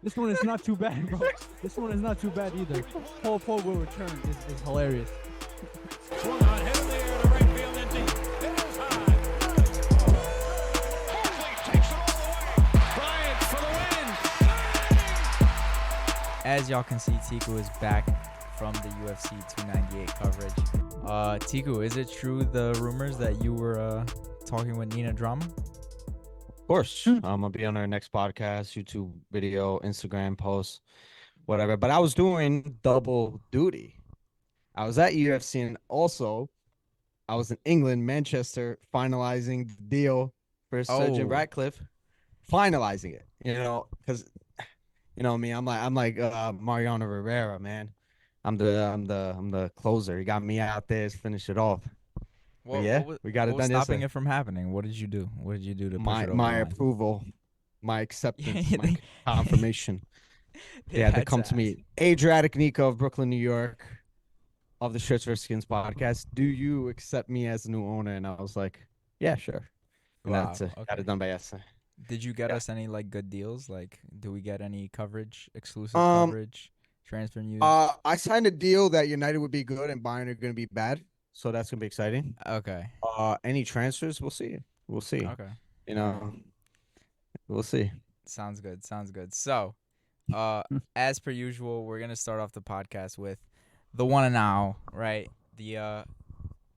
This one is not too bad, bro. This one is not too bad either. Paul will return is hilarious. Swung on, hit in the air to right field and deep. It is high. Barkley takes it all the way. Bryant for the win. As y'all can see, Tiku is back from the UFC 298 coverage. Tiku, is it true the rumors that you were talking with Nina Drama? Of course. I'm gonna be on our next podcast, YouTube video, Instagram post, whatever. But I was doing double duty. I was at UFC and also I was in England, Manchester, finalizing the deal for Sergeant Ratcliffe, finalizing it. Because me, I'm like Mariano Rivera, man. I'm the closer. He got me out there to finish it off. We got it what was done. stopping it from happening? What did you do? What did you do to push it over My the line? approval, my acceptance, my confirmation. They had to had come to to me. Adriatic Nico of Brooklyn, New York, of the Shirts vs. Skins podcast. Do you accept me as the new owner? And I was like, yeah, sure. And Wow, that's it. okay. Got it done by yesterday. Did you get Yeah. us any like good deals? Like, do we get any coverage, exclusive coverage, transfer news? I signed a deal that United would be good and Bayern are going to be bad. So that's going to be exciting. Okay. Any transfers? We'll see. We'll see. Okay. We'll see. Sounds good. Sounds good. So, as per usual, we're gonna start off the podcast with the one and now, right? The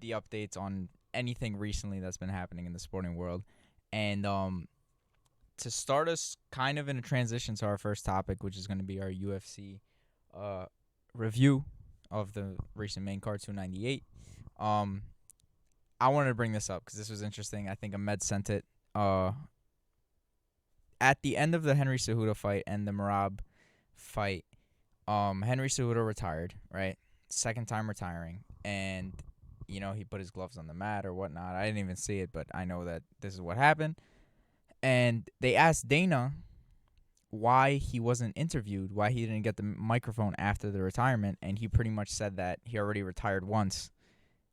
updates on anything recently that's been happening in the sporting world, and to start us kind of in a transition to our first topic, which is gonna be our UFC review of the recent main card 298. I wanted to bring this up because this was interesting. I think Ahmed sent it. At the end of the Henry Cejudo fight and the Merab fight, Henry Cejudo retired, right? Second time retiring. And, he put his gloves on the mat or whatnot. I didn't even see it, but I know that this is what happened. And they asked Dana why he wasn't interviewed, why he didn't get the microphone after the retirement. And he pretty much said that he already retired once.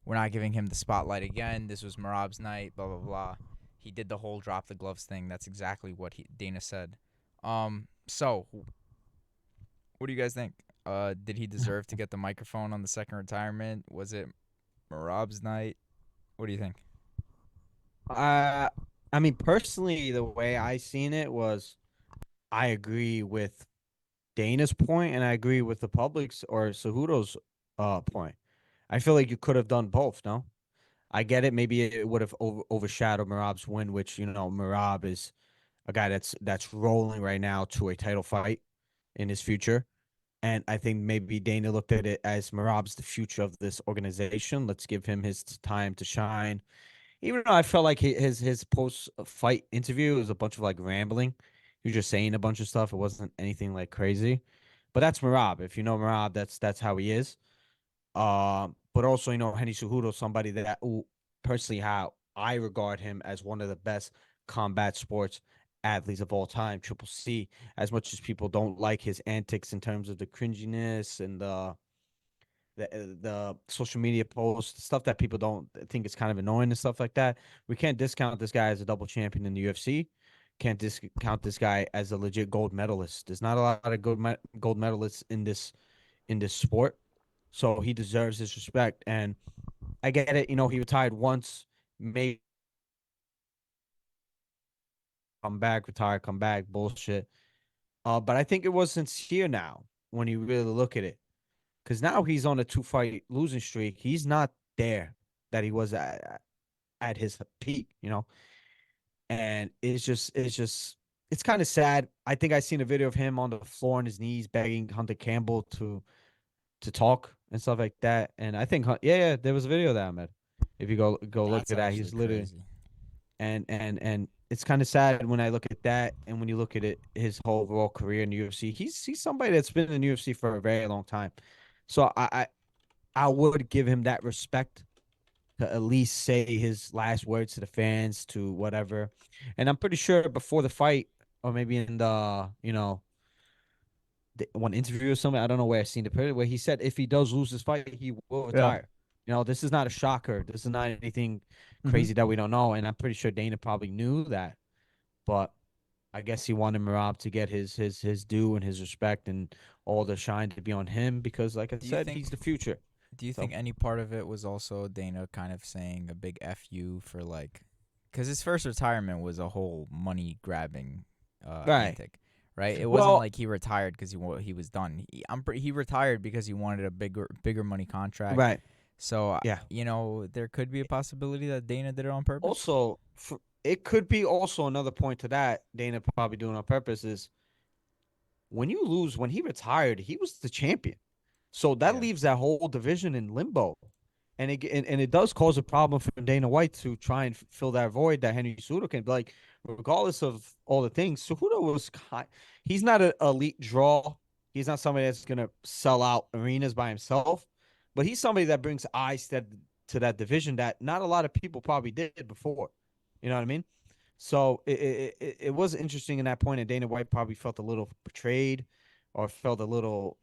We're not giving him the spotlight again. This was Merab's night, blah, blah, blah. He did the whole drop the gloves thing. That's exactly what Dana said. So, what do you guys think? Did he deserve to get the microphone on the second retirement? Was it Merab's night? What do you think? I mean, personally, the way I seen it was I agree with Dana's point and I agree with the public's or Cejudo's point. I feel like you could have done both, no? I get it. Maybe it would have overshadowed Merab's win, which, Merab is a guy that's rolling right now to a title fight in his future. And I think maybe Dana looked at it as Merab's the future of this organization. Let's give him his time to shine. Even though I felt like his post-fight interview was a bunch of like rambling. He was just saying a bunch of stuff. It wasn't anything like crazy. But that's Merab. If you know Merab, that's how he is. But also, Henry Cejudo, somebody that personally how I regard him as one of the best combat sports athletes of all time, Triple C. As much as people don't like his antics in terms of the cringiness and the social media posts, stuff that people don't think is kind of annoying and stuff like that, we can't discount this guy as a double champion in the UFC. Can't discount this guy as a legit gold medalist. There's not a lot of gold medalists in this sport. So he deserves his respect. And I get it. He retired once, may come back, retire, come back, bullshit. But I think it was sincere now when you really look at it. Because now he's on a 2-fight losing streak. He's not there that he was at his peak, And it's kind of sad. I think I seen a video of him on the floor on his knees begging Hunter Campbell to talk and stuff like that. And I think, yeah, there was a video of that, Ahmed. If you go look That's at that, he's literally crazy. and it's kind of sad when I look at that and when you look at it, his whole overall career in the UFC. He's somebody that's been in the UFC for a very long time, so I would give him that respect to at least say his last words to the fans, to whatever. And I'm pretty sure before the fight, or maybe in the one interview or something, I don't know where I seen it, where he said if he does lose this fight, he will retire. This is not a shocker. This is not anything crazy that we don't know. And I'm pretty sure Dana probably knew that. But I guess he wanted Merab to get his due and his respect and all the shine to be on him because, like I Do you said, he's think? the future. Do you So think any part of it was also Dana kind of saying a big "fu" for like, because his first retirement was a whole money grabbing right. antic, right? It wasn't Well, like he retired because he was done. He retired because he wanted a bigger money contract. right. So Yeah. there could be a possibility that Dana did it on purpose. Also, it could be also another point to that. Dana probably doing on purpose is when you lose. When he retired, he was the champion. So that Yeah. leaves that whole division in limbo. And it does cause a problem for Dana White to try and fill that void that Henry Cejudo can. Like, regardless of all the things, Cejudo he's not an elite draw. He's not somebody that's gonna sell out arenas by himself, but he's somebody that brings eyes to that division that not a lot of people probably did before. You know what I mean? So it was interesting in that point, and Dana White probably felt a little betrayed, or felt a little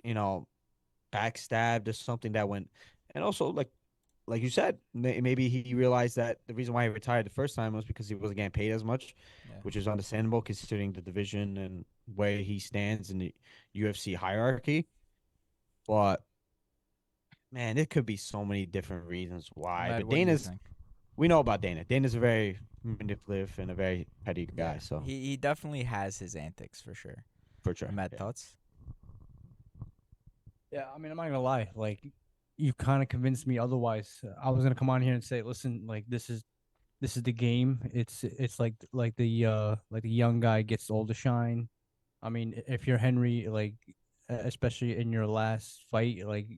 backstabbed or something that went, and also like you said, maybe he realized that the reason why he retired the first time was because he wasn't getting paid as much, Yeah. which is understandable considering the division and where he stands in the UFC hierarchy. But man, it could be so many different reasons why. Ahmed, But what do you think? we know about Dana. Dana's a very manipulative and a very petty guy. Yeah, So he definitely has his antics for sure. for sure, Ahmed, yeah. thoughts? Yeah, I mean, I'm not gonna lie. Like, you kind of convinced me otherwise. I was gonna come on here and say, listen, like this is the game. It's like the young guy gets all the shine. I mean, if you're Henry, like especially in your last fight, like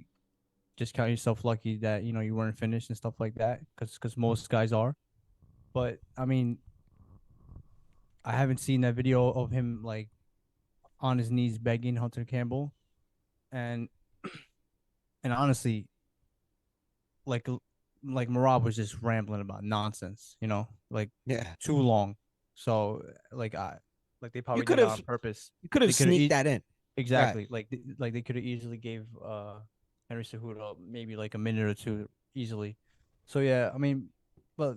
just count yourself lucky that you weren't finished and stuff like that, because most guys are. But I mean, I haven't seen that video of him like on his knees begging Hunter Campbell, and and honestly, like like Merab was just rambling about nonsense, like Yeah. too long. So like I like they You probably could did it have on purpose. you could have They could have sneaked that in. Right. exactly like they could have easily gave Henry Cejudo maybe like a minute or two easily. So yeah, I mean, but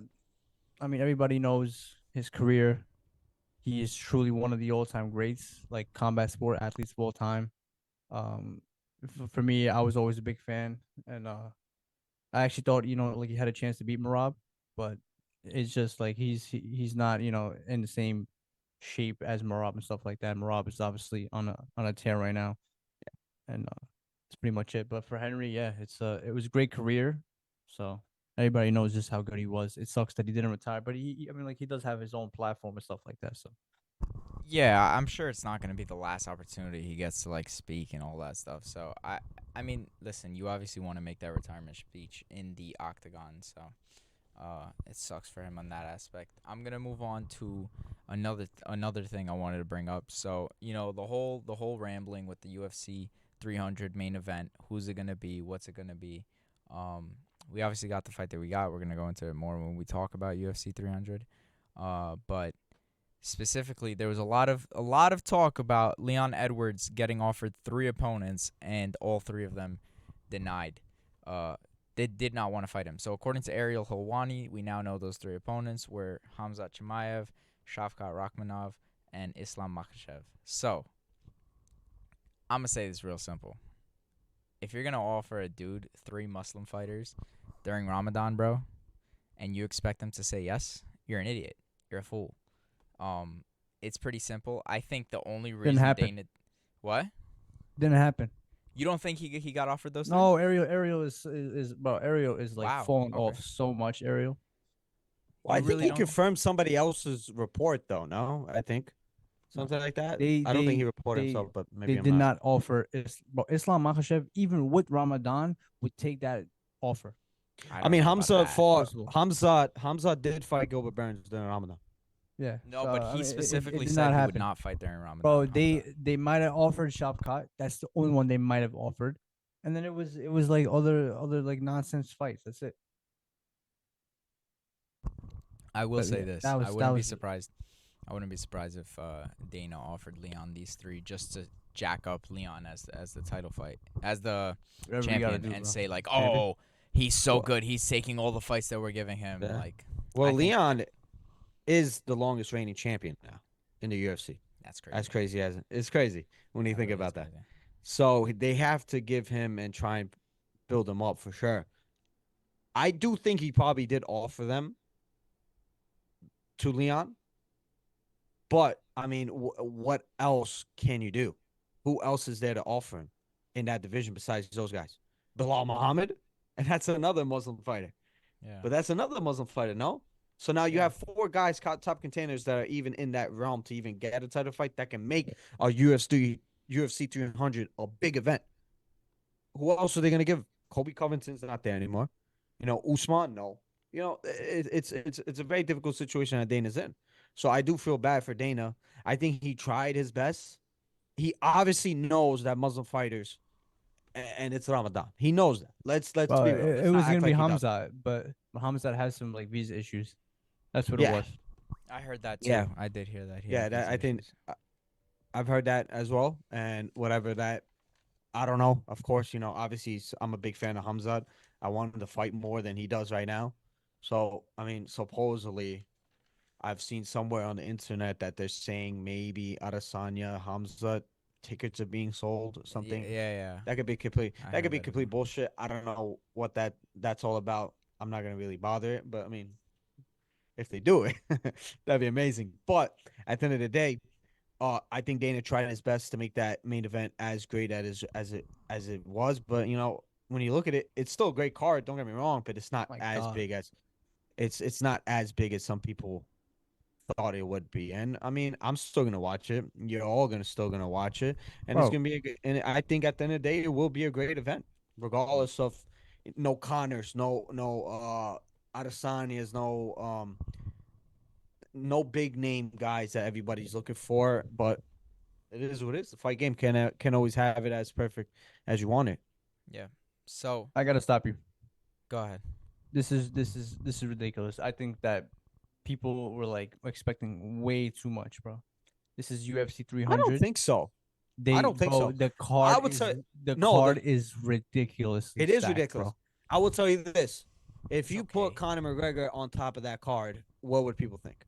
I mean everybody knows his career. He is truly one of the all-time greats, like combat sport athletes of all time. Um, for me, I was always a big fan, and I actually thought like he had a chance to beat Merab, but it's just like he's not in the same shape as Merab and stuff like that. Merab is obviously on a tear right now, and that's pretty much it. But for Henry, yeah, it was a great career, so everybody knows just how good he was. It sucks that he didn't retire, but I mean, like he does have his own platform and stuff like that. So Yeah, I'm sure it's not gonna be the last opportunity he gets to like speak and all that stuff. So I mean, listen, you obviously want to make that retirement speech in the octagon. So, it sucks for him on that aspect. I'm gonna move on to another thing I wanted to bring up. So the whole rambling with the UFC 300 main event. Who's it gonna be? What's it gonna be? We obviously got the fight that we got. We're gonna go into it more when we talk about UFC 300. But specifically, there was a lot of talk about Leon Edwards getting offered 3 opponents, and all 3 of them denied. They did not want to fight him. So according to Ariel Helwani, we now know those 3 opponents were Hamzat Chimaev, Shavkat Rakhmonov, and Islam Makhachev. So I'm gonna say this real simple. If you're gonna offer a dude 3 Muslim fighters during Ramadan, bro, and you expect them to say yes, you're an idiot. You're a fool. It's pretty simple. I think the only reason happen. Dana, what? didn't happen. You don't think he got offered those? 3? No, Ariel is bro. Ariel is like Wow. falling Okay. off so much. Ariel. Well, I You think really he don't? confirmed somebody else's report though. No, I think No. something like that. They I don't think he they reported they himself, but they maybe I'm did not. not offer Islam Makhachev even with Ramadan would take that offer. I I don't mean, know about Hamza that. fought First of all, Hamza did fight Gilbert Burns during Ramadan. yeah. No, So but I he mean, it specifically did said not he would happen, not fight during Ramadan. bro. Hamza. They might have offered Shavkat. That's the only one they might have offered, and then it was like other like nonsense fights. That's it. I will But say yeah, this. that I was that wouldn't be was surprised. I wouldn't be surprised if Dana offered Leon these 3 just to jack up Leon as the title fight, as the whatever you gotta champion, do, and bro. say like, Maybe. oh, he's so Well, good. He's taking all the fights that we're giving him. yeah. Like, Well, I think Leon is the longest reigning champion now. in the UFC. That's crazy. As crazy as it's crazy when you That think really is about that. crazy. So they have to give him and try and build him up for sure. I do think he probably did offer them to Leon, but I mean, what else can you do? Who else is there to offer him in that division besides those guys? Bilal Muhammad, and that's another Muslim fighter. Yeah. But that's another Muslim fighter, no? So now you Yeah. have 4 guys, top contenders that are even in that realm to even get a title fight that can make a UFC 300 a big event. Who else are they going to give? Kobe Covington's not there anymore. Usman, no. It's a very difficult situation that Dana's in. So I do feel bad for Dana. I think he tried his best. He obviously knows that Muslim fighters, and it's Ramadan. He knows that. Let's Well, be real. it Let's not was act gonna be like he doesn't. Hamzat, but Hamzat has some like visa issues. That's what it Yeah, was. I heard that too. Yeah. I did hear that. He yeah. had That, visa I think issues. I've heard that as well. And whatever that, I don't know. Of course, obviously I'm a big fan of Hamzat. I want him to fight more than he does right now. So I mean, supposedly, I've seen somewhere on the internet that they're saying maybe Adesanya, Hamzat tickets are being sold or something. Yeah. That could be complete. I That heard could be that as complete well. bullshit. I don't know what that's all about. I'm not gonna really bother it, but I mean, if they do it, that'd be amazing. But at the end of the day, I think Dana tried his best to make that main event as great as it was. But when you look at it, it's still a great card. Don't get me wrong, but it's not My as God. big as it's not as big as some people thought it would be. And I mean, I'm still gonna watch it. You're all still gonna watch it, and it's Bro, gonna be and I think at the end of the day, it will be a great event, regardless of no Connors, no Adesanya's, no big name guys that everybody's looking for. But it is what it is. The fight game can always have it as perfect as you want it. Yeah. So I gotta stop you. go ahead. This is ridiculous. I think that people were like expecting way too much, bro. This is UFC I don't 300. think so. I They, don't think bro, so. the I card would is say the no. card is ridiculously It is stacked, ridiculous. bro. I will tell you this: if you put okay. Conor McGregor on top of that card, what would people think?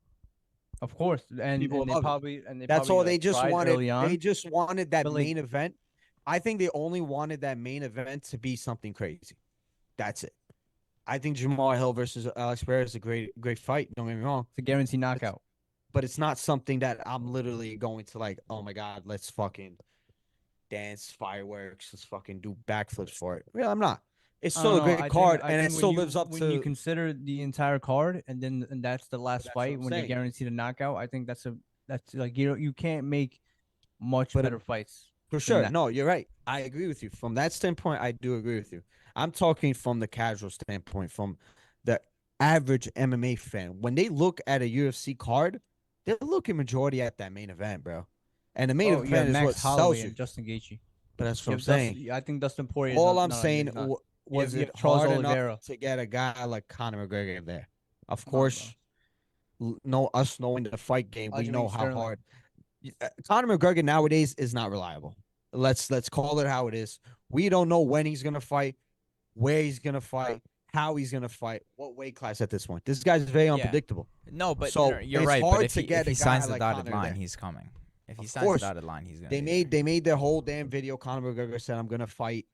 Of course, and People and they love it. probably and they That's probably all they like just tried wanted. early They on, just wanted that but like, main event. I think they only wanted that main event to be something crazy. That's it. I think Jamal Hill versus Alex Perez is a great fight. Don't get me wrong, it's a guaranteed but it's, knockout. but it's not something that I'm literally going to like. Oh my god, let's fucking dance, fireworks, let's fucking do backflips for it. Well, I'm not. It's I don't still a know. great I think card, I and it think when still you lives up when you to. consider the entire card and that's the last That's what fight I'm when you're saying. guaranteed a knockout, I think that's like you can't make much But better fights for than sure. that. No, you're right. I agree with you. From that standpoint, I do agree with you. I'm talking from the casual standpoint, from the average MMA fan. When they look at a UFC card, they're looking majority at that main event, bro. And the main Bro, you have event is Max what sells Holloway you. and Justin Gaethje. But that's what You I'm have saying. Dustin. I think Dustin Poirier is All on. I'm No, saying he's not. was You it have Charles hard enough Oliveira. to get a guy like Conor McGregor there? Of Come on, bro. course, know us knowing the fight game, we know Aljamain how Sterling. hard Conor McGregor nowadays is not reliable. Let's call it how it is. We don't know when he's gonna fight, where he's gonna fight, how he's gonna fight, what weight class at this point. This guy's very Yeah. unpredictable. No, but So you're it's right. But hard if to he get if he a guy signs the like dotted Conor line, there. he's coming. If he Of signs the course, dotted line, he's gonna they be made there. they made their whole damn video. Conor McGregor said, "I'm gonna fight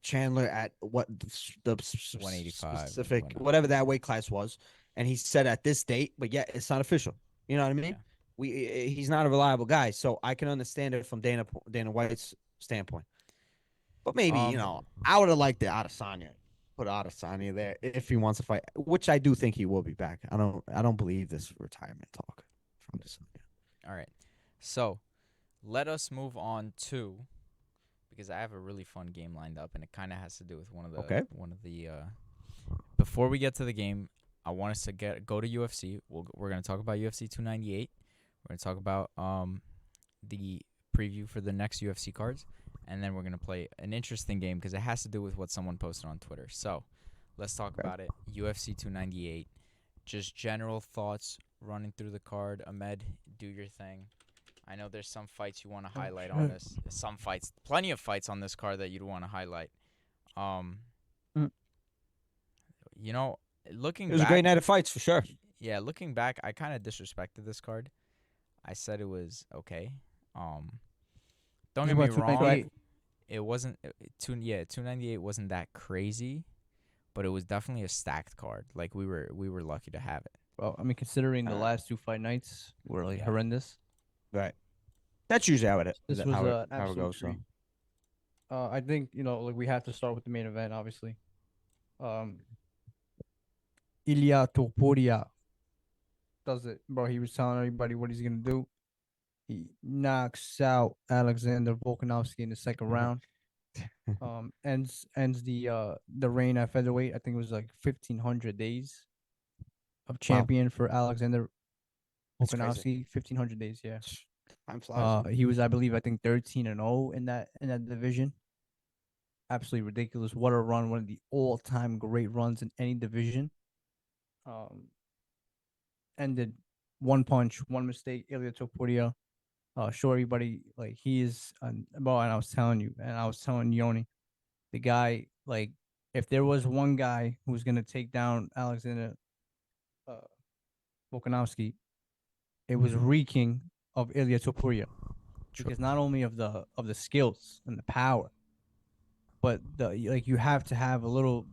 Chandler at what the 185, specific whatnot. whatever that weight class was," and he said at this date, but yet it's not official. You know what I mean? Yeah. He's not a reliable guy, so I can understand it from Dana White's standpoint. But maybe I would have liked the Adesanya, put Adesanya there if he wants to fight, which I do think he will be back. I don't believe this retirement talk from Adesanya. All right. So let us move on to, because I have a really fun game lined up, and it kind of has to do with one of the Okay. Before we get to the game, I want us to go to UFC. We're gonna talk about UFC 298. We're gonna talk about the preview for the next UFC cards, and then we're gonna play an interesting game because it has to do with what someone posted on Twitter. So let's talk about it. UFC 298. Just general thoughts running through the card. Ahmed, do your thing. I know there's some fights you want to highlight on this. Some fights, plenty of fights on this card that you'd want to highlight. Looking It was back, a great night of fights for sure. yeah, looking back, I kind of disrespected this card. I said it was okay. Don't This get is me what wrong. 298. It wasn't 298 wasn't that crazy, but it was definitely a stacked card. Like we were lucky to have it. Well, I mean, considering the Uh, last two fight nights were like Yeah. horrendous, Right. That's usually this was how it an absolute goes. So treat. I think like we have to start with the main event, obviously. Um, Ilya Topuria does it, bro. He was telling everybody what he's gonna do. He knocks out Alexander Volkanovski in the second round. Ends the reign at featherweight. I think it was like 1,500 days of wow, champion for Alexander that's crazy. Volkanovski. 1,500 days, yeah. Time flies. He was, I believe, I think 13-0 in that division. Absolutely ridiculous. What a run! One of the all-time great runs in any division. Um, Ended one punch, one mistake. Ilya Topuria. Show everybody like he is. Well, and I was telling you, and I was telling Yoni, the guy like if there was one guy who's gonna take down Alexander uh, Volkanovski, it was reeking of Ilya Topuria because not only of the skills and the power, but you have to have like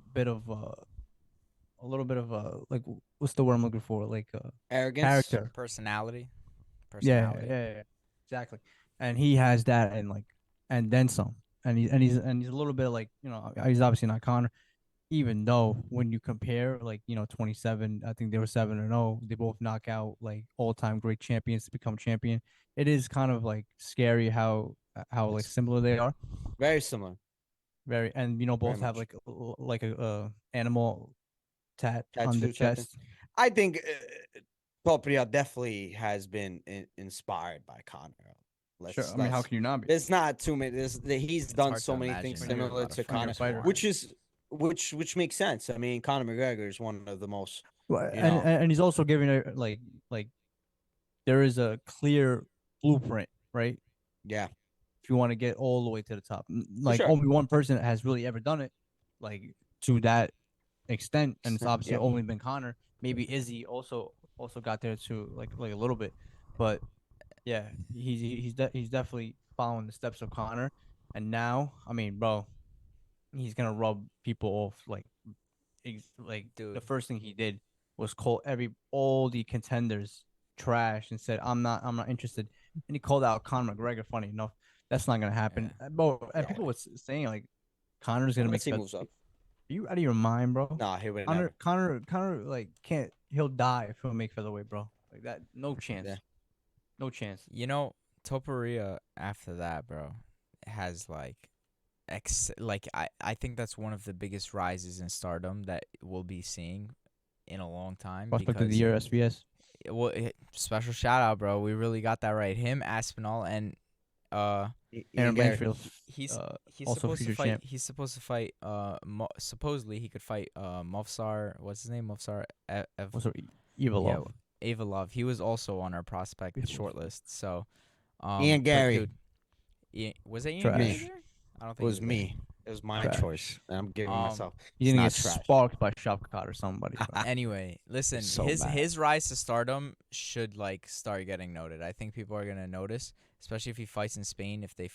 what's the word I'm looking for, like Arrogance. character. Personality. Yeah, yeah, exactly. And he has that, and then some. And he's a little bit like he's obviously not Connor, even though when you compare 27, I think they were 7-0. They both knock out like all time great champions to become champion. It is kind of like scary how like It's similar they are. very similar. Very, and both have much. like a animal tat on the Tattoo tattoo. chest. I think Popria definitely has been inspired by Connor. Sure. I mean, how can you not be? There's not too many. He's It's done hard so to many imagine things when you're similar about to fight Connor, a fighter. which makes sense. I mean, Conor McGregor is one of the most. Well, You and, know. and he's also giving it like there is a clear blueprint, right? Yeah, If you want to get all the way to the top, like sure. only one person has really ever done it, like to that extent, and it's obviously Yep. only been Connor. Maybe Izzy also got there too, like a little bit, but yeah, he's definitely following the steps of Connor, and now I mean, bro, he's gonna rub people off like the Dude. first thing he did was call all the contenders trash and said I'm not interested, and he called out Conor McGregor. Funny enough, that's not gonna happen, bro. And people was saying like Connor's gonna make Unless he that. moves up. Are you out of your mind, bro? Nah, he would Connor never. Connor like can't. He'll die if he'll make featherweight, bro. Like that, no chance. Yeah. No chance. Topuria after that, bro, has I think that's one of the biggest rises in stardom that we'll be seeing in a long time. Prospect of the Because year, SBS. special shout out, bro. We really got that right. Him, Aspinall, and Ian Aaron Gary. Blanchfield. he's Also supposed to future fight. champ. He's supposed to fight. Supposedly he could fight. Movsar. What's his name? Movsar. Also Evilov. Ava Love. He was also on our prospect Evilov. shortlist. So, Ian but, Gary. dude, was that Ian Trash. Gary there? I don't It think was he there. me. It was my Trash. choice. And I'm giving myself. He's It's gonna not get trash. sparked by Shopcott or somebody. bro. Anyway, listen, So his bad. his rise to stardom should start getting noted. I think people are gonna notice, especially if he fights in Spain. If they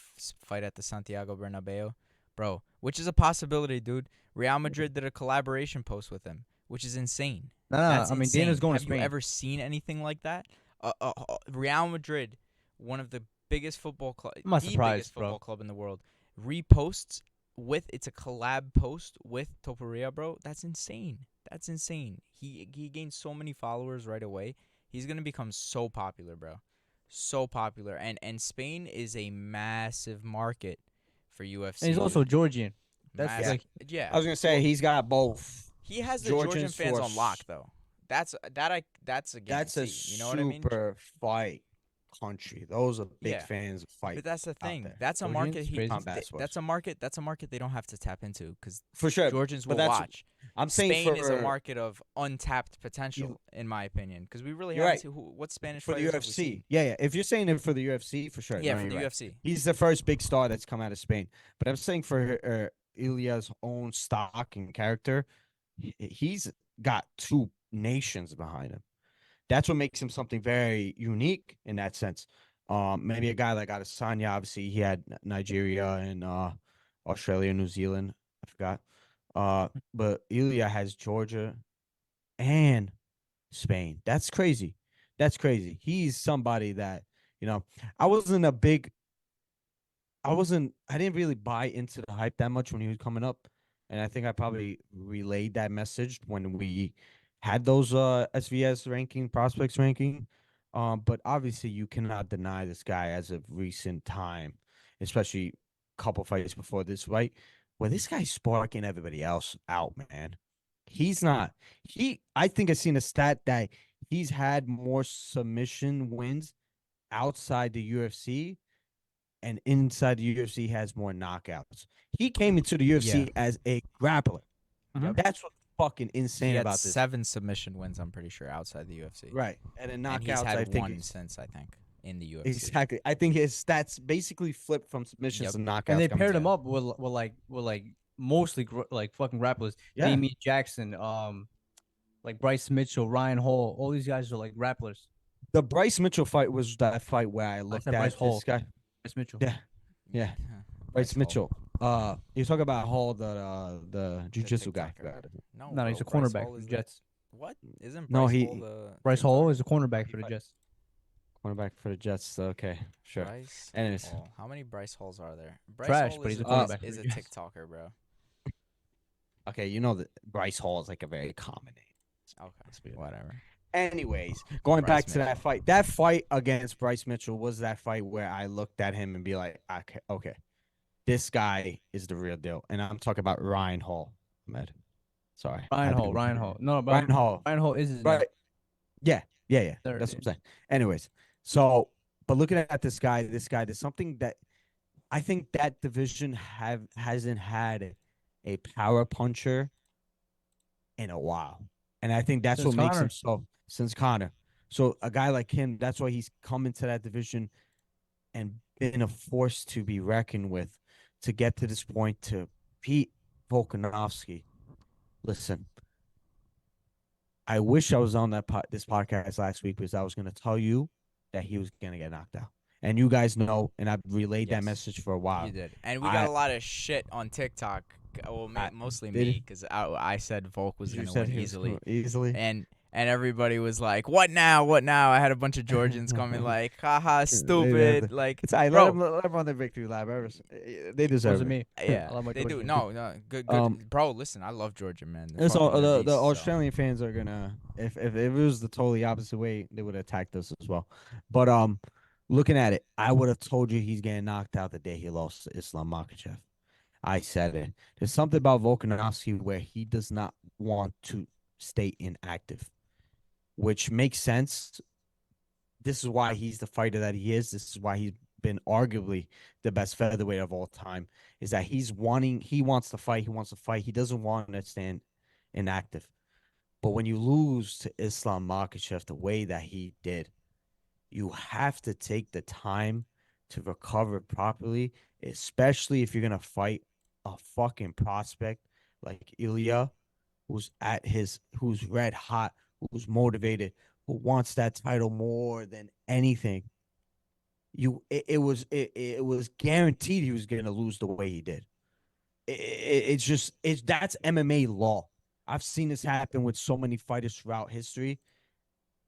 fight at the Santiago Bernabeu, bro, which is a possibility, dude. Real Madrid did a collaboration post with him, which is insane. That's I mean, insane. Dana's going Have to Spain. you ever seen anything like that? Real Madrid, one of the biggest football club, I'm not the surprised, biggest bro. football club in the world, reposts it's a collab post with Topuria, bro. That's insane. That's insane. He gained so many followers right away. He's gonna become so popular, bro. So popular. And Spain is a massive market for UFC. And he's also Georgian. That's Massive. like Yeah. I was gonna say he's got both. He has the Georgian Georgians fans for on lock though. That's a guarantee. That's a you know what I mean? super fight country. Those are big Yeah. fans of fight. But that's the thing. there. That's a Georgians, market. crazy. Combat sports. That's a market. That's a market they don't have to tap into because For sure. Georgians but will that's- watch. I'm saying Spain for is a market of untapped potential, in my opinion, because we really You're haven't right. seen what Spanish for the fighters have we UFC. seen. Yeah. If you're saying it for the UFC, for sure. Yeah, No, for you're the right. UFC. He's the first big star that's come out of Spain. But I'm saying for Ilya's own stock and character, he's got two nations behind him. That's what makes him something very unique in that sense. Maybe a guy like Adesanya, obviously he had Nigeria and Australia, New Zealand. I forgot. But Ilya has Georgia and Spain. That's crazy. That's crazy. He's somebody that, you know, I wasn't a big I didn't really buy into the hype that much when he was coming up. And I think I probably relayed that message when we had those SVS ranking, prospects ranking. But obviously you cannot deny this guy as of recent time, especially a couple fights before this, right? Where this guy's sparking everybody else out, man. He's not. I think I've seen a stat that he's had more submission wins outside the UFC and inside the UFC has more knockouts. He came into the UFC Yeah. as a grappler. Mhm. That's what's fucking He insane had about this. 7 submission wins, I'm pretty sure, outside the UFC. Right. And then And he's knockouts, had I think. one since, I think, in the UFC. Exactly. I think his stats basically flipped from submissions Yep. to knockouts. And they coming paired to- him up with mostly like fucking grapplers. Yeah. Damian Jackson, like Bryce Mitchell, Ryan Hall. All these guys are like grapplers. The Bryce Mitchell fight was that fight where I looked said at Bryce this Hall. guy. Bryce Mitchell. Yeah. Yeah. Bryce Hall. Mitchell. You talk about Hall, the The jiu-jitsu guy. TikToker. No, No, he's a bro, Bryce cornerback Hall for is the the- Jets. What? Isn't No, Bryce he- Hall the Bryce Hall TikToker? is a cornerback He for the fight- Jets. Cornerback for the Jets. Okay. Sure. Bryce Anyways. Hall. How many Bryce Halls are there? Bryce Trash, Hall but is he's a cornerback is for a the Jets. TikToker, bro. Okay, you know that Bryce Hall is like a very common name. Okay, whatever. Anyways, going Bryce back to that fight. That fight against Bryce Mitchell was that fight where I looked at him and be like, okay, this guy is the real deal. And I'm talking about Ryan Hall, Ahmed. Sorry. Ryan I Hall. think- Ryan Hall. No, but Ryan Hall. Ryan Hall is his name. Right. Yeah. There That's it what I'm saying. Anyways, so but looking at this guy, there's something that I think that division hasn't had a power puncher in a while. And I think that's Since what makes him Conor. so since Connor. So a guy like him, that's why he's come into that division and been a force to be reckoned with to get to this point to beat Volkanovski. Listen, I wish I was on this podcast last week because I was going to tell you that he was going to get knocked out. And you guys know, and I've relayed that Yes. message for a while. You did, and we got a lot of shit on TikTok. Well, mostly did me, you? because I said Volk was You gonna said win he was easily, gonna- easily. and everybody was like, "What now? What now?" I had a bunch of Georgians coming like, "Haha, stupid!" Like, It's I bro, let them on the victory lap. They deserve Wasn't it. me. yeah, I love my they do. Georgians. No, good. Bro, listen, I love Georgia, man. They're And so fucking the beasts, so. Australian fans are gonna if it was the totally opposite way, they would have attacked us as well. But looking at it, I would have told you he's getting knocked out the day he lost to Islam Makhachev. I said it. There's something about Volkanovski where he does not want to stay inactive, which makes sense. This is why he's the fighter that he is. This is why he's been arguably the best featherweight of all time. Is that he wants to fight. He wants to fight. He doesn't want to stand inactive. But when you lose to Islam Makhachev the way that he did, you have to take the time to recover properly, especially if you're gonna fight a fucking prospect like Ilya, who's red hot, who's motivated, who wants that title more than anything. It was guaranteed he was gonna lose the way he did. That's MMA law. I've seen this happen with so many fighters throughout history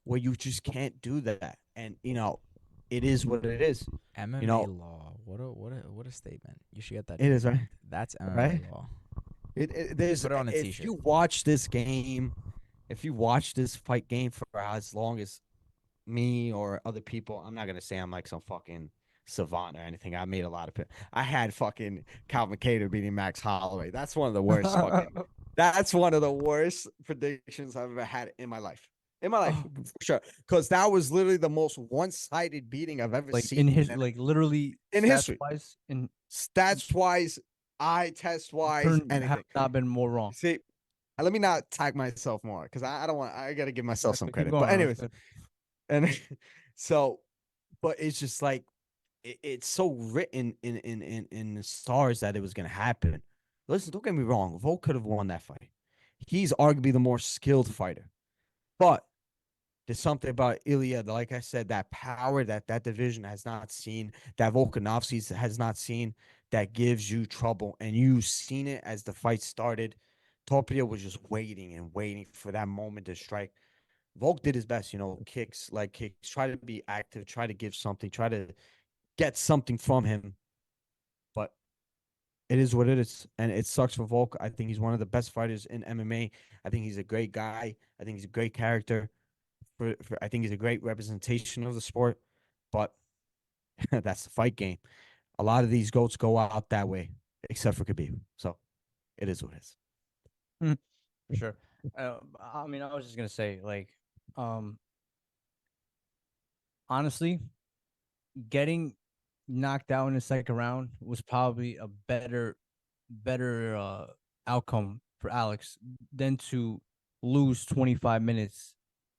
where you just can't do that. And it is what it is. MMA law. What a statement. You should get that. It is, right? tattooed. That's MMA Right? law. There's Put it on a if t-shirt. you watch this game, if you watch this fight game for as long as me or other people, I'm not gonna say I'm like some fucking savant or anything. I made a lot of I had fucking Calvin Kattar beating Max Holloway. That's one of the worst fucking that's one of the worst predictions I've ever had in my life. In my life, for sure. Because that was literally the most one-sided beating I've ever Like seen. in his literally in stats history. wise, in Stats wise, eye test wise, turn have anything. not been more wrong. See, let me not tag myself more because I don't want. I gotta give myself some Keep credit. going, But Alex. anyways, and so, but it's just like it's so written in the stars that it was gonna happen. Listen, don't get me wrong. Volk could have won that fight. He's arguably the more skilled fighter, but there's something about Ilya, like I said, that power that division has not seen, that Volkanovski has not seen, that gives you trouble. And you've seen it as the fight started. Topuria was just waiting and waiting for that moment to strike. Volk did his best, kicks, like kicks, try to be active, try to give something, try to get something from him. But it is what it is. And it sucks for Volk. I think he's one of the best fighters in MMA. I think he's a great guy. I think he's a great character. I think he's a great representation of the sport. But that's the fight game. A lot of these goats go out that way, except for Khabib. So it is what it is. For sure. I mean, I was just gonna say, like, honestly, getting knocked out in the second round was probably a better outcome for Alex than to lose 25 minutes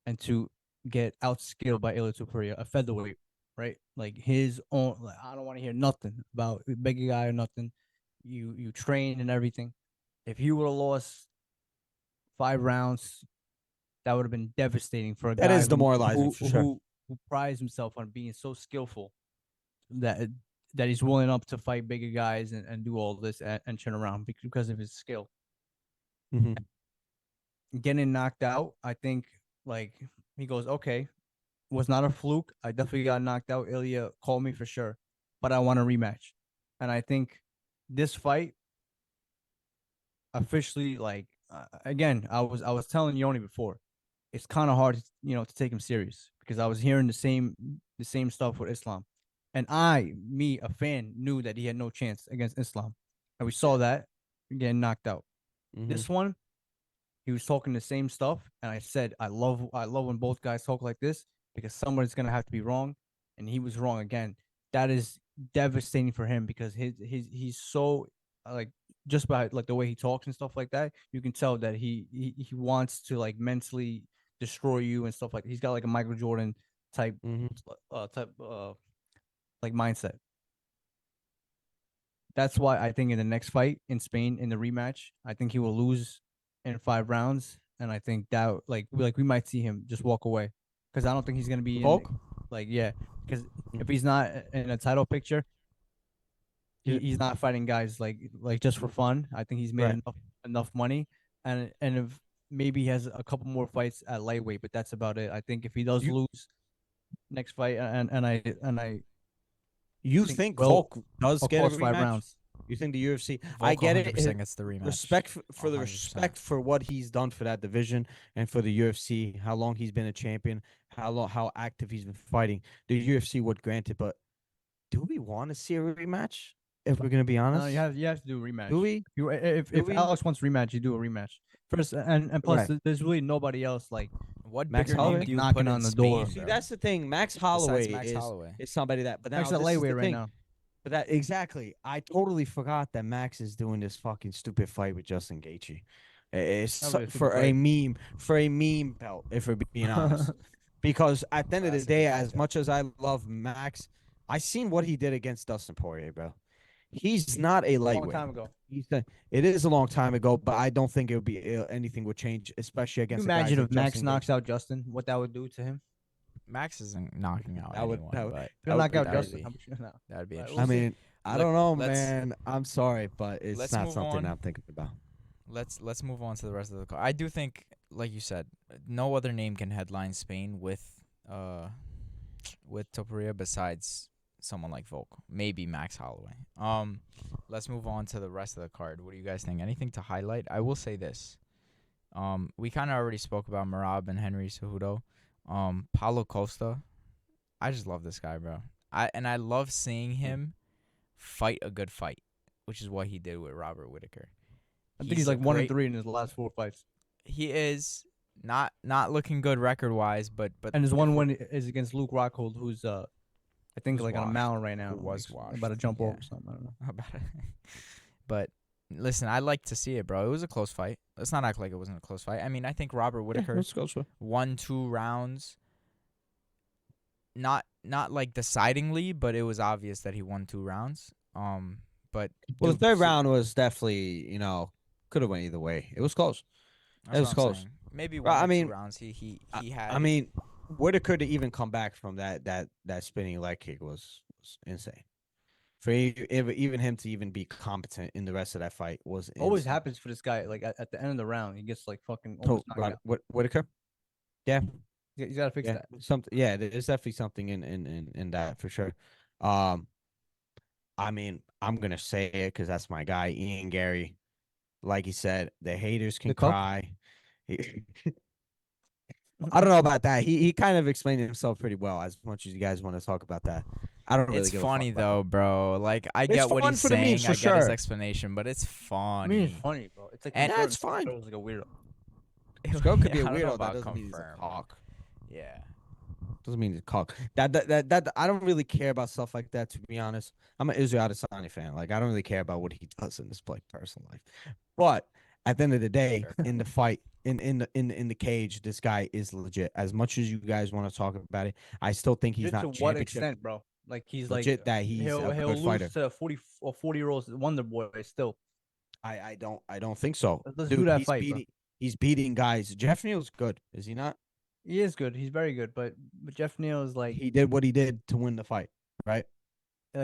and to get outskilled by Ilia Topuria, a featherweight, right? Like his own. Like, I don't want to hear nothing about big guy or nothing. You train and everything. If he would have lost 5 rounds, that would have been devastating for a That guy is demoralizing for sure. who prides himself on being so skillful that he's willing up to fight bigger guys and do all this and turn around because of his skill. Mm-hmm. Getting knocked out, I think, like, he goes, okay, was not a fluke. I definitely got knocked out. Ilya called me for sure, but I want a rematch. And I think this fight officially, like, again, I was telling Joni before, it's kind of hard, to take him serious because I was hearing the same stuff with Islam, and a fan, knew that he had no chance against Islam, and we saw that getting knocked out. Mm-hmm. This one, he was talking the same stuff, and I said I love when both guys talk like this because someone's gonna have to be wrong, and he was wrong again. That is devastating for him because he's so, like, just by like the way he talks and stuff like that, you can tell that he wants to, like, mentally destroy you and stuff like that. He's got like a Michael Jordan type Mm-hmm. like mindset. That's why I think in the next fight in Spain in the rematch, I think he will lose in 5 rounds, and I think that we might see him just walk away because I don't think he's gonna be Volk? because if he's not in a title picture, he's not fighting guys like just for fun. I think he's made Right. enough money, and if maybe he has a couple more fights at lightweight, but that's about it. I think if he does lose next fight, and I You think think well Volk does get a across 5 rematch? rounds. You think the UFC? I Volk get 100% it. gets the rematch. Respect for the 100%. respect for what he's done for that division and for the UFC. How long he's been a champion. How active he's been fighting. The UFC would grant it, but do we want to see a rematch? If we're gonna be honest, No, you have to do a rematch. do we? If we? Alex wants rematch, you do a rematch first, and plus Right. there's really nobody else like What Max bigger name Holloway? do you Knocking put in on the Spain, door. See, bro? that's the thing. Max Besides Holloway Max is Holloway. is somebody that. But now Max at this is the lightweight right thing. now. But that exactly, I totally forgot that Max is doing this fucking stupid fight with Justin Gaethje. It's Not really a for stupid a fight. meme belt, if we're being honest. Because at the end of the That's a good day, fight, as though. much as I love Max, I seen what he did against Dustin Poirier, bro. He's not a A long lightweight. time ago. It is a long time ago, but I don't think it would be anything would change, especially Can you against the guys imagine like if Max Justin knocks Gaethje. out Justin? What that would do to him? Max isn't knocking out That would anyone, that would, but If he'll that would knock be out that would Justin, be I'm sure no. that'd be But interesting. we'll I see. mean, I Look, don't know, let's- man. I'm sorry, but it's let's not move something on. I'm thinking about. Let's move on to the rest of the card. I do think, like you said, no other name can headline Spain with Topuria besides someone like Volk. Maybe Max Holloway. Let's move on to the rest of the card. What do you guys think? Anything to highlight? I will say this. We kind of already spoke about Merab and Henry Cejudo. Paulo Costa. I just love this guy, bro. I love seeing him fight a good fight, which is what he did with Robert Whitaker. I think he's like 1-3 in his last 4 fights, He is not looking good record wise, but and his one win is against Luke Rockhold, who's I think Who's like on a washed. mountain right now. Who was He's washed, about to jump yeah. over something. I don't know. about it. But listen, I like to see it, bro. It was a close fight. Let's not act like it wasn't a close fight. I mean, I think Robert Whitaker Let's go. So. won 2 rounds. Not like decidingly, but it was obvious that he won 2 rounds. But Well, dude, the third round was definitely, could have went either way. It was close. that's It what was I'm close. saying. Maybe Well, 1 I or 2 mean, rounds he had. I mean, Whitaker to even come back from that spinning leg kick was insane. For even him to even be competent in the rest of that fight was Always insane. happens for this guy. Like at the end of the round, he gets like fucking So almost knocked out. Whitaker, yeah, He's got to fix yeah, that. something. Yeah, there's definitely something in that for sure. Um, I mean, I'm gonna say it because that's my guy, Ian Gary. Like he said, the haters can The cuck? cry. I don't know about that. He kind of explained himself pretty well. As much as you guys want to talk about that, I don't really It's give a fuck funny about though, bro. Like I It's get what fun he's for the memes, saying, for I get his sure. explanation, but it's I mean, it's funny. funny, bro. It's like And Yeah, it's fine. Girl's like a weirdo. Scrub could be a I don't know weirdo. That about doesn't mean he's a confirmed. cock. Yeah. Doesn't mean he's a cock. That I don't really care about stuff like that. To be honest, I'm an Israel Adesanya fan. Like I don't really care about what he does in his personal life. But at the end of the day, in the fight, in the cage, this guy is legit. As much as you guys want to talk about it, I still think he's Just not to what championship extent, bro? Like he's legit. like That he's a he'll good lose fighter. to a 40-year-old Wonder Boy still. I don't think so, Let's do dude. that fight, bro. He's beating guys. Jeff Neal's good, is he not? He is good. He's very good, but Jeff Neal is like He did what he did to win the fight, right?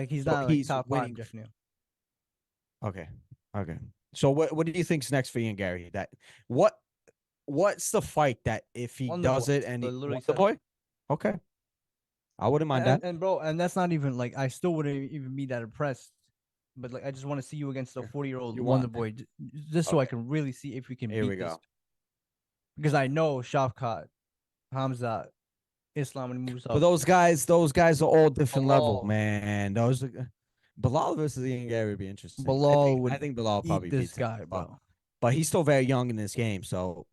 he's So not like he's top winning. five Jeff Neal. Okay. Okay. So what do you think's next for Ian Gary? What's the fight that if he Wonder does Boy. it and he Literally the said it. boy? Okay. I wouldn't mind that. And bro, and that's not even like I still wouldn't even be that impressed. But like I just want to see you against a 40-year-old You Wonder want- Boy, just so I Okay. can really see if we can Here beat we this. go. Because I know Shavkat, Hamza, Islam, and moves But up. those guys are all different level, Bilal. man. Those Bilal versus Ian Gary would be interesting. Bilal I would think Bilal probably eat this beats him. guy, bro. But he's still very young in this game, so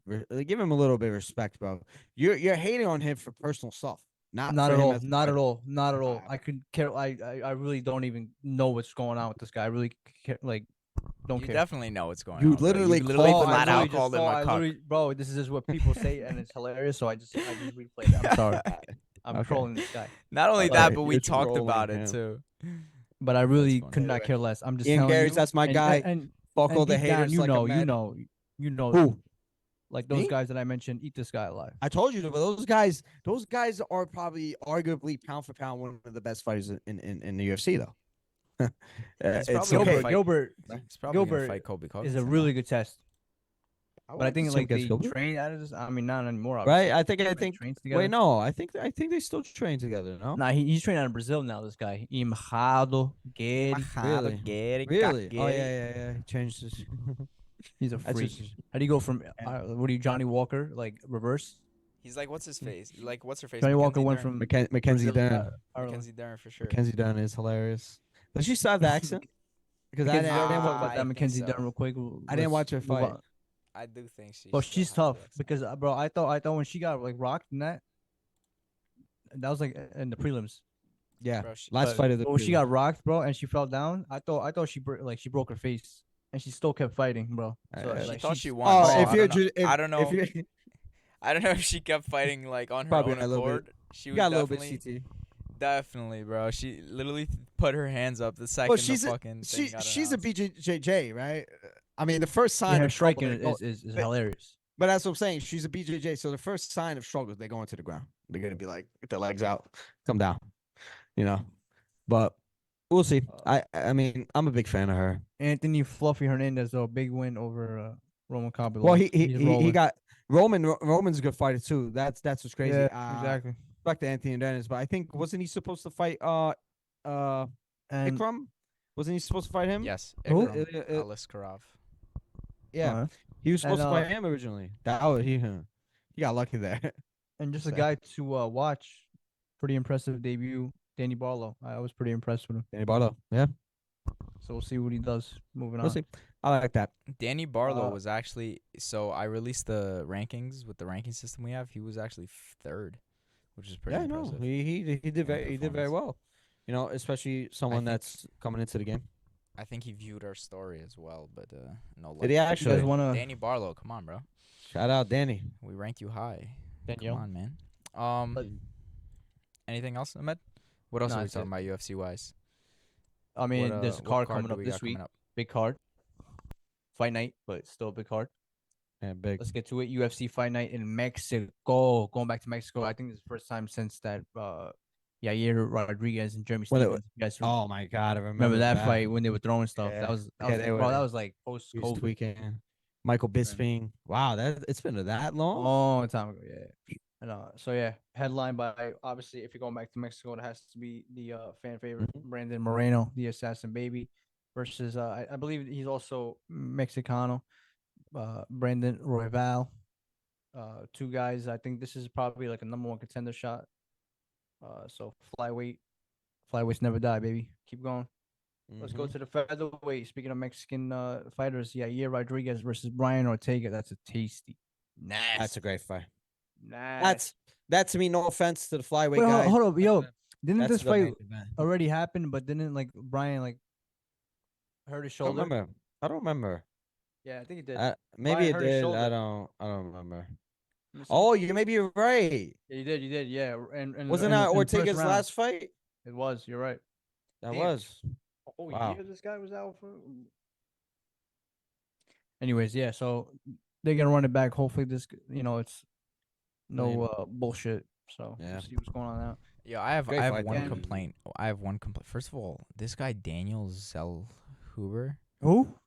give him a little bit of respect, bro. You're hating on him for personal stuff, not Not for at him all. as a Not at fighter. all. Not at all. Wow. I could care. I really don't even know what's going on with this guy. I really care, like don't You care. definitely know what's going You on. bro. literally you literally called- flat I out literally called him a I cuck. literally, bro, this is just what people say, and it's hilarious. So I just replayed it. I'm sorry. I'm Okay. trolling this guy, Not only Okay, that, but we you're talked trolling about it him. too. but I really funny. could not Anyway. care less. I'm just Ian telling Gary's, you. that's my guy. Fuck And all the deep down, haters. you like know, Ahmed. you know, Who? like those Me? guys that I mentioned, eat this guy alive. I told you, but those guys are probably arguably pound for pound one of the best fighters in the UFC, though. He's It's probably gonna okay. fight- Gilbert He's probably gonna Gilbert fight Colby is Covington. a really good test. But I wouldn't think disagree like against they Gilbert. train out of this. I mean, not anymore. Right? Obviously. I think. Trains together. Wait, no. I think they still train together. No. Nah, he's training out of Brazil now. This guy, Imahado, Gary. Really? Oh yeah. He changed his. He's a That's freak. just- How do you go from what are you, Johnny Walker, like reverse? He's like, what's his face? Like, what's her face? Johnny Walker Mackenzie went Dern. from Mackenzie Brazil to Dern. Ireland. Mackenzie Dern for sure. Mackenzie Dern is hilarious. Does she still have the accent? Because Mackenzie I Dern, didn't talk watch. about I that think Mackenzie so. Dern real quick. I didn't watch her Move fight. on. I do think she. But still she's has tough the accent. because bro, I thought when she got like rocked in that was like in the prelims. Yeah. Bro, Last But fight of the. when she prelim. got rocked, bro, and she fell down, I thought she broke her face, and she still kept fighting, bro. So She like, thought she's- she won. Oh, so if I you're, don't know. if, I don't know. If you're, I don't know if she kept fighting like on her Probably own a little bit. accord. She you was got a little bit definitely, CT. definitely, bro. She literally put her hands up the second Well, the she's fucking thing got she's a announced. BJJ, right? I mean, the first yeah, sign her of trouble, striking they go- is but- hilarious. But that's what I'm saying. She's a BJJ, so the first sign of struggle is they go into the ground. They're gonna be like, get their legs out, come down, you know. But we'll see. I mean, I'm a big fan of her. Anthony Fluffy Hernandez, though, big win over Roman Cobble. Well, he got Roman's a good fighter too. That's what's crazy. Yeah, exactly. Back to Anthony Dennis, but I think wasn't he supposed to fight And Ikram? Wasn't he supposed to fight him? Yes, Who? Ikram Aliskerov. Yeah, uh, he was supposed And, to fight him originally. He got lucky there. and just a So- guy to watch. Pretty impressive debut, Danny Barlow. I was pretty impressed with him. Danny Barlow. Yeah, So we'll see what he does moving we'll on. see. I like that. Danny Barlow Uh, was actually so I released the rankings with the ranking system we have. He was actually third, which is pretty Yeah, no, impressive. he did very performance. well. You know, especially someone think- that's coming into the game. I think he viewed our story as well, but no. Did he luck. You actually? guys wanna Danny Barlow, come on, bro. Shout out Danny. We ranked you high. Danielle? Come on, man. But- Anything else, Ahmed? What else Nah, are we that's talking it. about UFC wise? I mean, there's a card coming do up we this got week. coming up? Big card. Fight night, but still a big card. Yeah, big. Let's get to it. UFC Fight Night in Mexico. Going back to Mexico, I think this is the first time since that Yair Rodriguez and Jeremy When it Stevens. You guys Oh my God, I remember remember that that. fight when they were throwing stuff? Yeah. That Yeah, was they bro, that were. was like post He was COVID. tweaking. Michael Bisping. Wow, it's been that long. Long time ago, yeah. And, so yeah, headline by obviously if you're going back to Mexico, it has to be the fan favorite Mhm. Brandon Moreno, the assassin baby, versus I believe he's also Mexicano, Brandon Royval. Two guys. I think this is probably like a number one contender shot. So flyweights never die, baby. Keep going. Let's go Mhm. to the featherweight. Speaking of Mexican fighters, Yair Rodriguez versus Brian Ortega. That's a tasty, That's a nasty, great fight. nasty. That to me, no offense to the flyweight Wait, guys. hold up, yo. Didn't That's this the fight main event. already happen? But didn't like Brian like hurt his I don't shoulder? remember. I don't remember. Yeah, I think he did. Maybe Brian it hurt his did. shoulder. I don't remember. Let me see. Oh, maybe you're right. Yeah, you did. You did. Yeah, and Wasn't that in the first Ortega's round, last fight? it was. You're right. That Damn. was. A whole Wow. year this guy was out for. Anyways, yeah. So they're gonna run it back. Hopefully, this it's no Clean. bullshit. So Yeah. we'll see what's going on now. Yo, I have Great fight, one though. complaint. I have one complaint. First of all, this guy Daniel Zellhuber, Who?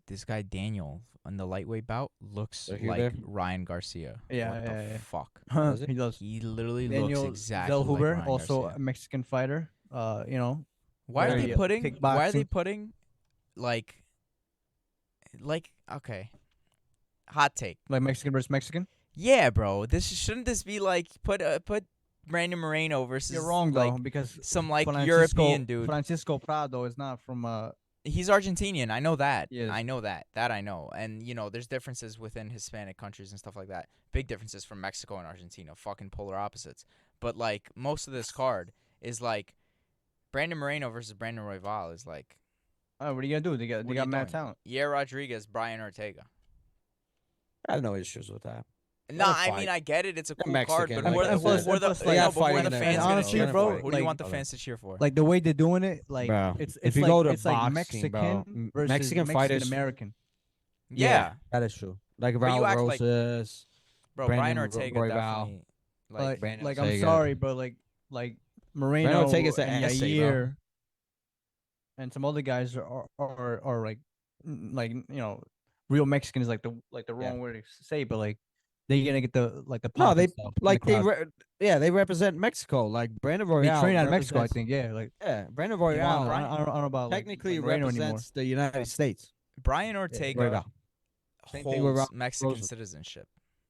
this guy Daniel on the lightweight bout looks Zellhuber? like Ryan Garcia. Yeah, what yeah, the yeah. fuck? Does it? He does. He literally Daniel looks exactly like Zellhuber, Ryan also Garcia. a Mexican fighter. Why are very, they putting? Why are they kickboxing. putting, like, okay, hot take. Like Mexican versus Mexican. Yeah, bro. Shouldn't this be like put Brandon Moreno versus You're wrong like though, because some like Francisco, European dude. Francisco Prado is not from He's Argentinian. I know that. Yes. I know that. That I know. And there's differences within Hispanic countries and stuff like that. Big differences from Mexico and Argentina. Fucking polar opposites. But like most of this card is like Brandon Moreno versus Brandon Royval is like. Oh, what are you gonna do? They what are got you mad doing? talent. Yeah, Rodriguez, Brian Ortega. I have no issues with that. No, What a I fight. mean I get it. It's a They're cool card, Mexican, but like I said. who are the Plus, like, like, no, got but who are fighting the there. fans And gonna honestly, cheer bro, for? Who do you like- want the fans to cheer for? Like the way they're doing it, like Bro, it's if it's you like go to it's like boxing, Mexican bro, versus Mexican Mexican fighters- American. Yeah, that is true. Like But you Raul act like- Rosas, bro. Brandon Brian Ortega Royval. definitely Like Brandon like I'm Ortega. sorry, but like Moreno Ortega's an and essay, bro. Yair and some other guys are like real Mexican is like the wrong word to say, but like they're gonna get the No, pop they and stuff in the like they crowd. they represent Mexico. Like Brandon They Royale. train out of Mexico, I represents- think. Yeah, like Yeah, Brandon you know, Royale I don't know about technically like Moreno represents the United States. Brian Ortega Royval. Same thing with holds Raul Mexican Rosas. citizenship,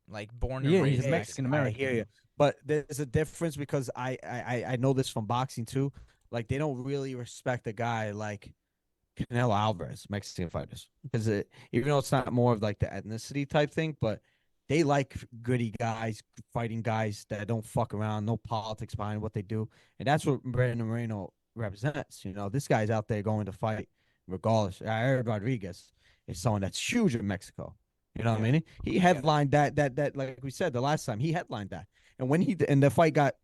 like born Yeah, and he's raised Mexican Mexican. I American. hear you, but there's a difference because I know this from boxing too. Like they don't really respect a guy like Canelo Alvarez, Mexican fighters, because even though it's not more of like the ethnicity type thing, but they like goody guys, fighting guys that don't fuck around, no politics behind what they do, and that's what Brandon Moreno represents. This guy's out there going to fight regardless. I heard Rodriguez is someone that's huge in Mexico. You know what I mean? He headlined that like we said the last time, he headlined that, and when the fight got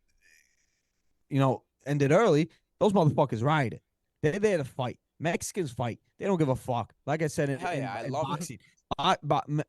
ended early, those motherfuckers rioted. They're there to fight. Mexicans fight. They don't give a fuck. Like I said, Hell yeah, I in love it. boxing,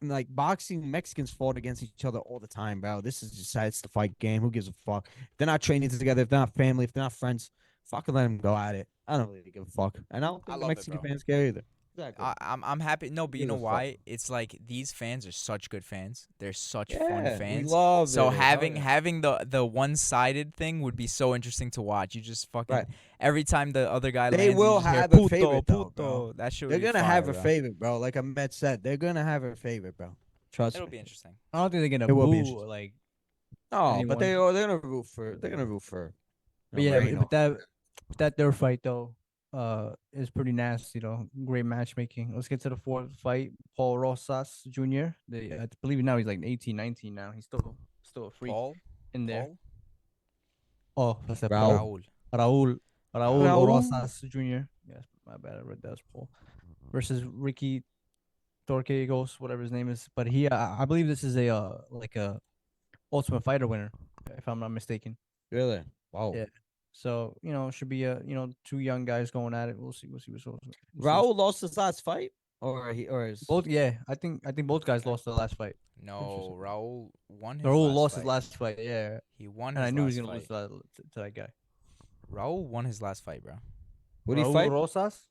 like boxing, Mexicans fought against each other all the time, bro. This is just it's the fight game. Who gives a fuck? If they're not training together, if they're not family, if they're not friends, fucking let them go at it. I don't really give a fuck. And I don't I think the love it, Mexican bro. fans care either. Exactly. I'm happy. No, but you Gives know a fuck. why? It's like these fans are such good fans. They're such fun Yeah, we fans. love So it. having Oh, yeah. having the one sided thing would be so interesting to watch. You just fucking Right. every time the other guy They lands, will you just hear, have a puto, favorite, though, puto. bro. That shit would They're be gonna fire, have a bro. favorite, bro. Like Ahmed said, they're gonna have a favorite, bro. Trust It'll me. be interesting. I don't think they're gonna It will be boo interesting. like. No, but anyone. they're gonna root for. They're gonna root for. But yeah, Moreno. but that third fight though, is pretty nasty though. Great matchmaking. Let's get to the fourth fight. Paul Rosas Jr. I believe now he's like 18, 19 now. He's still a freak Paul, in there. Paul, Oh, that's that Raul. Raul. Raul Raul. Rosas Jr. Yes, my bad. I read that as Paul versus Ricky Torquegos, whatever his name is. But I believe this is a like a Ultimate Fighter winner, if I'm not mistaken. Really? Wow. Yeah. So should be two young guys going at it. We'll see. We'll see what's Raul lost his last fight. or his. Both, yeah. I think both guys lost the last fight. No, Raul won his Raul last lost fight. his last fight, yeah. He won And I his knew he was last gonna lose fight. to that guy. Raul won his last fight, bro. Who did he Raul fight? Rosas?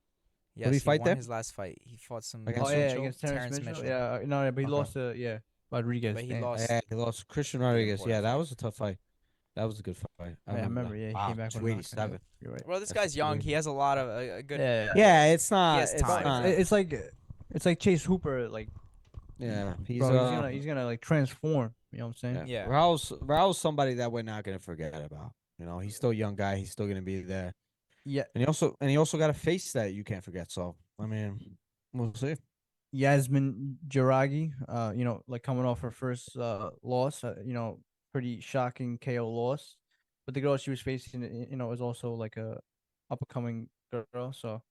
Yes, he he fight won there? his last fight. He fought some Against Oh yeah, Mitchell, against Terrence Mitchell. Mitchell. Yeah, no, yeah, but he Okay. lost to Rodriguez. But he dang. lost. Yeah, he lost Christian the Rodriguez. important Yeah, that fight. was a tough fight. That was a good fight. I remember. that. Yeah, he Wow, came back with a knockout. 287. You're right. Well, this That's guy's young. crazy. He has a lot of a good. Yeah, Yeah, it's not. has It's time. not. it's like Chase Hooper. Like, Yeah, he's he's gonna like transform. You know what I'm saying? Yeah. Raul's somebody that we're not gonna forget about. You know, he's still a young guy. He's still gonna be there. Yeah. And he also got a face that you can't forget. So I mean, we'll see. Yasmin Jaragi, like coming off her first loss, pretty shocking KO loss. But the girl she was facing, is also like a up and coming girl. So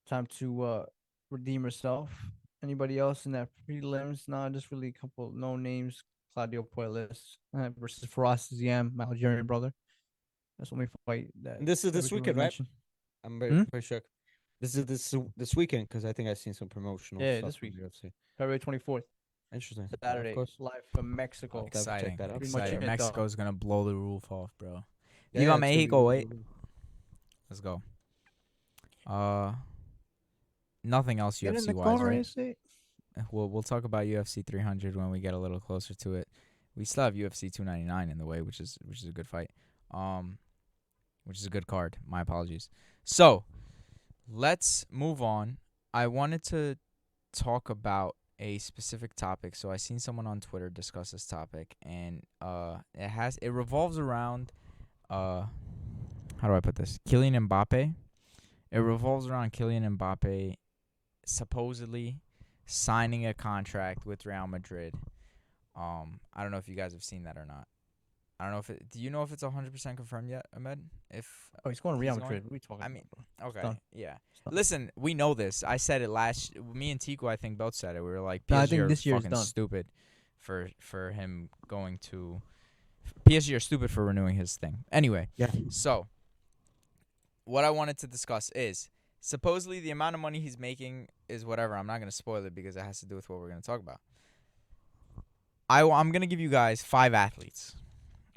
time to redeem herself. Anybody else in that prelims? Nah, just really a couple no names. Claudio Puelles versus Faraz Ziam, my Algerian brother. That's the only fight that. And this is that this we can weekend, really right? mention. I'm Hmm? pretty sure. This is this weekend because I think I've seen some promotional Yeah, stuff this from week. UFC. February 24th, Interesting. Yeah, Saturday, of course. live from Mexico. Okay. Definitely check Exciting. that out. Pretty much Exciting. it, Mexico's gonna blow the roof off, bro. Yeah, Viva it's gonna be Mexico, really wait. good. Let's go. Nothing else Get in UFC the wise, corner, right? you see? We'll talk about UFC 300 when we get a little closer to it. We still have UFC 299 in the way, which is a good fight. Which is a good card. My apologies. So, let's move on. I wanted to talk about a specific topic. So I seen someone on Twitter discuss this topic, and it revolves around how do I put this? Kylian Mbappe. It revolves around Kylian Mbappe supposedly signing a contract with Real Madrid. I don't know if you guys have seen that or not. I don't know do you know if it's 100% confirmed yet, Ahmed? Oh, he's going to Real he's going- Madrid. What are we talking I about, mean, bro? Okay, done. yeah. It's done. Listen, we know this. I said it me and Tiku, I think, both said it. We were like, No, I PSG think are this year is fucking done. stupid for him going to. PSG are stupid for renewing his thing. Anyway, Yeah. so what I wanted to discuss is supposedly the amount of money he's making is whatever. I'm not going to spoil it because it has to do with what we're going to talk about. I'm going to give you guys 5 athletes.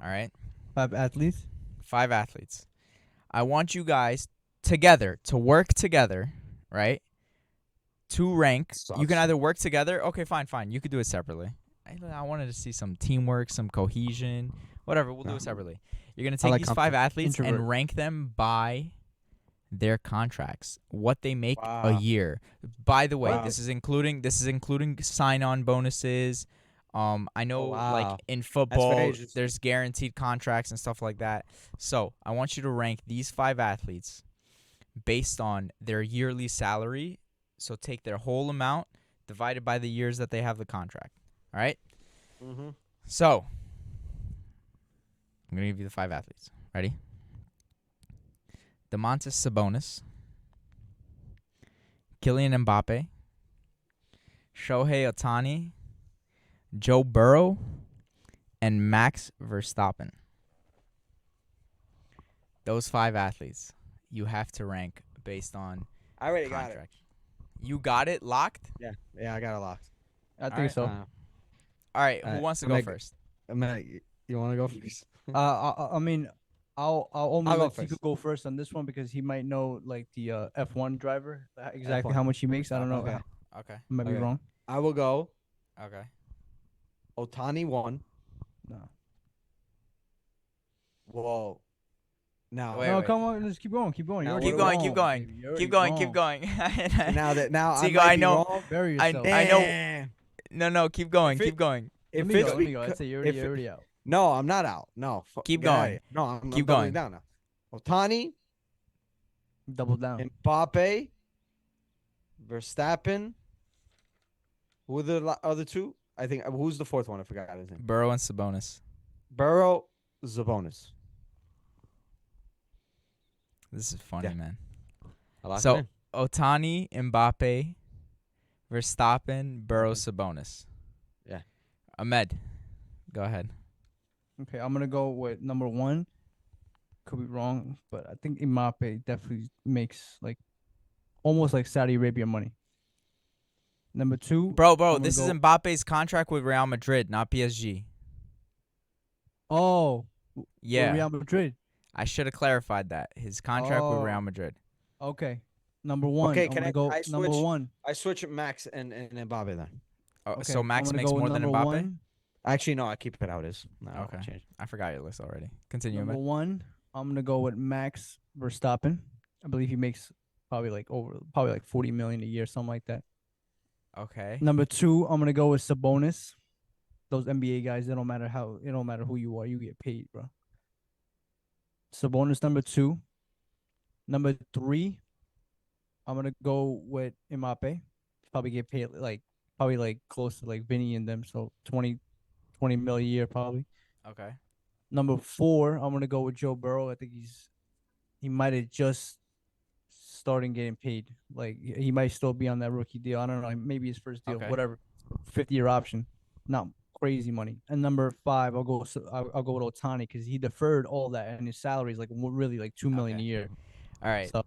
All right? 5 athletes. 5 athletes. I want you guys to work together, right? To rank. You can Sucks. either work together. Okay, fine. You could do it separately. I wanted to see some teamwork, some cohesion, whatever. We'll do it separately. You're going to take like these 5 athletes Introvert. and rank them by their contracts, what they make a Wow. year. By the way, Wow. this is including sign-on bonuses. I know wow. like in football interesting. there's guaranteed contracts and stuff like that. So, I want you to rank these 5 athletes based on their yearly salary. So, take their whole amount divided by the years that they have the contract. All right? Mm-hmm. So, I'm going to give you the 5 athletes. Ready? Domantas Sabonis, Kylian Mbappe, Shohei Ohtani, Joe Burrow, and Max Verstappen. Those 5 athletes you have to rank based on I already got it. contract. You got it locked? Yeah, I got it locked. I think Alright. so. All right, who Alright, wants to I'm go gonna- first? Matt, you want to go first? I mean, I'll only I'll go let Tiku first. go first on this one because he might know like the F1 driver exactly F1. how much he makes. I don't know. Okay. Okay. I might be Okay. wrong. I will go. Okay. Otani 1. No. Whoa. Now, Wait, no, wait. come on, let's keep going. Keep going. Now, You're Keep already going, keep wrong, going. baby. You're Keep already going, keep wrong. going. now I Tigo, might I be know- wrong. Bury I yourself. know- Damn. No, keep going, If it- keep going. Let If me it's go. Let me go. I'd beca- say if you're it- already out. No, I'm not out. No. Keep get outta going. here. No, I'm Keep doubling going. down now. Otani, Double down. Mbappe, Verstappen. Who are the other 2? I think who's the 4th one? I forgot his name. Burrow and Sabonis. Burrow, Zabonis. This is funny, Yeah. man. I locked So- it in. Otani, Mbappe, Verstappen, Burrow, Sabonis. Yeah. Ahmed, go ahead. Okay, I'm gonna go with number 1. Could be wrong, but I think Mbappe definitely makes like almost like Saudi Arabia money. Number 2, Bro, I'm gonna this is go- Mbappe's contract with Real Madrid, not PSG. Oh, with Yeah, Real Madrid. I should have clarified that. His contract with Real Oh, Madrid. okay. Number 1, Okay, I'm can gonna go I number switch? 1. I switch Max and Mbappe then. Okay, So I'm Max gonna makes go with more than number Mbappe? 1. Actually, no, I keep it how it is. No, I won't Okay. change. I forgot your list already. Continue, Number man. 1, I'm gonna go with Max Verstappen. I believe he makes probably like 40 million a year, something like that. Okay. Number 2, I'm gonna go with Sabonis. Those NBA guys, it don't matter who you are, you get paid, bro. Sabonis number 2. Number 3, I'm gonna go with Mbappe. Probably get paid probably like close to like Vinny and them, so 20 mil a year probably. Okay. Number 4, I'm gonna go with Joe Burrow. I think he might have just starting getting paid. Like he might still be on that rookie deal. I don't know. Maybe his first deal, Okay. whatever. 50-year option, not crazy money. And number 5, I'll go with Otani because he deferred all that, and his salary is like really like 2 million a Okay. year. All right. So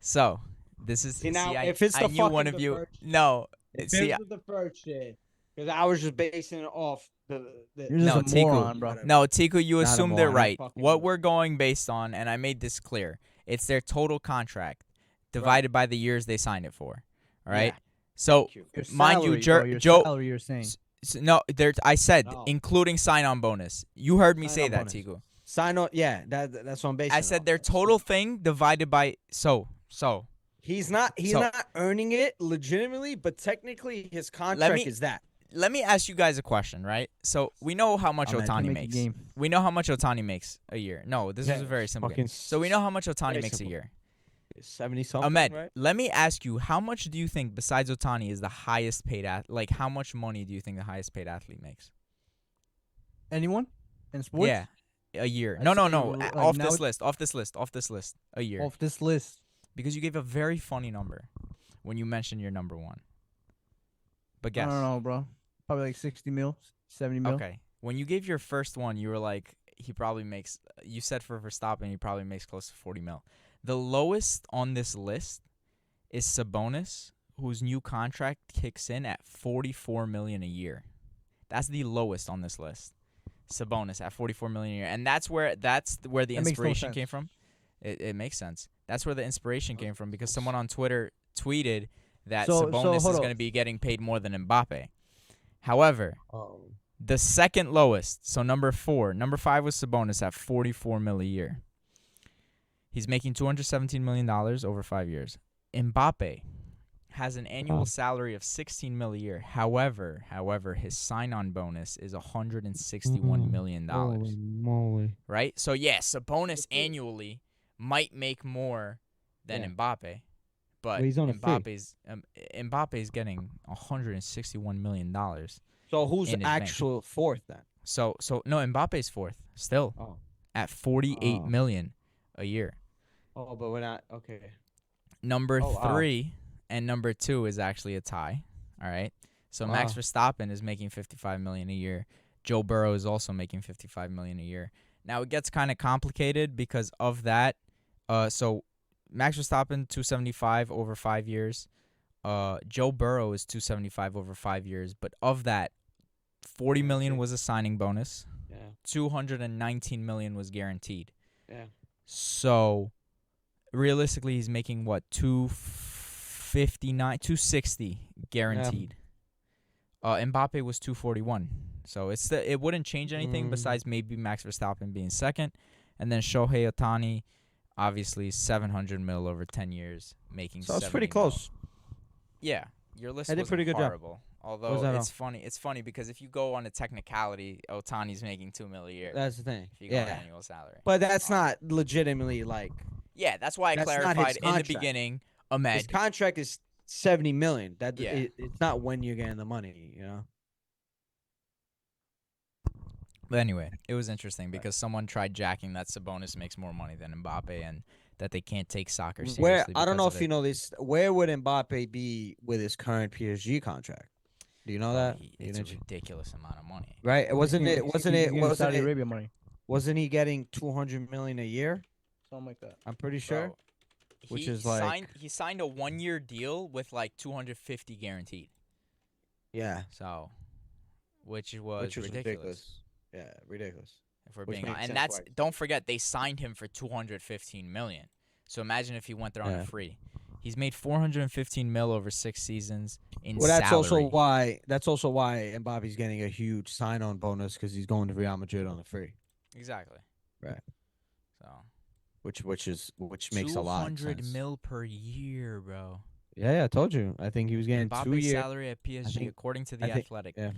So this is See, now, I, if it's I the knew one fucking of you. deferred No. If See, it was the first shit, because I was just basing it off the you're just No, a Tiku. moron, bro. Whatever. No, Tiku, you Not a assumed it moron, I right. fucking What know. we're going based on, and I made this clear, it's their total contract divided by the years they signed it for. All right. Yeah, So thank you. Your mind you, salary, bro, your Joe. salary, you're saying. No, I said No. including sign-on bonus. You heard me say Sign-on that, bonus. Tiku. Sign on, yeah, that's what I'm basing. I it said off their of. total thing divided by so. He's not So- not earning it legitimately, but technically his contract is that. Let me ask you guys a question, right? So we know how much Oh, man, Can Otani make a makes. game. We know how much Otani makes a year. No, this is a very simple game. fucking So we know how much Otani very makes a simple. year. 70 something, Ahmed, right? let me ask you, how much do you think, besides Otani, is the highest paid like how much money do you think the highest paid athlete makes? Anyone in sports? Yeah, a year. I'd No. say, like, Off now this list. Off this list. A year. Off this list. Because you gave a very funny number when you mentioned your number one. But guess. I don't know, bro. Probably like 60 mil, 70 mil. Okay. When you gave your first one, you were like, he probably makes. You said for Verstappen, he probably makes close to 40 mil. The lowest on this list is Sabonis, whose new contract kicks in at 44 million a year. That's the lowest on this list. Sabonis at 44 million a year, and that's where the That makes no inspiration sense. came from. It makes sense. That's where the inspiration came from because someone on Twitter tweeted that So Sabonis hold is up. going to be getting paid more than Mbappe. However, Oh. the second lowest, so number 5 was Sabonis at 44 mil a year. He's making $217 million over 5 years. Mbappe has an annual salary of 16 mil a year. However, his sign-on bonus is $161 million. Holy moly. Right? So, yes, Sabonis annually might make more than Yeah. Mbappe, but Well, he's on a Mbappe's getting $161 million. So who's in his bank. actual fourth then? So no, Mbappe's fourth still Oh. at 48 Oh. million a year. Oh, but we're not okay. Number Oh, wow. 3 and number 2 is actually a tie. All right. So Max Wow. Verstappen is making 55 million a year. Joe Burrow is also making 55 million a year. Now it gets kind of complicated because of that. So Max Verstappen 275 over 5 years. Joe Burrow is 275 over 5 years, but of that 40 million was a signing bonus. Yeah. 219 million was guaranteed. Yeah. So realistically he's making what 260 guaranteed. Mbappe was 241. So it wouldn't change anything besides maybe Max Verstappen being second, and then Shohei Ohtani obviously 700 mil over 10 years making So it's 70 pretty mil. close. Yeah, your list I did was pretty good job. horrible. Although Was that it's funny. It's funny because if you go on a technicality, Otani's making $2 million a year. That's the thing. If you go on Yeah. annual salary. But that's not legitimately like Yeah, that's why I That's not his clarified in the contract. beginning. his Ahmed. contract is 70 million. That Yeah. it's not when you're getting the money, you know. But anyway, it was interesting because someone tried jacking that Sabonis makes more money than Mbappe and that they can't take soccer seriously. Where I don't know because if of you it. know this. Where would Mbappe be with his current PSG contract? Do you know that? It's a ridiculous amount of money. Right? Wasn't He's getting Saudi it? Arabia money, Wasn't he getting 200 million a year? something like that. I'm pretty sure. Bro, Which he is like- he signed a 1-year deal with like 250 guaranteed. Yeah, So, which was which was ridiculous. Yeah, ridiculous. If we're Which being makes and sense that's why. don't forget they signed him for 215 million. So imagine if he went there on a Yeah. free. He's made 415 mil over 6 seasons in Well, that's also salary. why. That's also why Mbappe's getting a huge sign-on bonus because he's going to Real Madrid on a free. Exactly. Right. So Which makes a lot of 200 sense. mil per year, bro. Yeah, I told you. I think he was getting 2 Mbappe's years. salary at PSG, think- according to I the think- Athletic. yeah.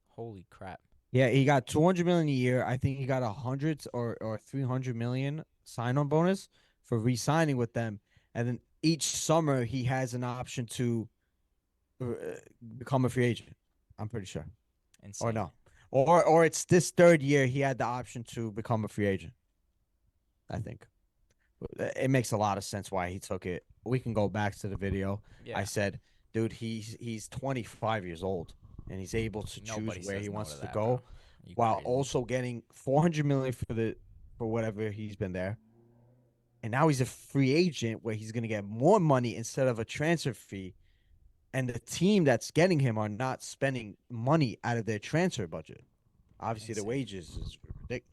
Holy crap! Yeah, he got 200 million a year. I think he got 100 or 300 million sign-on bonus for re-signing with them, and then each summer he has an option to become a free agent. I'm pretty sure, Insane. or no, or it's this third year he had the option to become a free agent. I think it makes a lot of sense why he took it. We can go back to the video. Yeah. I said, dude, he's 25 years old and he's able to Nobody choose where says he no wants to to that, go, bro. You while crazy. also getting 400 million for whatever he's been there. And now he's a free agent where he's going to get more money instead of a transfer fee. And the team that's getting him are not spending money out of their transfer budget. Obviously, the Insane. wages is ridiculous.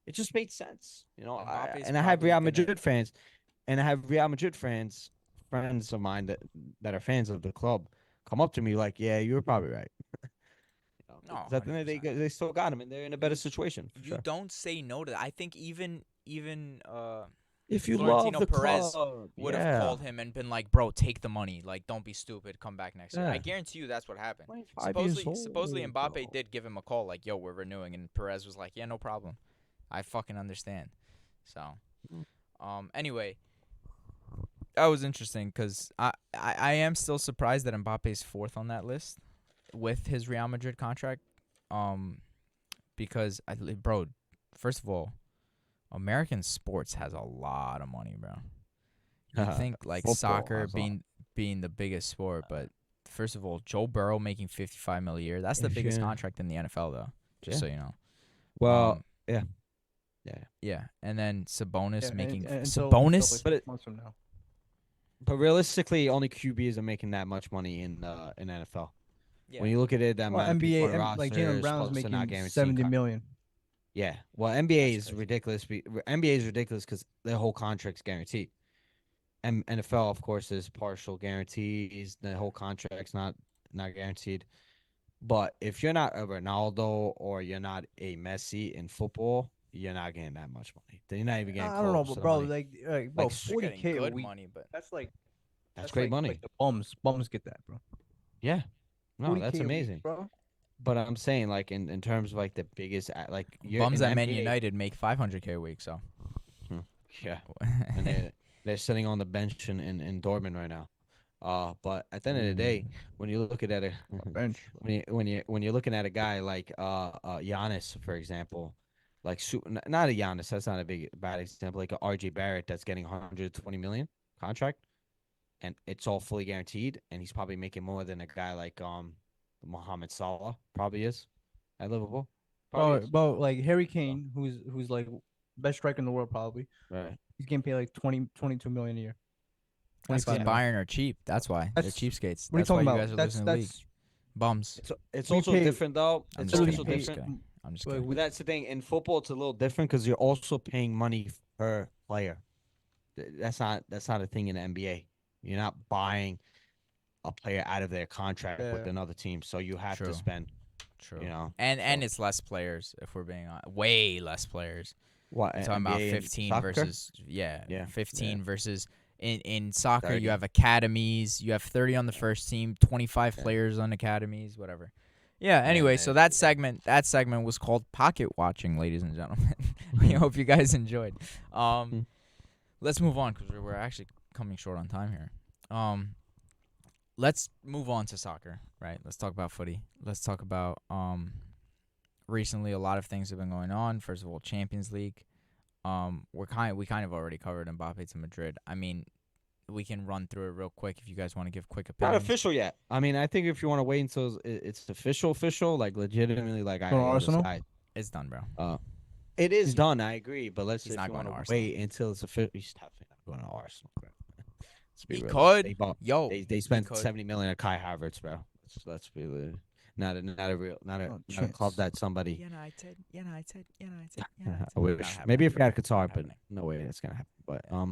It just made sense, Mbappe's and I have probably Real gonna- Madrid fans, and I have Real Madrid fans, friends of mine that are fans of the club, come up to me like, "Yeah, you were probably right." No, 'Cause at the end of the day, they still got him, and they're in a better situation. For You sure. don't say no to that. I think even If you Florentino love the Perez club, would have yeah. called him and been like, "Bro, take the money. Like, don't be stupid. Come back next year." I Yeah. guarantty you that's what happened. 25 years Supposedly old, Mbappe bro. did give him a call like, "Yo, we're renewing," and Perez was like, "Yeah, no problem. I fucking understand." So, anyway, that was interesting because I am still surprised that Mbappe's fourth on that list with his Real Madrid contract. Because bro, first of all, American sports has a lot of money, bro. You think like Football soccer has a lot. being the biggest sport, but first of all, Joe Burrow making 55 mil a year. That's the biggest Yeah. contract in the NFL, though. Just so you know. Well, yeah. Yeah, and then Sabonis Yeah, making until Sabonis. like But 6 months from now. But realistically, only QBs are making that much money in NFL. Yeah. When you look at it, that Well, amount of people NBA, on like rosters, Jalen Brown's plus they're not making guaranteed 70 con- million. Yeah, well, NBA That's is crazy. ridiculous. NBA is ridiculous because their whole contract's guaranteed. And NFL, of course, is partial guarantees. The whole contract's not guaranteed. But if you're not a Ronaldo or you're not a Messi in football, you're not getting that much money. You're not even getting I don't know, close but to the bro, money. bro, Like, They're getting 40K a good week. money, but That's like That's great like, money. Like the bums get that, bro. Yeah, no, that's 40K a week, amazing. bro. But I'm saying, like, in terms of like the biggest, like, bums in at Man NBA United make 500K a week. So Yeah, and they're sitting on the bench in Dortmund right now. But at the end of the day, when you look at it, Bench. when you're looking at a guy like Giannis, for example, like not a Giannis, that's not a bad example, like a RJ Barrett that's getting 120 million contract, and it's all fully guaranteed, and he's probably making more than a guy like Mohamed Salah probably is at Liverpool. Probably is. Bro, like Harry Kane, who's like best striker in the world, probably. Right. He's getting paid like 22 million a year. that's because 25 million. Bayern are cheap. That's why they're That's- cheapskates. What are you That's why talking you about? guys are That's losing the league. Bums. It's We also pay- different though. I'm It's just also kidding. I'm just different. kidding. I'm just Like, kidding. But that's the thing. In football, it's a little different because you're also paying money per player. That's not a thing in the NBA. You're not buying a player out of their contract with Yeah. another team, so you have True. to spend. True. You know, And so- it's less players if we're being way less players. What We're talking about NBA and 15 soccer? versus 15 versus in soccer 30. you have academies, you have 30 on the first team, 25 players on academies, whatever. Yeah, anyway, so that segment was called Pocket Watching, ladies and gentlemen. We hope you guys enjoyed. Let's move on cuz we're actually coming short on time here. Let's move on to soccer, right? Let's talk about footy. Let's talk about recently a lot of things have been going on. First of all, Champions League. We kind of already covered Mbappe to Madrid. I mean, we can run through it real quick if you guys want to give quick Not opinions. official yet. I mean, I think if you want to wait until it's official, like legitimately, like I Going to know this Arsenal? guy. It's done, bro. It is done. I agree, but let's He's if not you going want to to Arsenal. wait until it's official. He's definitely not going to Arsenal. Bro. Let's be He real. could. They bought- Yo, They spent could. 70 million on Kai Havertz, bro. Let's be not a real No not a club chance. that somebody. United. I wish. Not Maybe happening. if we had Qatar, Not but happening. no way that's gonna happen. But Yeah.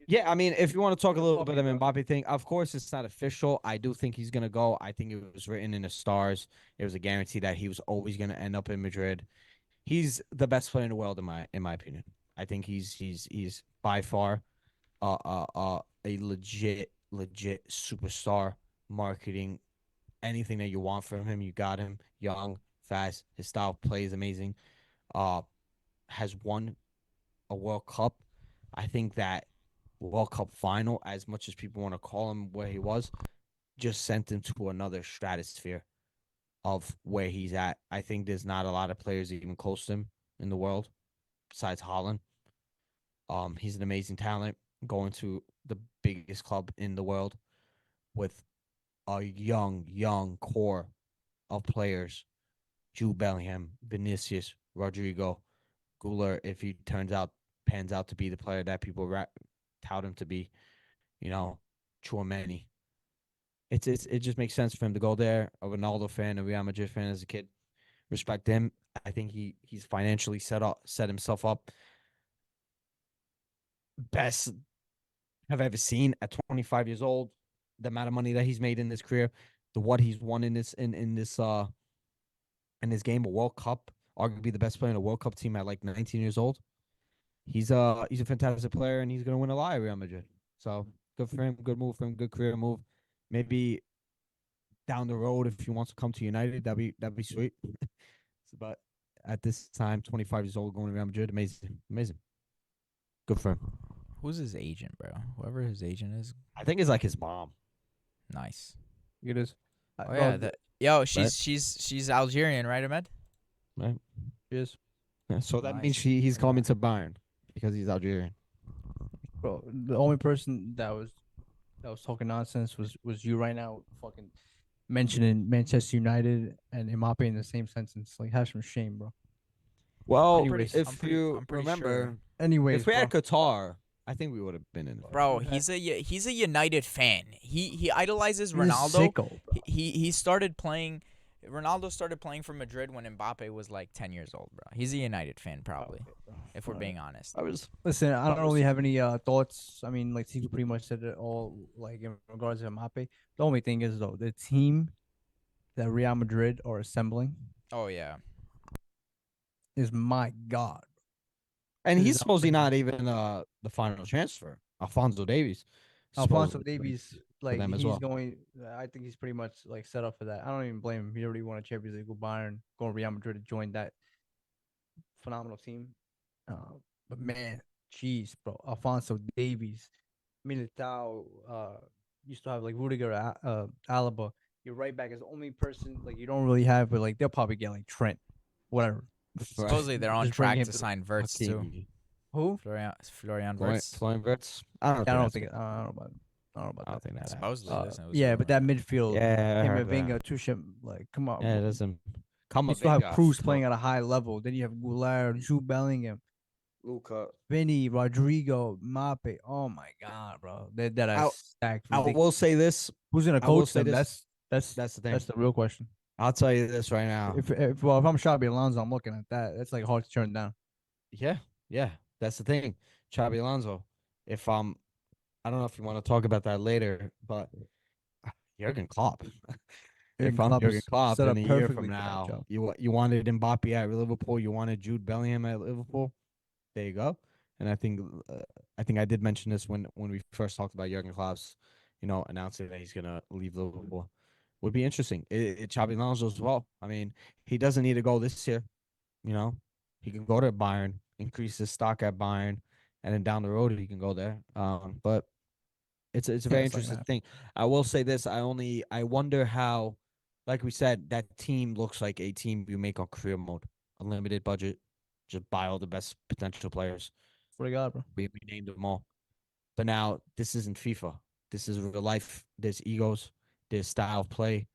yeah, I mean, if you want to talk a little bit Mbappe, of bro. Mbappe thing, of course it's not official. I do think he's gonna go. I think it was written in the stars. It was a guarantee that he was always gonna end up in Madrid. He's the best player in the world in my opinion. I think he's by far a legit superstar. Marketing, anything that you want from him, you got him. Young, fast, his style of play is amazing. Uh, has won a World Cup. I think that World Cup final, as much as people want to call him where he was, just sent him to another stratosphere of where he's at. I think there's not a lot of players even close to him in the world besides Holland. He's an amazing talent going to the biggest club in the world with a young core of players. Jude Bellingham, Vinicius, Rodrigo, Guler, if he pans out to be the player that people tout him to be, you know, Chouameni. It just makes sense for him to go there. A Ronaldo fan, a Real Madrid fan as a kid. Respect him. I think he's financially set himself up best I've ever seen at 25 years old. The amount of money that he's made in his career, the what he's won in this game, a World Cup, arguably the best player in a World Cup team at like 19 years old. He's a fantastic player and he's gonna win a lot at Real Madrid. So good for him, good move for him, good career move. Maybe down the road if he wants to come to United, that'd be sweet. But at this time, 25 years old, going to Real Madrid, amazing. Good for him. Who's his agent, bro? Whoever his agent is, I think it's like his mom. nice. It is. Oh Bro, yeah, she's Algerian, right, Ahmed? Right? it is. Yeah, so that means Nice. he's Yeah. coming to Bayern because he's Algerian. Bro, the only person that was talking nonsense was you right now, fucking mentioning Manchester United and Mbappe in the same sentence. Like, have some shame, bro. Well, Anyways. if you I'm pretty remember, sure. Anyways, if we bro. had Qatar, I think we would have been in it. Bro, Okay. he's a United fan. He idolizes He's a Ronaldo. sicko, bro. He started playing. Ronaldo started playing for Madrid when Mbappe was like 10 years old, bro. He's a United fan, probably, Okay, bro. if we're Alright. being honest. I was Listen, I don't I was- really have any thoughts. I mean, like Tiku pretty much said it all. Like in regards to Mbappe, the only thing is though, the team that Real Madrid are assembling Oh yeah, is my god. and It he's is supposedly amazing. not even the final transfer. Alfonso Davies. Alfonso supposedly Davies, for like them as he's well. going. I think he's pretty much like set up for that. I don't even blame him. He already won a Champions League with Bayern, going to Real Madrid to join that phenomenal team. But man, jeez, bro, Alfonso Davies, Militao, used to have like Rudiger, Alaba. Your right back is the only person like you don't really have, but like they'll probably get like Trent, whatever. supposedly they're on Just bring track him to to the- sign Verts too. Hakimi. Who? Florian Florian Verts. Florian Wirtz. I don't know. Yeah, I if don't that's think. good. I don't know about. I don't know about I don't that. think that. Supposedly, listen, it was Yeah, but that rumored. midfield, Yeah, I him heard and that. Wenger, Tuchel, like, come on, Yeah, it bro. doesn't. You still have Cruz playing at a high level. Then you have Goulart, Jude Bellingham, Luca. Vinny, Rodrigo, Mape. Oh my god, bro. That I is stacked. I Ridiculous. will say this. Who's gonna I will coach say them? this. That's That's the thing. that's the real question. I'll tell you this right now. If if I'm Xabi Alonso, I'm looking at that. That's like hard to turn down. Yeah, that's the thing. Xabi Alonso. If I don't know if you want to talk about that later, but Jurgen Klopp. If I'm Klopp Jurgen is Klopp set in up a year perfectly from for that now, job. you wanted Mbappe at Liverpool, you wanted Jude Bellingham at Liverpool. There you go. And I think I did mention this when we first talked about Jurgen Klopp's, announcing that he's gonna leave Liverpool. Would be interesting. Xabi Alonso as well. I mean, he doesn't need to go this year. He can go to Bayern, increase his stock at Bayern, and then down the road he can go there. But it's a Yeah, very it's like interesting that. thing. I will say this: I wonder how, like we said, that team looks like a team you make on career mode, unlimited budget, just buy all the best potential players. What do you got, bro? We named them all, but now this isn't FIFA. This is real life. There's egos. There's style of play.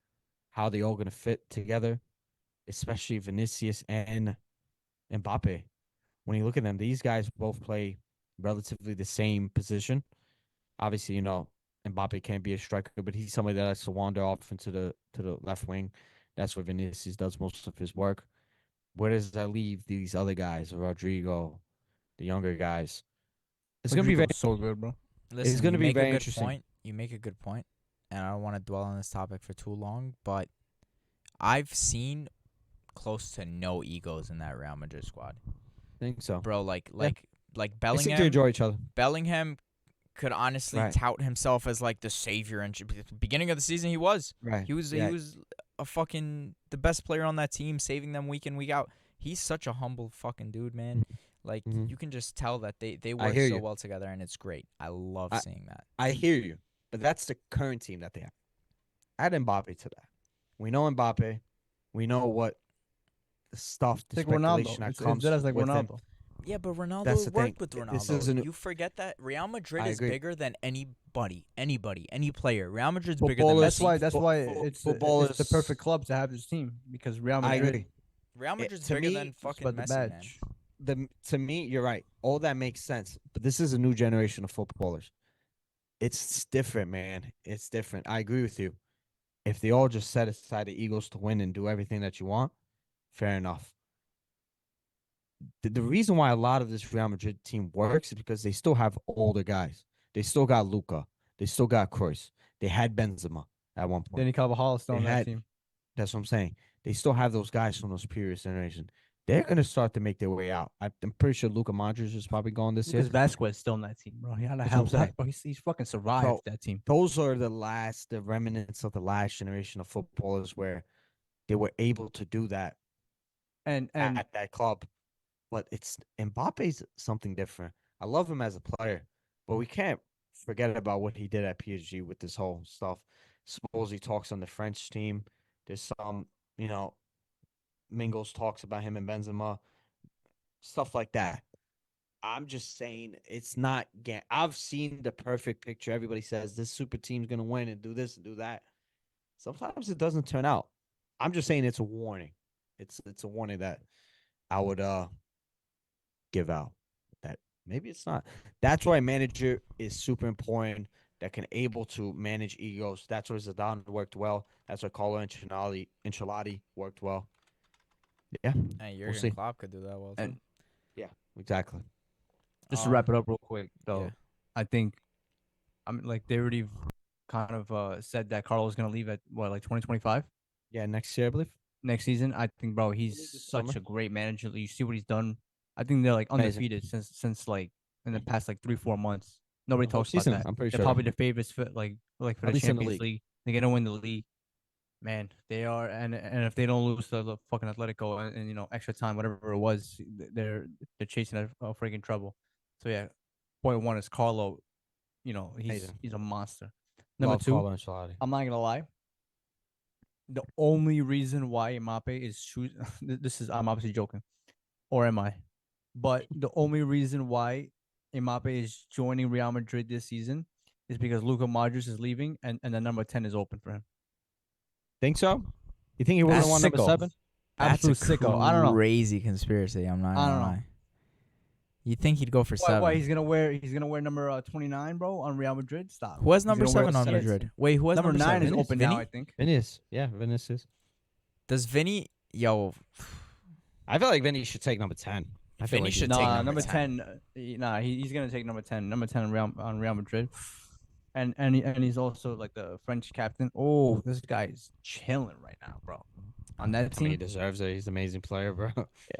How they all gonna fit together, especially Vinicius and Mbappe. When you look at them, these guys both play relatively the same position. Obviously, Mbappe can't be a striker, but he's somebody that likes to wander off into the left wing. That's where Vinicius does most of his work. Where does that leave these other guys, Rodrigo, the younger guys? It's gonna be very. Rodrigo's so good, bro. Listen, gonna you be make a very good interesting. point. You make a good point, and I don't want to dwell on this topic for too long, but I've seen close to no egos in that Real Madrid squad, I think so. bro. Like Yeah. like They seem to Bellingham. enjoy each other. Bellingham could honestly Right. tout himself as like the savior, and beginning of the season he was. Right. He was Yeah. he was a fucking the best player on that team, saving them week in week out. He's such a humble fucking dude, man. Like Mhm. you can just tell that they I work hear so you. well together, and it's great. I love seeing that. I hear you, but that's the current team that they have. Add Mbappe to that. We know Mbappe. We know what the stuff, the It's like speculation Ronaldo. that It's comes dead as like with him. Ronaldo. Yeah, but Ronaldo That's the worked thing. with This Ronaldo. isn't- You forget that Real Madrid I is agree. bigger than anybody, any player. Real Madrid's bigger than Footballers- That's Messi. why. That's why Fo- it's footballers- the perfect club to have this team because Real I Madrid agree. Real Madrid's to bigger me, than it's fucking about the Messi, man. badge. To me, you're right. All that makes sense. But this is a new generation of footballers. It's different, man. It's different. I agree with you. If they all just set aside the egos to win and do everything that you want, fair enough. The reason why a lot of this Real Madrid team works is because they still have older guys. They still got Luca. They still got Kroos. They had Benzema at one point. Danny Carvajal is still They on that had- team. That's what I'm saying. They still have those guys from those previous generation. They're gonna start to make their way out. I'm pretty sure Luka Modric is probably going this year. Lucas Vasquez still on that team, bro. How the That's hell what I'm saying. bro? He's fucking survived Bro, that team. Those are the remnants of the last generation of footballers where they were able to do that And at that club. But it's Mbappe's something different. I love him as a player, but we can't forget about what he did at PSG with this whole stuff. Suppose he talks on the French team. There's some, Mingles talks about him and Benzema, stuff like that. I'm just saying it's not. I've seen the perfect picture. Everybody says this super team's gonna win and do this and do that. Sometimes it doesn't turn out. I'm just saying it's a warning. It's a warning that I would give out. That maybe it's not. That's why a manager is super important. That can able to manage egos. That's why Zidane worked well. That's why Carlo Ancelotti worked well. Yeah, Hey, We'll see. Jurgen Klopp could do that well too. And yeah, exactly. just to wrap it up real quick, though, yeah. I think like they already kind of said that Carlos is gonna leave at like 2025 Yeah, next year I believe. next season. I think, bro, believe he's this such summer. a great manager. You see what he's done. I think they're like Amazing. undefeated since like in the past like 3-4 months. Nobody The whole talks about season, that. I'm pretty They're sure. probably the favorites for like for At the least in the Champions league. League. They're gonna win the league. Man, they are, and if they don't lose to the fucking Atletico and extra time, whatever it was, they're chasing a freaking trouble. So yeah, point one is Carlo. He's Amazing. he's a monster. Number Love two, Carlo Ancelotti. I'm not gonna lie. The only reason why Mbappe is choosing I'm obviously joking, or am I? But the only reason why Mbappe is joining Real Madrid this season is because Luka Modric is leaving and the number 10 is open for him. Think so? You think he would have That's won number sicko. 7? That's a Absolute sicko. I don't know. crazy conspiracy. I'm not I gonna don't know. lie. You think he'd go for Why? 7? He's gonna wear number 29, bro, on Real Madrid. Stop. Who has He's number gonna wear 7 on 7. Madrid? Wait, who has Number 9 is seven? open Vinny? now, I think. Vinicius. Yeah, Vinicius. Does Vinny? Yo, I feel like Vinny should take number 10. I feel Vinny like should Nah, take number number 10. He's gonna take number 10. Number 10 on Real Madrid, and he's also like the French captain. Oh, this guy's chilling right now, bro. On that I mean, he team, deserves it. He's an amazing player, bro.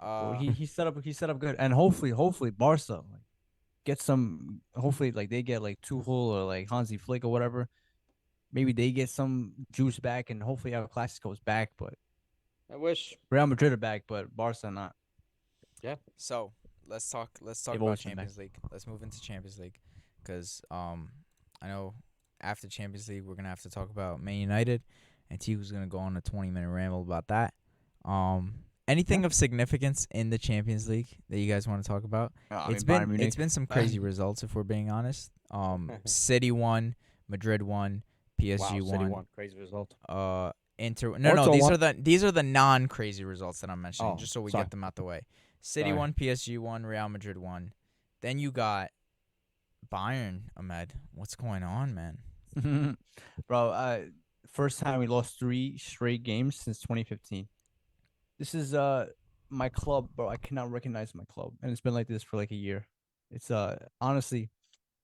well, he set up good, and hopefully Barca like get some. Hopefully, like they get like Tuchel or like Hansi Flick or whatever. Maybe they get some juice back, and hopefully our Clasico's back. But I wish. Real Madrid are back, but Barca not. so let's talk They've about always been back. Champions League. Let's move into Champions League, because I know after Champions League we're gonna have to talk about Man United, and Tiku's gonna go on a 20-minute ramble about that. Anything of significance in the Champions League that you guys want to talk about? It's been some crazy results, if we're being honest. City won, Madrid won, PSG Wow, City won. won. Crazy result. Inter. Porto These are the non-crazy results that I'm mentioning, Oh, just so we sorry. get them out the way. City Sorry. won, PSG won, Real Madrid won. Then you got Bayern, Ahmed. What's going on, man? Bro, first time we lost 3 straight games since 2015. This is my club, bro. I cannot recognize my club, and it's been like this for like a year. It's honestly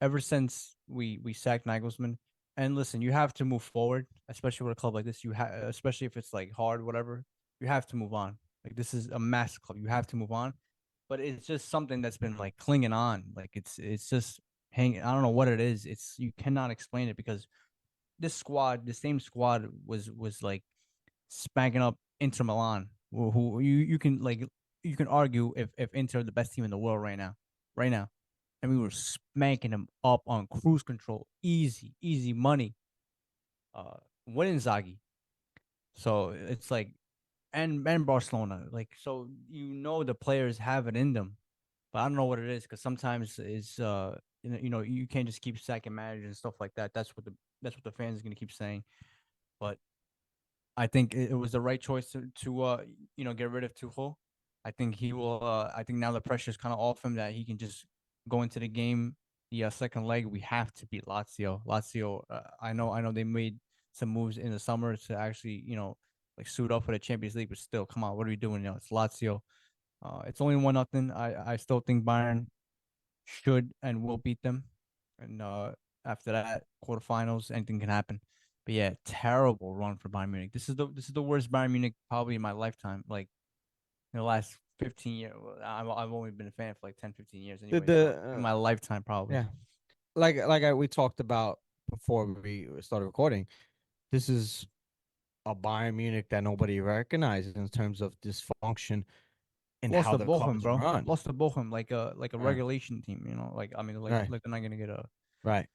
ever since we sacked Nagelsmann. And listen, you have to move forward, especially with a club like this. You have, especially if it's like hard, whatever. You have to move on. Like this is a massive club. You have to move on. But it's just something that's been like clinging on. Like it's just hanging. I don't know what it is. It's you cannot explain it because this squad, the same squad, was like spanking up Inter Milan, who you can like you can argue if Inter are the best team in the world right now, and we were spanking them up on cruise control, easy money, winning Zaghi. So it's like and Barcelona, like so the players have it in them, but I don't know what it is because sometimes it's you can't just keep sacking managers and stuff like that. That's what the fans is gonna keep saying, but I think it was the right choice to get rid of Tuchel. I think he will. I think now the pressure is kind of off him that he can just go into the game. The second leg, we have to beat Lazio. Lazio. I know they made some moves in the summer to actually like suit up for the Champions League, but still, come on, what are we doing? It's Lazio. It's only 1-0. I still think Bayern should and will beat them, and after that quarterfinals, anything can happen. But yeah, terrible run for Bayern Munich. This is the worst Bayern Munich probably in my lifetime. Like in the last 15 years, I've only been a fan for like 10, 15 years The anyway. So the in my lifetime, probably. yeah, we talked about before we started recording. This is a Bayern Munich that nobody recognizes in terms of dysfunction and Lost how to the club Bochum, is bro. run. Lost to Bochum like a Right, regulation team. Like I mean, right, like they're not gonna get a right,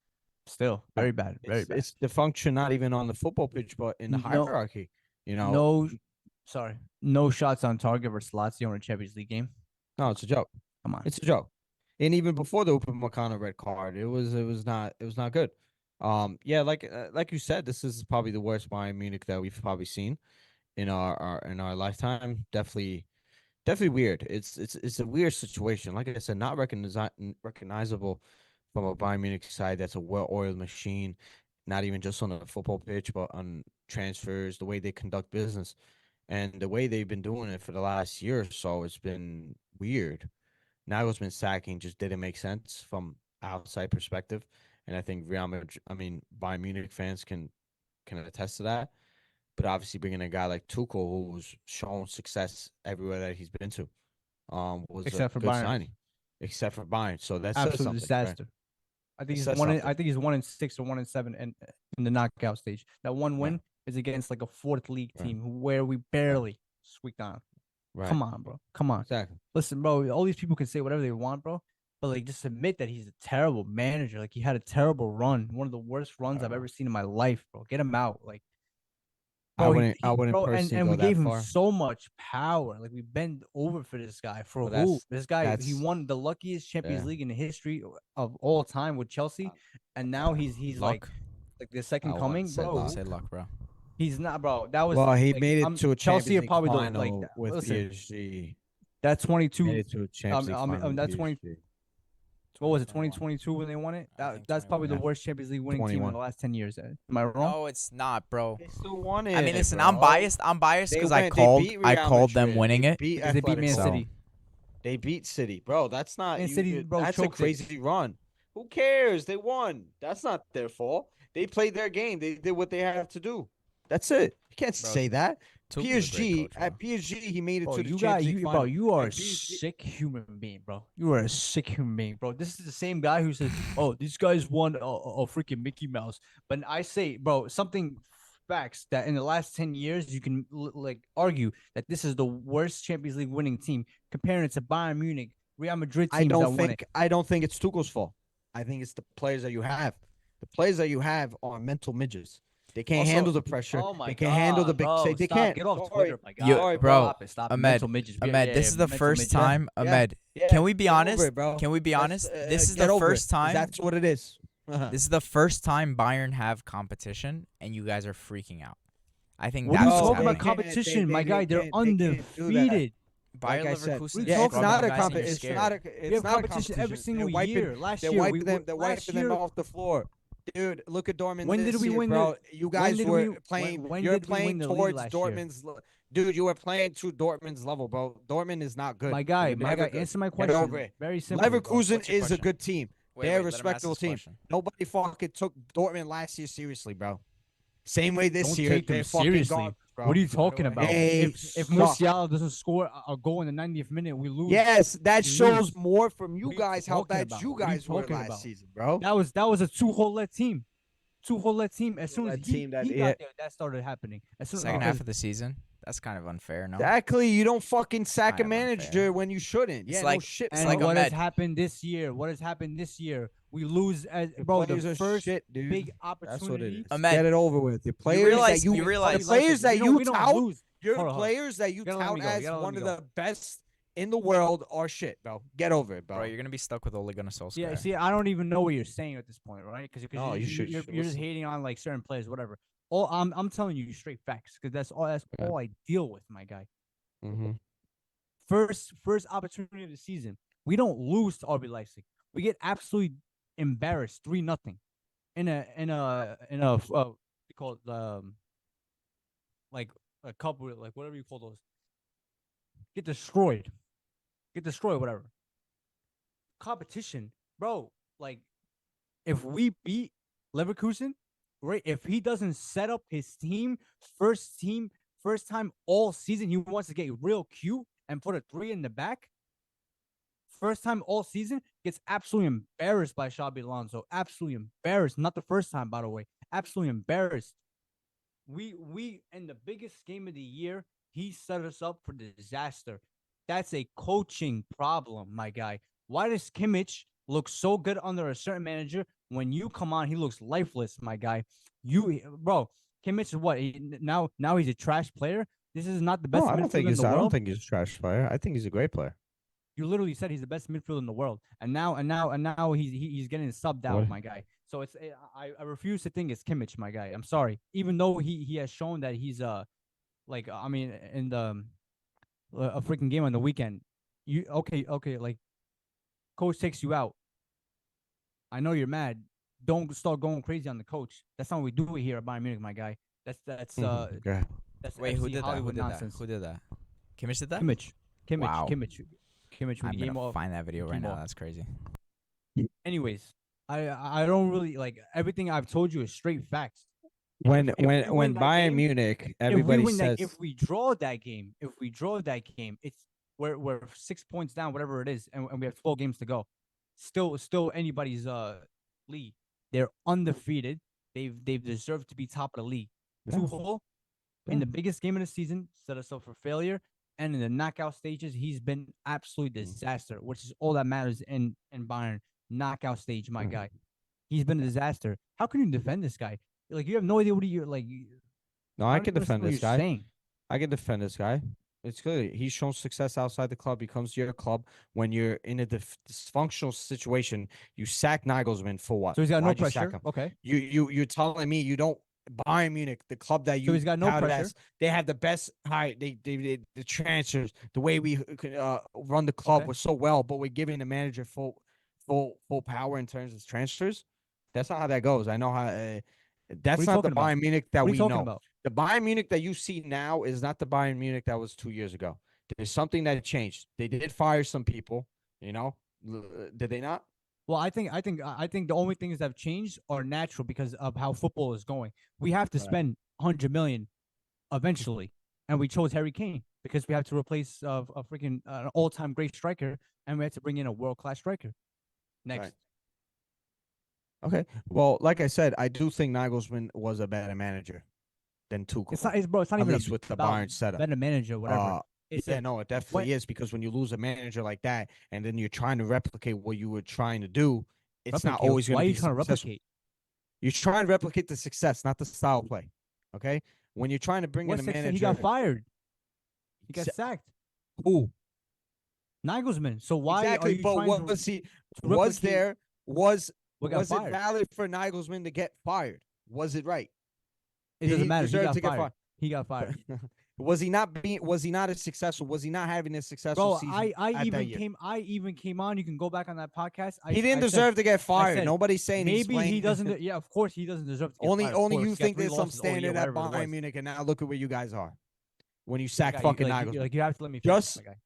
still right. very bad, very bad. It's the function not even on the football pitch, but in the No, hierarchy. You know, no, sorry, no shots on target versus Lazio in a Champions League game. no, it's a joke. Come on. It's a joke. And even before the Upamecano red card, it was not good. Yeah, like you said, this is probably the worst Bayern Munich that we've probably seen in our lifetime. Definitely weird. It's a weird situation. Like I said, not recognizable from a Bayern Munich side that's a well-oiled machine, not even just on a football pitch, but on transfers, the way they conduct business, and the way they've been doing it for the last year or so. It's been weird. Nagelsmann sacking just didn't make sense from outside perspective, and I think Bayern Munich fans can attest to that. But obviously, bringing a guy like Tuchel, who's shown success everywhere that he's been to, was a Except for good Bayern. signing, except for Bayern. So that says Absolute something, right? disaster. I think It he's says one. something, I think he's 1-6 or 1-7 in the knockout stage. That one right? win is against like a fourth league Right. team where we Right. barely squeaked on. Right. Come on, bro. Come on. Exactly. Listen, bro. All these people can say whatever they want, bro. But like, just admit that he's a terrible manager. Like, he had a terrible run, one of the worst runs I've ever seen in my life, bro. Get him out, like, bro. I wouldn't Bro, personally and go we that gave him far. so much power. Like, we bend over for this guy for Well, who? This guy, he that's won the luckiest Champions yeah. League in the history of all time with Chelsea, and now he's like Luck. the I second wouldn't coming, say bro. Don't luck. say luck, bro. He's not, bro. That was Well, he like, made it to a Chelsea are Champions League probably the final with listen. PSG. That Made 22. it to a Champions League final with That 20. PSG. What was it? 2021. 2022 when they won it. I think That's probably the 21. Yeah. worst Champions League winning team in 21. the last 10 years. Am I wrong? No, it's not, bro. They still won it. I mean, listen, bro. I'm biased. I'm biased They because went- they beat I Real called them Madrid. winning They it. beat Because they beat Man Atletico. City. They beat City, bro. That's not Man City, bro, That's a choked it. crazy run. Who cares? They won. That's not their fault. They played their game. They did what they have to do. That's it. You can't Bro, say that. Tuchel's a great PSG coach, at bro. PSG, he made it Bro, to the you got Champions League you, bro. final. You are a And PSG sick human being, bro. You are a sick human being, bro. This is the same guy who says, "Oh, these guys won a freaking Mickey Mouse." But I say, bro, something facts that in the last 10 years you can like argue that this is the worst Champions League winning team, comparing it to Bayern Munich, Real Madrid teams that won it. I don't think it's Tuchel's fault. I think it's the players that you have. The players that you have are mental midgets. They can't Also- handle the pressure. Oh my they can't handle the big bro, say. They stop. can't. Get off Sorry. Twitter, my God. You- Sorry, bro, Stop it. Stop it. Ahmed, Mental midgets. Yeah, Ahmed, yeah, this yeah, is the mental first midgets. time, Yeah. Ahmed. Yeah, Can we be get over honest? it, bro. Can we be That's, honest? This is get the over it, first 'cause time. That's what it is. This is the first time Bayern have competition, and you guys are freaking out. I think What are that's you what's talking about happening. competition, my guy? They're can't do that. undefeated. Bayer Like I said, Leverkusen. yeah, is it's scrubbing not you a guys and competition. you're It's not scared. a. We It's have not a competition every competition. single They're wiping, year. Last they're year, wiping them. They're last wiping them year, off the floor. Dude, look at Dortmund When this did we year, win bro. the- You when guys did were we- playing. when You're did we win playing the league towards last year? Dortmund's. Dude, you were playing to Dortmund's level, bro. Dortmund is not good. My guy, They're never good. answer my Get question. over it. Very simple. Leverkusen What's your is a question? good team. Wait, They're a let him ask respectable his team. question. Nobody fucking took Dortmund last year seriously, bro. Same way this Don't year. take them They're fucking seriously. garbage, bro. What are you By the talking way- about? They If suck. Musiala doesn't score a goal in the 90th minute, we lose. Yes, that We shows lose. more from you What are you guys how talking bad about? you What are you guys were talking last about? season, bro. That was a two-hole-let team. Two-hole-let team. As soon as Two-hole-let he team that- he yeah. got there, that started happening. As soon Second because- half of the season. That's kind of unfair, no? Exactly. You don't fucking sack Kind a of manager unfair. when you shouldn't. It's Yeah, like- no shit. it's and like what has Ahmed. happened this year? What has happened this year? We lose as Your bro. players The are first shit, dude. big That's what it opportunity. is. Ahmed, Get it over with. Your players realize- that you, you realize- the players that we you don't tout, lose. your Hold on, hold on. players that you You gotta let tout me go. You as gotta let one me of go. the best in the world are shit, bro. Get over it, bro. Bro, you're gonna be stuck with Ole Gunnar Solskjaer. Yeah, see, I don't even know what you're saying at this point, right? Because No, you should- you're should just listen. hating on like certain players, whatever. All I'm telling you straight facts because that's Yeah. all I deal with, my guy. Mm-hmm. First opportunity of the season, we don't lose to RB Leipzig. We get absolutely embarrassed, 3-0, in a you call it like a cup with like whatever you call those. Get destroyed, whatever. Competition, bro. Like if we beat Leverkusen, right? If he doesn't set up his first time all season, he wants to get real cute and put a 3 in the back. First time all season, gets absolutely embarrassed by Xabi Alonso. Absolutely embarrassed. Not the first time, by the way. Absolutely embarrassed. We in the biggest game of the year, he set us up for disaster. That's a coaching problem, my guy. Why does Kimmich look so good under a certain manager? When you come on, he looks lifeless, my guy. Bro, Kimmich is what? Now he's a trash player. This is not the best No, I don't midfielder think in he's. the I world. don't think he's a trash player. I think he's a great player. You literally said he's the best midfielder in the world, and now he's getting subbed out, What? my guy. So I refuse to think it's Kimmich, my guy. I'm sorry. Even though he has shown that he's like I mean in the a freaking game on the weekend, you okay like coach takes you out. I know you're mad. Don't start going crazy on the coach. That's not what we do here at Bayern Munich, my guy. That's Okay. that's Wait, who FC did that? Who Hollywood did nonsense. that? Who did that? Kimmich did that? Kimmich. Wow. Kimmich. I'm We game gonna off. find that video right game now. off. That's crazy. Anyways, I don't really like everything I've told you is straight facts. When if we win that Bayern game- Munich, everybody says if we draw that game, it's we're 6 points down, whatever it is, and we have 12 games to go. Still anybody's league. They're undefeated. They've deserved to be top of the league. Yeah. Tuchel in Yeah. the biggest game of the season set us up for failure, and in the knockout stages, he's been absolute disaster, which is all that matters in Bayern knockout stage. My Mhm. guy, he's been a disaster. How can you defend this guy? Like you have no idea what you're like. no, I I don't can understand defend what this you're guy. saying. I can defend this guy. It's good. He's shown success outside the club. He comes to your club when you're in a dysfunctional situation. You sack Nagelsmann for what? So he's got no Why'd you sack pressure. him? Okay. You're telling me you don't Bayern Munich, the club that you So he's got no touted pressure. as, they have the best high they the transfers, the way we run the club Okay. was so well, but we're giving the manager full power in terms of transfers. That's not how that goes. I know how that's you not the talking about? Bayern Munich that What are we you talking know. about? The Bayern Munich that you see now is not the Bayern Munich that was 2 years ago. There's something that changed. They did fire some people, you know. Did they not? Well, I think the only things that have changed are natural because of how football is going. We have to Right. spend 100 million eventually, and we chose Harry Kane because we have to replace a freaking an all-time great striker, and we had to bring in a world-class striker. Next, Right. Okay. Well, like I said, I do think Nagelsmann was a better manager than Tuchel. it's not not at even least with the about Bayern setup. better manager, whatever. Uh, It's yeah, no, it definitely is because when you lose a manager like that, and then you're trying to replicate what you were trying to do, it's not always going Why to are be you trying to successful. replicate? You're trying to replicate the success, not the style of play. Okay, when you're trying to bring What in a success? manager, He got fired. He got Exa- sacked. who Nagelsmann. So why exactly? are you But trying what to was he? to Was replicate there? Was what got was it fired? valid for Nagelsmann to get fired? Was it right? It Did doesn't he matter. He deserve got to get fired. He got fired. Was he not as successful? Was he not having a successful Bro, season? I at that even year? came on. You can go back on that podcast. He didn't I said, deserve to get fired. said, Nobody's saying he's maybe playing. he doesn't. Yeah, of course he doesn't deserve to get only fired. Of only course. you He got think 3 there's some losses all year, standard at whatever it Bayern was. Munich, and now look at where you guys are. When you sack My guy, fucking like, Nagelsmann. you have to let me finish, Just- my guy.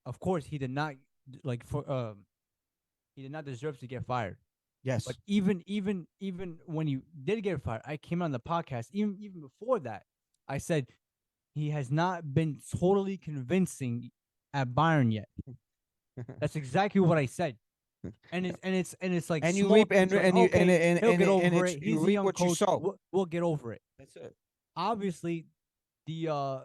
Of course, he did not he did not deserve to get fired. Yes. But even when you did get fired, I came on the podcast. Even before that, I said he has not been totally convincing at Bayern yet. That's exactly what I said. And it's like And you small reap and things like, and you okay, and he'll get over it's, it. you He's a reap young what you coach. sow. We'll get over it. That's it. Obviously, the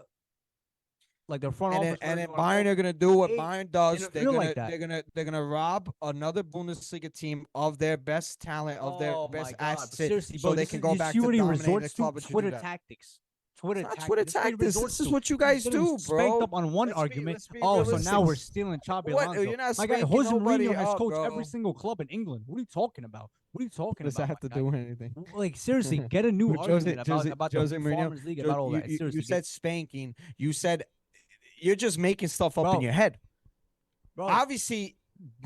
like the front And office then whatever, Bayern are gonna do what Hey, Bayern does. didn't They're feel gonna like that. they're gonna rob another Bundesliga team of their best talent, of their Oh my best God, but assets, seriously, so bro, they this can is- go you back see to what he dominating the resorts to? club. But you do Twitter that. tactics. Twitter It's not tactics. Twitter This is what he tactics. resorts This is to. what you guys He's getting do, spanked bro. up on one Let's be- argument. let's be So now realistic. we're stealing Xabi What? Alonso. You're not My guy, spanking Jose nobody Mourinho has up, coached bro. every single club in England. What are you talking about? What are you talking Does that about? have to my do guy? with anything? Like seriously, get a new argument about Jose the Mourinho, Farmers League, about all that. you Seriously, said spanking. You said you're just making stuff up Bro. in your head. bro. Obviously,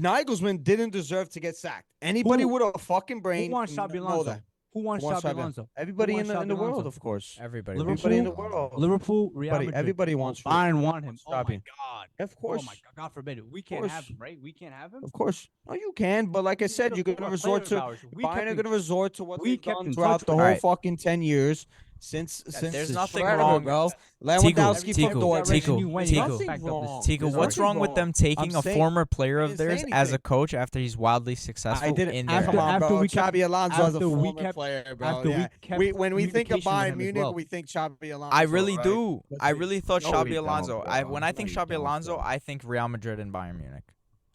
Nagelsmann didn't deserve to get sacked. Anybody Who- with a fucking Who brain wants know Xabi Alonso? that. Who wants Who wants Xabi Xabi? Alonso? Everybody Who in wants the Xabi world, Alonso? of course. Everybody. Liverpool? wants Everybody in the Xabi Alonso. world. Liverpool, Real Everybody- Madrid. everybody wants Oh, Bayern want him. Oh my Xabi. God. Of course. Oh my God. God forbid it. We can't have course. him, right? We can't have him. Of course. No, you can, but like I He's said, a you're gonna former resort player to of ours. We Bayern kept are in- gonna resort to what we they've kept done in throughout touch the with whole him. fucking 10 years since There's nothing forever, wrong- bro. Tiku, Lewandowski Tiku, from Dortmund. Tiku, You went, Tiku. nothing Nothing wrong. wrong. Tiku, There's what's nothing wrong with them taking I'm a saying- former player I of didn't say theirs as a anything. coach after he's wildly successful I didn't. in After- their Come on, after bro. we kept- Xabi Alonso as a after we former kept- player, bro. after we Yeah. kept When we think of communication with Bayern him as Munich, well. we think Xabi Alonso. I really right? do. Let's I be- really thought No, Xabi we don't, Alonso. bro. When I think No, we Xabi don't, Alonso, bro. I think Real Madrid and Bayern Munich.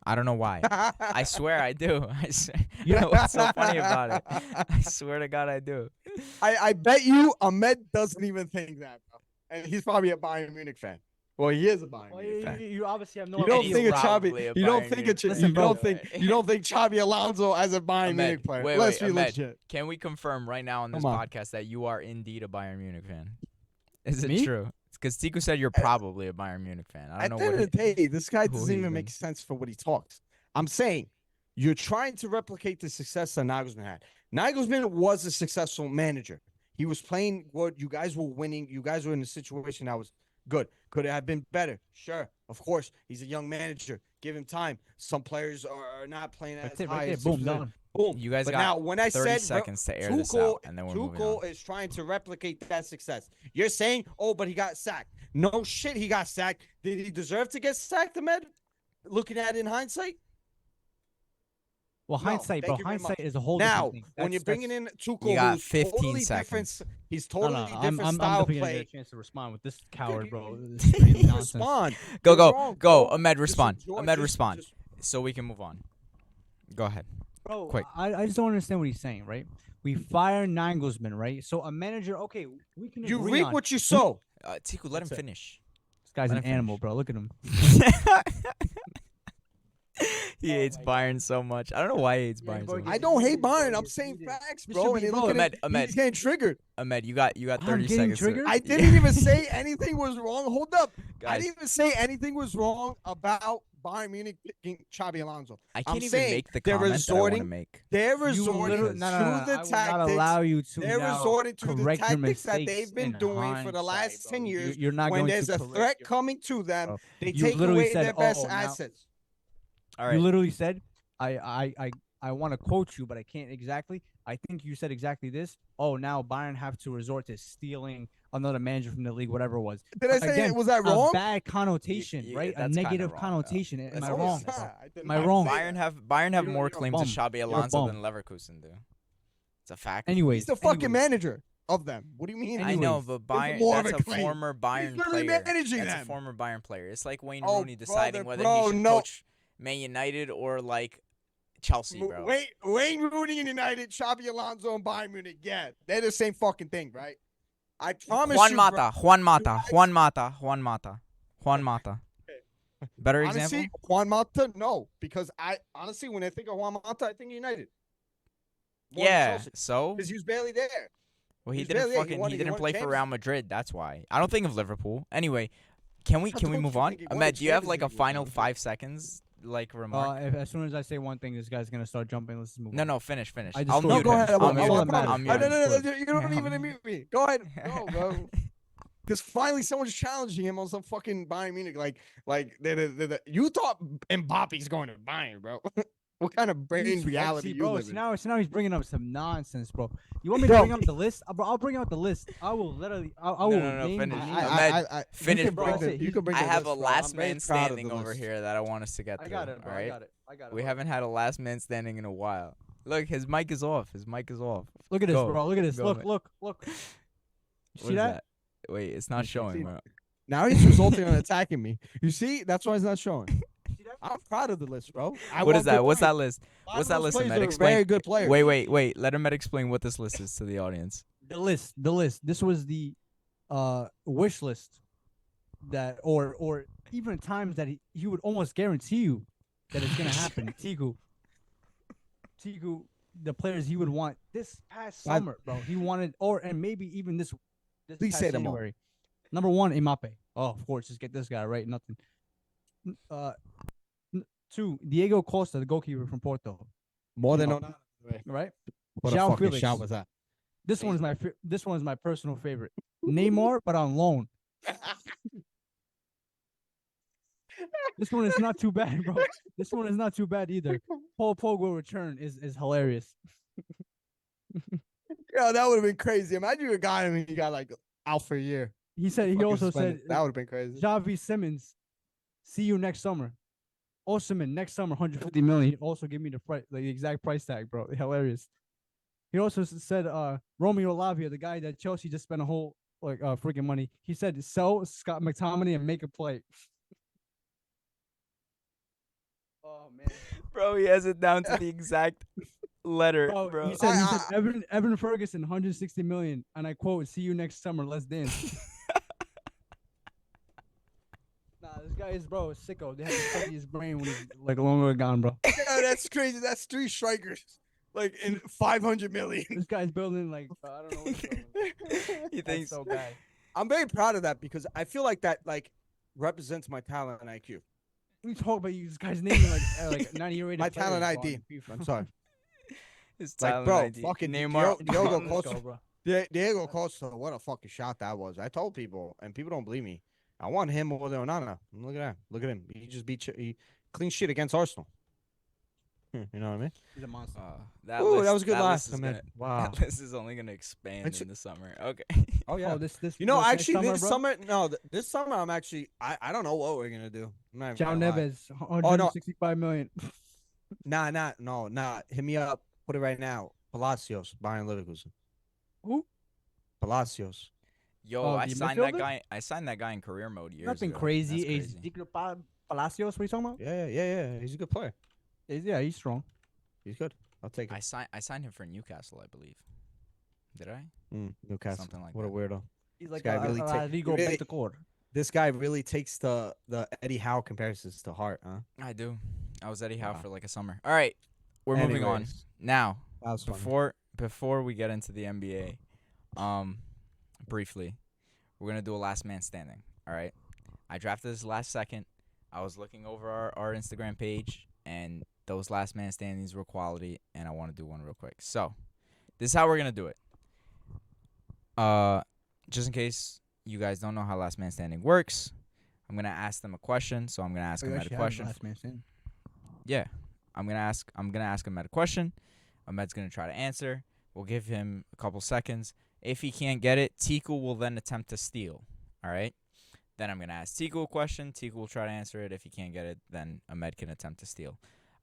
I don't know why. I swear I do. I swear. Yeah. What's so funny about it? I swear to God I do. I bet you Ahmed doesn't even think that, bro. And he's probably a Bayern Munich fan. Well, he is a Bayern Well, Munich fan. you obviously have no You don't idea think of why. probably a Xabi. You don't Bayern think Munich of Listen, you bro. don't think you don't think Xabi Alonso as a Bayern Ahmed, Munich player. wait, Let's wait, be Ahmed. legit. Can we confirm right now on this Come on. podcast that you are indeed a Bayern Munich fan? Is it Me? true? Because Tiku said you're probably a Bayern Munich fan. I At don't the know end what. of the day, this guy who doesn't he even even- make sense for what he talks. I'm saying you're trying to replicate the success that Nagelsmann had. Nagelsmann was a successful manager. He was playing what you guys were winning. You guys were in a situation that was good. Could it have been better? Sure, of course. He's a young manager. Give him time. Some players are not playing as That's it high right there. as Boom, done. Boom. You guys but got now, when I 30 said seconds to air this Tuchel, out, and then we're moving on. Tuchel is trying to replicate that success. You're saying, oh, but he got sacked. No shit, he got sacked. Did he deserve to get sacked, Ahmed? Looking at it in hindsight? Well, No, hindsight, thank bro. you very Hindsight much. is a whole Now, different thing. when you're That's- bringing in Tuchel, You got who's 15 totally seconds. different, he's No, totally no, different I'm style definitely gonna play. get a chance to respond with this coward, bro. You This is straight didn't nonsense. respond. Go, You're go, wrong, go. bro. Ahmed, Just respond. enjoy- Ahmed, just- respond. just- So we can move on. Go ahead. Bro, Quick. I just don't understand what he's saying, right? We fire Nagelsmann, right? So a manager, okay, we can You agree reap on. what you sow. Tiku, let him That's it. finish. This guy's Let an him animal, finish. bro. Look at him. He hates my Bayern so much. I don't know why he hates Yeah, Bayern bro, so you- much. I don't hate heated, bro. Bayern. I'm He's saying heated. facts, This bro. should And be- look bro, at Ahmed, him. Ahmed. He's getting triggered. Ahmed, you got 30 getting seconds. triggered? I didn't even say anything was wrong. Hold up. I Guys, didn't even say anything was wrong about Bayern Munich picking Xabi Alonso. I can't I'm even saying make the they're comment that I want to resorting- make. They're You resorting literally- to no, no, no, the I will not tactics. allow you to They're now resorting to the correct your tactics that mistakes they've been in doing for the last hindsight, 10 bro. years. You're not When going there's to a correct threat your- coming to them, Bro, they you take literally away said, their best "Oh, now- assets. All You right. literally said, I want to quote you, but I can't exactly. I think you said exactly this. Oh, now Bayern have to resort to stealing another manager from the league, whatever it was. Did I say Again, it? Was that A wrong? bad connotation, You- right? A that's kinda negative wrong, though. connotation. Am That's I what wrong? it's not. Am I wrong? Bayern have You're- more you're a claim to bum. Xabi You're a Alonso bum. than Leverkusen do. It's a fact. Anyways, He's the fucking anyways. manager of them. What do you mean? I know, anyways, but there's Bayern, more of that's a a claim. former Bayern literally player. managing That's a them. former Bayern player. It's like Wayne Oh, Rooney deciding brother, whether bro, he should no. coach Man United or like Chelsea, bro. Wayne Rooney and United, Xabi Alonso and Bayern Munich. Yeah, they're the same fucking thing, right? I promise Juan you. Mata, Juan Mata, Juan Mata, Juan Mata, Juan Mata. Better Honestly, example? Juan Mata, no, because I honestly, when I think of Juan Mata, I think United. Yeah. So because he was barely there. Well, he He's didn't barely- yeah, he fucking won- he he didn't won play for champs- Real Madrid. That's why. I don't think of Liverpool. Anyway, can we How move don't you on? think he won Ahmed, the do you have Champions like a League with final Liverpool? 5 seconds like remark? As soon as I say one thing, this guy's gonna start jumping. Let's just move No, on. no, finish. I I'll destroyed No, mute go him. ahead. I'll all mute that him. matters. I'll mute No, him. no, you don't even unmute me. Go ahead. Go, bro. Because finally someone's challenging him on some fucking Bayern Munich. You thought Mbappe's going to Bayern, bro. What kind of brain He's- reality see, you bro, live so in? now he's bringing up some nonsense, bro. You want me to Bro. bring out the list? Bro, I'll bring out the list. I will literally. I will No, name finish. the names. Ahmed, finish, bro. bro. That's it. You can bring I the have list, a bro. I'm last very man proud of the standing over list. here that I want us to get I through. got it, bro. All I right? got it. We haven't had a last man standing in a while. Look, his mic is off. Look at this, Go. bro. Look at this. Go, Look, man. look. You What see is that? Wait, it's not showing, see- bro. Now he's resulting in attacking me. You see? That's why he's not showing. See that? I'm proud of the list, bro. What is that? What's that list? What's that list, Ahmed? Explain. Very good players. Wait. Let Ahmed explain what this list is to the audience. The list. This was the wish list that, or even times that he would almost guarantee you that it's gonna happen. Tiku, the players he would want this past I've- summer, bro. He wanted, and maybe even this Please past say them all. January. Number 1, Mbappe. Oh, of course, just get this guy right. Nothing. 2, Diego Costa, the goalkeeper from Porto. More than No. Onana. Right. What a João fucking Felix. shot was that? This one is my personal favorite. Neymar, but on loan. This one is not too bad, bro. This one is not too bad either. Paul Pogba return is hilarious. Yo, that would have been crazy. Imagine you got him and you got like out for a year. He said he Fucking also suspended. said that would have been crazy. Javi Simmons, see you next summer. Osimhen next summer, 150 million. He also gave me the price, like the exact price tag, bro. Hilarious. He also said Romeo Lavia, the guy that Chelsea just spent a whole freaking money. He said sell Scott McTominay and make a play. Oh man. Bro, he has it down to the exact letter, Bro, bro. he said Evan Ferguson, 160 million, and I quote, "See you next summer. Let's dance." Nah, this guy is a sicko. They have to study his brain when he's like longer gone, bro. Yo, that's crazy. That's 3 strikers, like in 500 million. This guy's building I don't know. What he's building. He That's thinks so bad. I'm very proud of that because I feel like that represents my talent and IQ. We talk about you. This guy's naming like 90 rated. My players, talent bro, ID. on FIFA. I'm sorry. his Like, talent bro, ID. fucking Neymar. Diogo Let's Costa. go, bro. Diego Costa, what a fucking shot that was. I told people, and people don't believe me. I want him more than Onana. Look at that. Look at him. He just he clean shit against Arsenal. You know what I mean? He's a monster. That was a good that last. list is Man. gonna- Wow. That list is only gonna expand It's- in the summer. Okay. Oh yeah. Oh, this You know, next actually, summer, this bro? summer, no, this summer, I'm actually, I don't know what we're gonna do. I'm not even John gonna lie. Neves, 165 million. Nah. Hit me up. Put it right now. Palacios, Bayern Leverkusen. Who? Palacios. Yo, Oh, I the signed that midfielder? guy. I signed that guy in career mode years Nothing ago. crazy. That's Is Ezekiel Palacios? What are you talking about? Yeah. He's a good player. Yeah, he's strong. He's good. I'll take it. I signed him for Newcastle, I believe. Did I? Newcastle. Something like what that. a weirdo. He's like guy a really take- Rodrigo really- Bentancur. This guy really takes the Eddie Howe comparisons to heart, huh? I do. I was Eddie Howe Wow. for like a summer. All right, we're moving on Anyways, now. That was funny. Before we get into the NBA, briefly, we're gonna do a last man standing. All right. I drafted this last second. I was looking over our Instagram page, and those last man standings were quality, and I want to do one real quick. So, this is how we're gonna do it. Just in case you guys don't know how last man standing works, I'm gonna ask them a question. So I'm gonna ask them a question. Yeah, I'm gonna ask Ahmed a question. Ahmed's gonna try to answer. We'll give him a couple seconds. If he can't get it, Tiku will then attempt to steal. All right. Then I'm gonna ask Tiku a question. Tiku will try to answer it. If he can't get it, then Ahmed can attempt to steal.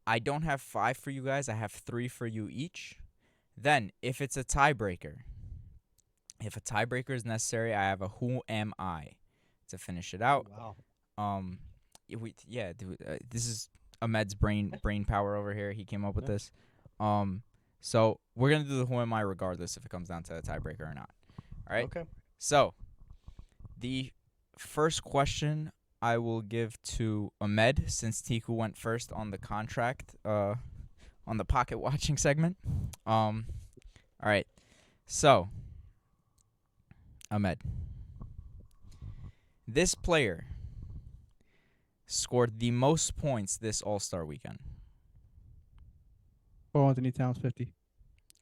I don't have 5 for you guys. I have 3 for you each. Then, if it's a tiebreaker, is necessary, I have a who am I to finish it out. Wow. This is Ahmed's brain power over here. He came up with this. So we're gonna do the who am I regardless if it comes down to a tiebreaker or not. All right. Okay. So the first question I will give to Ahmed since Tiku went first on the contract, on the pocket watching segment. All right. So Ahmed. This player scored the most points this All-Star weekend. Carl Anthony Towns 50.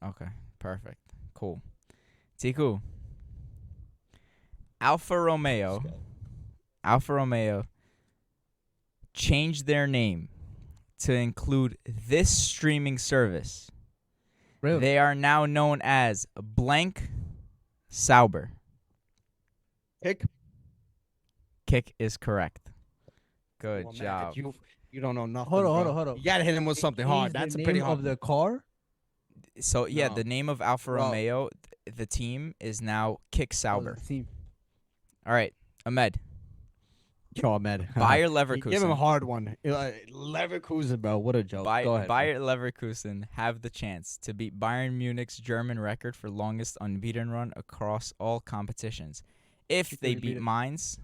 Okay, perfect. Cool. Tiku. Alfa Romeo changed their name to include this streaming service. Really? They are now known as Blank Sauber. Kick is correct. Good Well, man, job. you don't know nothing. Hold on, bro. hold on. You gotta hit him with something hard. That's a pretty hard. Of the car. So yeah, No. the name of Alfa Bro. Romeo, the team is now Kick of Sauber. the team. All right, Ahmed. Yo, man. Bayer Give him a Leverkusen. hard one. Leverkusen, bro. What a joke. Go ahead. Bayer Leverkusen have the chance to beat Bayern Munich's German record for longest unbeaten run across all competitions. If Think they they beat beat it. Mainz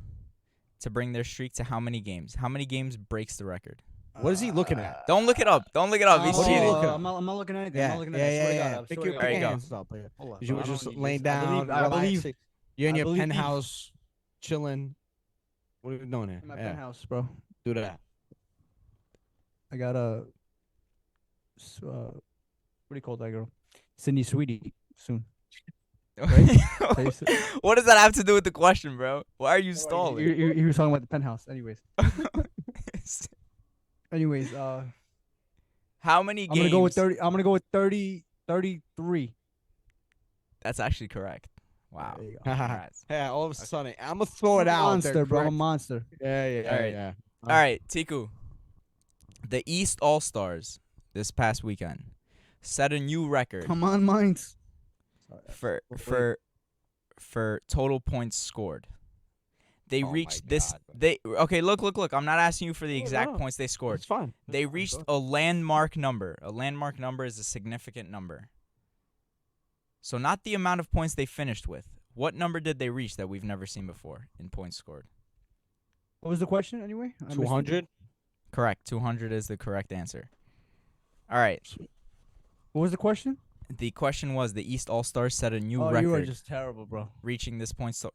to bring their streak to how many games? How many games breaks the record? What is he looking at? Don't look it up. Don't look it up. He's What are you cheating. looking at? I'm not looking at anything. Yeah, I'm not looking at yeah, anything. yeah, yeah. Pick your There you go. hands up. Yeah. Hold on. You were I don't just know, you laying I down, believe- I believe- relaxing. You're in I your believe penthouse, chilling. What are you doing here? in my Yeah, penthouse, bro. do that. I got a. What do you call that girl? Sydney Sweetie soon. Taste it. What does that have to do with the question, bro? Why are you stalling? You were talking about the penthouse. Anyways, How many I'm games? gonna go with 30. I'm gonna go with 30, 33. That's actually correct. Wow. There you go. Congrats. Yeah, all of a sudden, I'm gonna throw it I'm a out. monster, there, bro. I'm a correct? monster. Yeah, yeah, All right. yeah. All right, Tiku. The East All Stars this past weekend set a new record Come on, Mainz. for total points scored. They Oh my reached this. God, bro. They okay. Look. I'm not asking you for the No, exact no. points they scored. It's fine. They reached a landmark number. A landmark number is a significant number. So not the amount of points they finished with. What number did they reach that we've never seen before in points scored? What was the question anyway? I missed it. 200. Correct. 200 is the correct answer. All right. What was the question? The question was the East All Stars set a new Oh, record, you are just terrible, bro. reaching this point. So,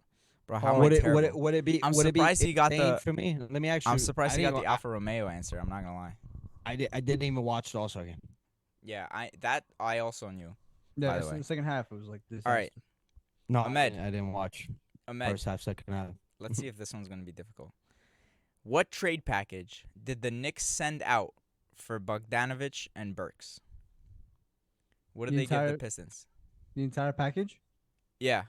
bro, how am I Would it terrible? would it be? I'm would it be surprised he got insane the- for me. Let me actually. I'm surprised he got the Alfa Romeo answer. I'm not gonna lie. I didn't even watch the All-Star game. Yeah, I also knew. Yeah, By the it's in way. the second half, it was like this. All right. No, Ahmed. I didn't watch Ahmed, first half, second half. let's see if this one's gonna be difficult. What trade package did the Knicks send out for Bogdanovich and Burks? What did The they give entire- the Pistons? The entire package? Yeah.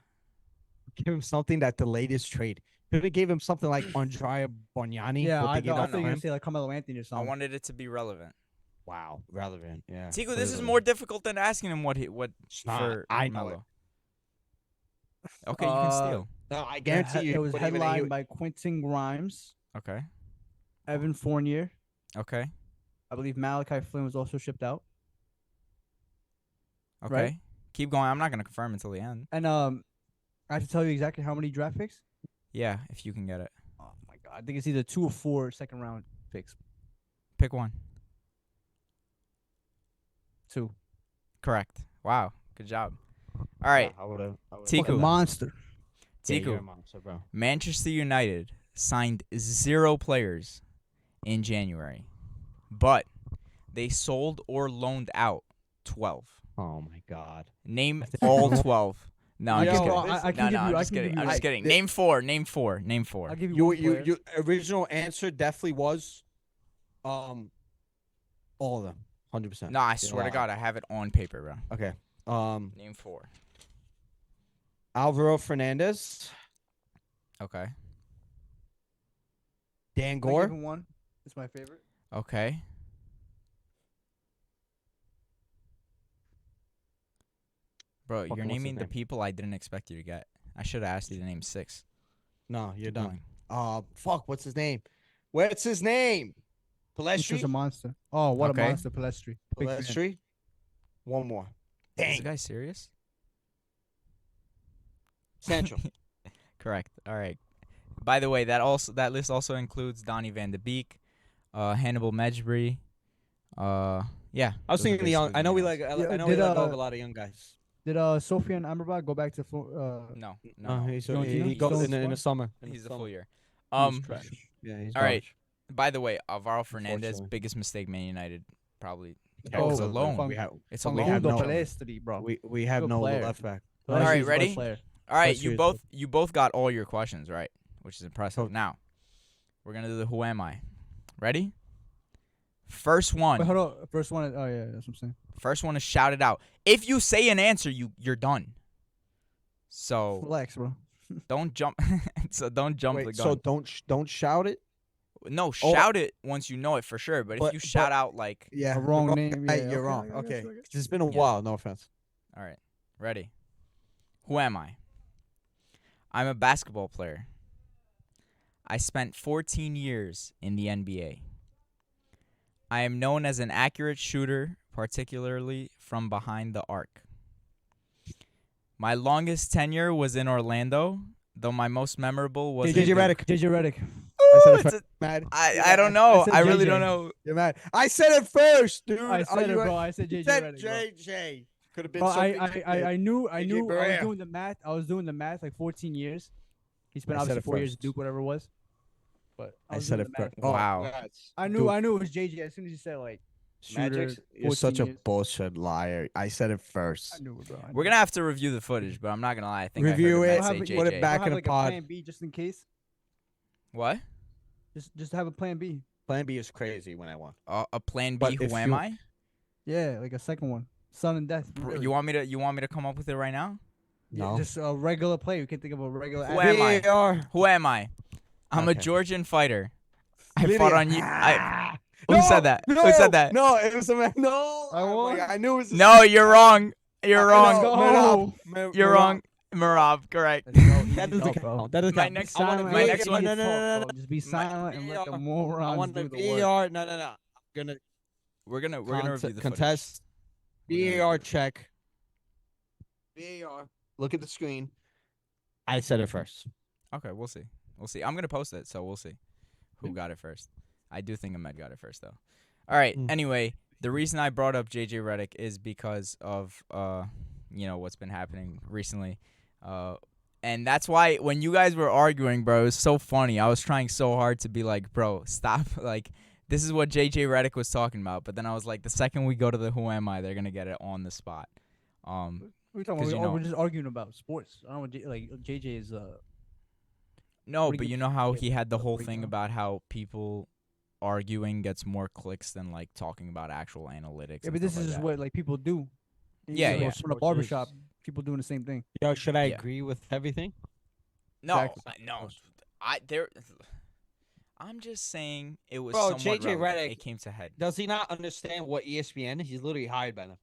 Give him something that the latest trade. Could have gave him something like Andrea Bargnani. Yeah, what I they gave thought up you were on gonna him. say like Carmelo Anthony or I something. wanted it to be relevant. Wow, relevant. Yeah. Tiku, this is clearly. more difficult than asking him what It's not. for I know it. Melo. Okay, you can steal. No, I It guarantee you. it was wouldn't even- headlined by Quentin Grimes, Okay. Evan Fournier. Okay. I believe Malachi Flynn was also shipped out. Okay. Right. Keep going. I'm not gonna confirm until the end. And I have to tell you exactly how many draft picks. Yeah, if you can get it. Oh my god, I think it's either 2 or 4 second round picks. Pick one. 2. Correct. Wow. Good job. All right. I would've- Tiku. Fucking monster. Yeah, you're a Tiku. monster, bro. Manchester United signed 0 players in January, but they sold or loaned out 12. Oh my God. Name all 12. No, I'm Yo, just kidding. I can No, give no, you- I'm I just can kidding. give you I'm just like- kidding. Name four. Name four. Name four. I'll give you You one you player. you original answer definitely was, all of them, 100%. No, I swear to God, I have it on paper, bro. Okay. Name 4. Alvaro Fernandez, Okay. Dan I'll Gore, give him one. It's my favorite. Okay. Bro, Fucking you're what's his naming the name? people I didn't expect you to get. I should have asked you to name 6. No, you're Keep done. going. Fuck, what's his name? What's his name? This is a Palestri. monster. Oh, what Okay. a monster, Palestri. Big fan. Palestri. One more. Is Dang. the guy serious? Sancho. Correct. All right. By the way, that list also includes Donny Van de Beek, Hannibal Mejbri. Yeah. I was those are thinking the young. basically I know we names. like. Yeah, I know we did, let go of a lot of young guys. Did Sofian Amrabat go back to No, No, no. he's Don't he, you- he goes don't in the squad? summer. He's the full year. He's trash. Yeah, he's all right. garbage. By the way, Alvaro Fernandez, Unfortunately. biggest mistake Man United probably. Yeah, Oh, it's so alone. Fun- We have It's Facundo alone. have no- Palestri, bro. we have Good no player. left back. All right, Palestri is a good ready? player. All right, That's you serious, both got all your questions right, which is impressive. Oh. Now, we're gonna do the Who Am I? Ready? First one. Wait, hold on. First one. Oh yeah, that's what I'm saying. First one is shout it out. If you say an answer, you're done. So Relax, bro. don't jump. So don't jump the Wait, gun. so don't shout it. No, shout it once you know it for sure. But if But- you shout but- out like, Yeah, A wrong name, Hey, yeah, you're okay, wrong. I got Okay, you, I got 'cause it's been a Yeah. while. No offense. all right, ready? Who am I? I'm a basketball player. I spent 14 years in the NBA. I am known as an accurate shooter, particularly from behind the arc. My longest tenure was in Orlando, though my most memorable was JJ in Duke. Redick. JJ Redick. I said Ooh, it it's first. a- Mad. I don't know. said I really JJ. don't know. You're mad. I said it first, dude. I Are said it, you- bro. I said You JJ said Redick, bro. JJ. Could have been Bro, something. I knew I JJ was Barea. doing the math. I was doing the math like 14 years. He spent I said obviously it 4 years at first. Duke, whatever it was. But I was said doing it the math. first. Oh, Wow. congrats. I knew Dude, it was JJ as soon as you said like shooter. Magic's, you're 14 such a years. bullshit liar. I said it first. I knew it, bro. I knew We're it. gonna have to review the footage, but I'm not gonna lie. I think Review I heard it, Matt say Put JJ. put it back I'll have in the like pod. a plan B just in case. What? Just have a plan B. Plan B is crazy when I won. A plan B? But Who if am you- I? Yeah, like a second one. Son and death. Bro, really. You want me to come up with it right now? Yeah, No. just a regular play. You can think of a regular. Who athlete. am I? VAR. Who am I? I'm a Okay. Georgian fighter. I Lydia. fought on you. Who No, said that? No, Who said that? No, it was a man. No, I won. I knew it was. No, you're wrong. You're wrong. go. You're wrong. Merab, correct. Let's go. Easy That doesn't up, count. bro. That doesn't My count. next- I want Silent my and next let one- the No, no, no, talk, no, bro. no. Just be silent and let the morons I want do the the work. VAR. No. I'm gonna We're gonna review the footage. contest. We're gonna VAR review it. check. VAR. Look at the screen. I said it first. Okay, we'll see. We'll see. I'm gonna post it, so we'll see who Yeah. got it first. I do think Ahmed got it first, though. All right. Mm. Anyway, the reason I brought up JJ Redick is because of what's been happening recently, and that's why when you guys were arguing, bro, it was so funny. I was trying so hard to be like, bro, stop. Like, this is what JJ Redick was talking about. But then I was like, the second we go to the Who Am I, they're gonna get it on the spot. What are we talking 'Cause about? you know- We're just arguing about sports. I don't know. Like JJ is No, What do but you you give know how shit he had the about whole breakdown? thing about how people arguing gets more clicks than like talking about actual analytics. yeah, and but this stuff is like just that. what like people do. Yeah, yeah. From a barbershop, people doing the same thing. Yo, should I Yeah. agree with everything? No, Exactly. no, I'm just saying it was Bro, somewhat JJ relevant. Redick- It came to head. Does he not understand what ESPN is? He's literally hired by them.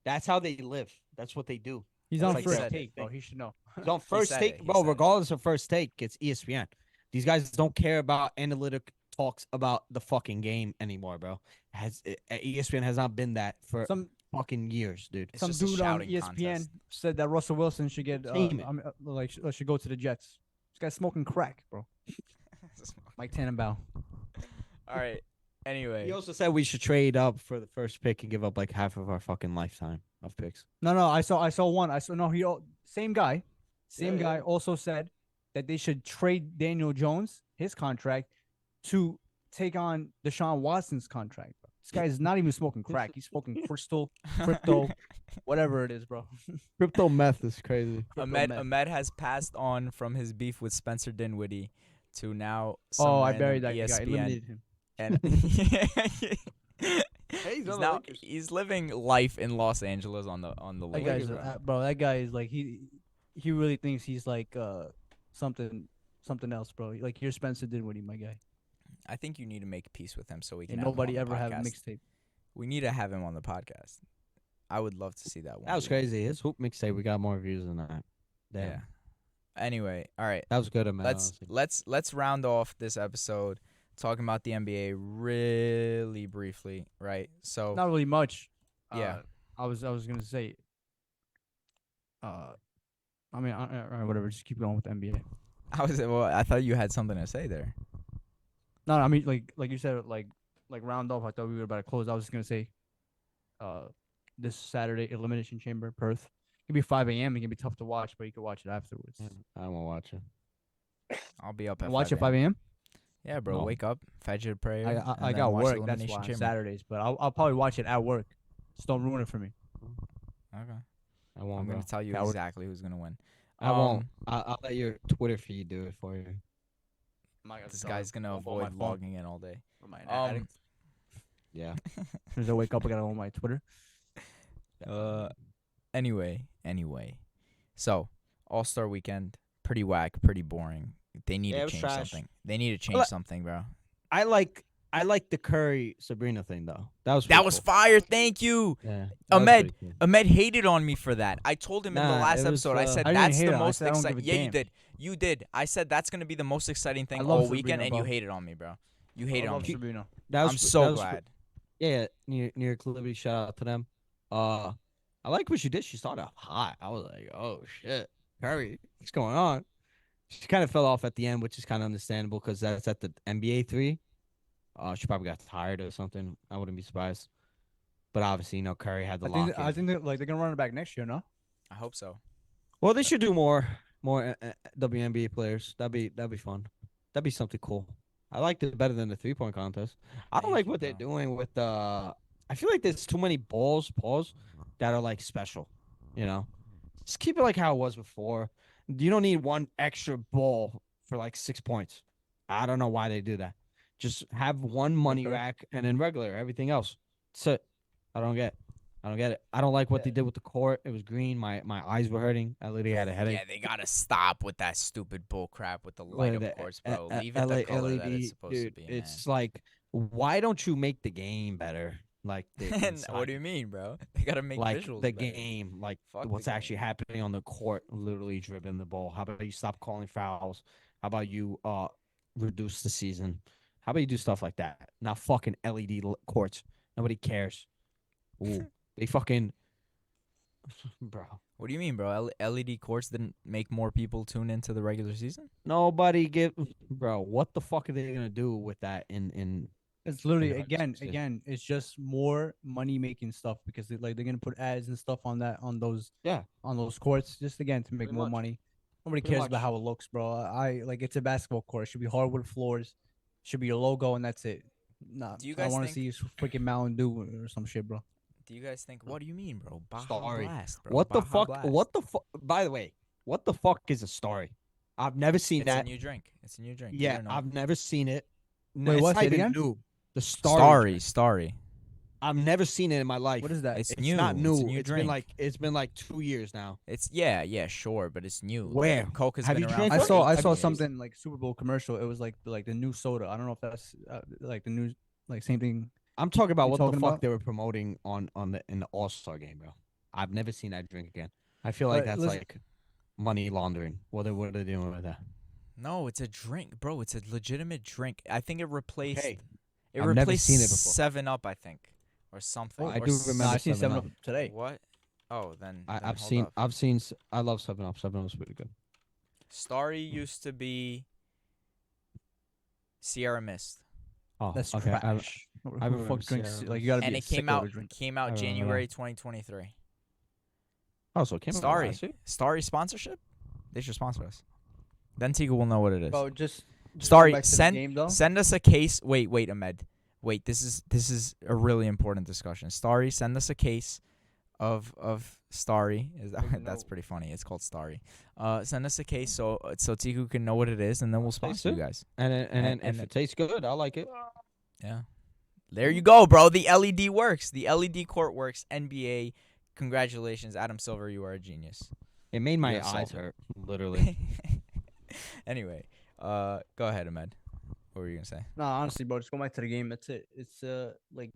That's how they live. That's what they do. He's That's on like first said it. take, bro. He should know. He's on first said take, it. He bro. said it. Regardless of first take, it's ESPN. These guys don't care about analytic talks about the fucking game anymore, bro. ESPN has not been that for Some fucking years, dude. It's some just a dude on shouting ESPN contest. said that Russell Wilson should get Entertainment. should go to the Jets. This guy's smoking crack, bro. Mike Tannenbaum. All right. Anyway, He also said we should trade up for the first pick and give up like half of our fucking lifetime of picks. No. I saw one. Same guy. Same Yeah, guy yeah. also said that they should trade Daniel Jones, his contract, to take on Deshaun Watson's contract. Bro. This guy is not even smoking crack. He's smoking crypto, whatever it is, bro. Crypto meth is crazy. Ahmed meth. Ahmed has passed on from his beef with Spencer Dinwiddie to now. Oh, some I random buried that guy. ESPN, Eliminated him. and He's he's now he's living life in Los Angeles on the That lake. guy's bro. That guy is like he really thinks he's like something else, bro. Like you're Spencer Dinwiddie, my guy. I think you need to make peace with him so we can. And have him nobody on the ever have a podcast. mixtape. We need to have him on the podcast. I would love to see that one. That was crazy. His hoop mixtape, we got more views than that. Damn. Yeah. Anyway, all right. That was good, man. Let's round off this episode talking about the NBA really briefly, right? So Not really much. Yeah. I was gonna say. I mean, whatever. Just keep going with the NBA. I thought you had something to say there. No, I mean, like you said, like round off. I thought we were about to close. I was just gonna say, this Saturday, Elimination Chamber, Perth. It can be 5 a.m. It can be tough to watch, but you can watch it afterwards. I won't watch it. I'll be up at Watch 5 at 5 a.m. Yeah, bro. No. Wake up, Fajr prayer. I and then got watch work. the That's Elimination why on Chamber. Saturdays, but I'll probably watch it at work. Just don't ruin it for me. Okay. I won't. I'm Bro. gonna tell you Coward. exactly who's gonna win. I won't. I'll let your Twitter feed do it for you. This guy's gonna avoid logging in all day. Yeah. As soon as I wake up, I gotta on my Twitter. Anyway. So, All-Star Weekend, pretty whack, pretty boring. They need Yeah, it to was change trash. something. They need to change something, bro. I like the Curry Sabrina thing though. That was That pretty was cool. fire. Thank you. Yeah. Ahmed Ahmed hated on me for that. I told him in the Nah, last it was, episode, I said I didn't that's hate the on it. I most said I don't give exciting. a Yeah, you damn. did. You did. I said that's gonna be the most exciting thing love all weekend, Sabrina, and you bro. hated on me, bro. You hated on me. Sabrina. That was, I'm so that was- glad. Yeah, New York Liberty. Shout out to them. I like what she did. She started off hot. I was like, oh shit, Curry, what's going on? She kind of fell off at the end, which is kind of understandable because that's at the NBA 3. She probably got tired or something. I wouldn't be surprised. But obviously, Curry had the lock. I think they're gonna run it back next year, no? I hope so. Well, they should do more WNBA players. That'd be fun. That'd be something cool. I liked it better than the 3-point contest. I don't Thank like you, what they're bro. doing with the. I feel like there's too many balls, that are like special. Just keep it like how it was before. You don't need one extra ball for like 6 points. I don't know why they do that. Just have one money Okay. rack and then regular everything else. That's it. I don't get it. I don't like what they did with the court. It was green. My eyes were hurting. I literally had a headache. Yeah, they gotta stop with that stupid bull crap with the light up courts, bro. Leave it the LA color that it's supposed dude, to be, it's like, why don't you make the game better? Like, man. What do you mean, bro? They gotta make like visuals the better. game, like Fuck the what's game. actually happening on the court, literally dribbling the ball. How about you stop calling fouls? How about you reduce the season? How about you do stuff like that? Not fucking LED courts. Nobody cares. Ooh, they fucking, bro. What do you mean, bro? LED courts didn't make more people tune into the regular season? Nobody give, bro. What the fuck are they gonna do with that in It's literally Yeah, it's- again. It's just more money making stuff because they're gonna put ads and stuff on those Yeah. on those courts just again to make Pretty more much. money. Nobody Pretty cares about much. how it looks, bro. I like it's a basketball court. It should be hardwood floors. Should be a logo and that's it. Nah, Do you I guys want to think- see freaking Mountain Dew or some shit, bro. Do you guys think? What do you mean, bro? Baja Story. Blast, bro. What the Baja fuck? Blast. What the fuck? By the way, what the fuck is a story? I've never seen It's a that. new drink. It's a new drink. You Yeah, don't know. I've never seen it. Wait, It's what's not it even again? new. The story. Starry. I've never seen it in my life. What is that? It's It's new. not new. It's a new drink. It's been like 2 years now. It's yeah, sure, but it's new. Where? Coke has Have been you around. drank for it? I 18 saw years. something like Super Bowl commercial. It was like the new soda. I don't know if that's like the new like same thing. I'm talking about You what the talking fuck about? they were promoting in the All-Star game, bro. I've never seen that drink again. I feel like Alright, that's listen. like money laundering. What are they doing with that? No, it's a drink, bro. It's a legitimate drink. I think it replaced. Okay. It I've replaced never seen it before. 7 Up, I think, or something. I or do s- remember Nah, I seen 7 7 Up today. What? Oh, then. I've hold seen. up. I've seen. I love 7 Up. 7 Up's pretty good. Starry used to be Sierra Mist, Oh, That's okay. trash. Who I the remember fuck drinks Sierra like you gotta and be a it came sicko out to drink. came out I remember that. January 2023. Oh, so it came out Starry, last year? Starry sponsorship. They should sponsor us. Then Tiku will know what it is. Bro, just Starry, going back to the send game, though. send us a case. Wait, Ahmed. Wait, this is a really important discussion. Starry, send us a case of Starry. Make a That's note. pretty funny. It's called Starry. Send us a case so Tiku can know what it is, and then we'll sponsor you it. guys. And then, And if then- it tastes good, I like it. Yeah. There you go, bro. The LED works. The LED court works. NBA. Congratulations, Adam Silver. You are a genius. It made my You're eyes salty. hurt, literally. Anyway, go ahead, Ahmed. What were you gonna say? No, honestly, bro, just go back to the game. That's it. It's like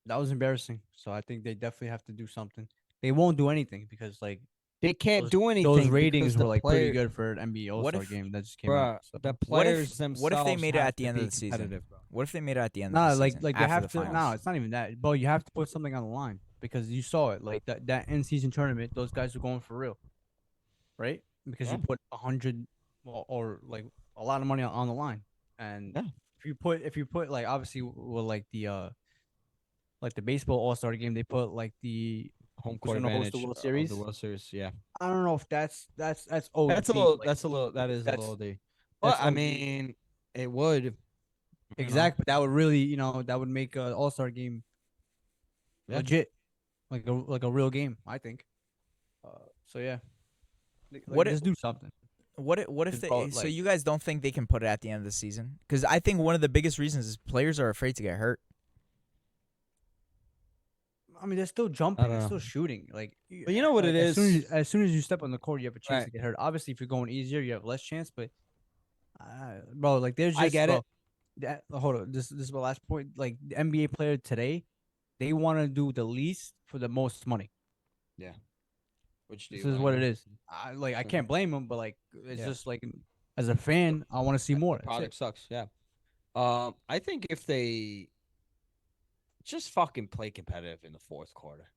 that was embarrassing. So I think they definitely have to do something. They won't do anything because like They can't those, do anything. those ratings because were the like player, pretty good for an NBA What All-Star if- game that just came Bruh, out. So. the What if- players themselves. what if they made it have at the to end of be the season? competitive, bro. What if they made it at the end Nah, of the like season? they after have the to. finals? No, it's not even that. Bro, you have to put something on the line because you saw it. Like that in-season tournament, those guys were going for real, right? Because you Yeah. put 100 or like a lot of money on the line, and Yeah. if you put like obviously with like the baseball All-Star game, they put like the home who's court gonna host advantage the World of Series. the World Series. Yeah, I don't know if that's OD. that's a little. Like, That's a little. That is a that's little D. that's But I OD. mean, it would. Exactly. That would really, that would make an All-Star game Yeah. legit, like a real game. I think. So yeah, What just do something. What if Just they? bro, So like- you guys don't think they can put it at the end of the season? Because I think one of the biggest reasons is players are afraid to get hurt. I mean, they're still jumping, they're still shooting. Like, But you know what it is? As soon as you step on the court, you have a chance Right. to get hurt. Obviously, if you're going easier, you have less chance. But, bro, like there's just I get bro, it. hold on, this is my last point. Like the NBA player today, they want to do the least for the most money. Which This is what it is. I can't blame them, but like it's Yeah. just like as a fan, I want to see more. The That's product it. sucks. Yeah. I think if they just fucking play competitive in the fourth quarter,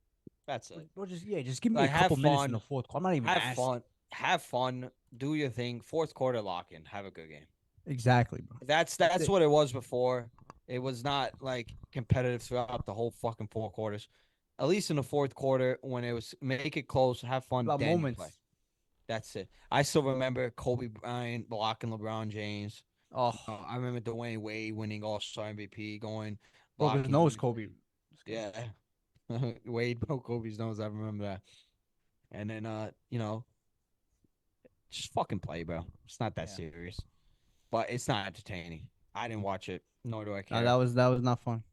that's it. Or just give me Like, a have couple minutes in fun. the fourth quarter. I'm not even Have asking. fun. Have fun. Do your thing. Fourth quarter lock in. Have a good game. Exactly, bro. That's it. what it was before. It was not like competitive throughout the whole fucking 4 quarters. At least in the fourth quarter, when it was make it close, have fun, About then you moments. play. That's it. I still remember Kobe Bryant blocking LeBron James. Oh, I remember Dwayne Wade winning All-Star MVP, going broke his blocking nose, dudes. Kobe. Yeah, Wade broke Kobe's nose. I remember that. And then, just fucking play, bro. It's not that Yeah. serious, but it's not entertaining. I didn't watch it, nor do I care. That was not fun.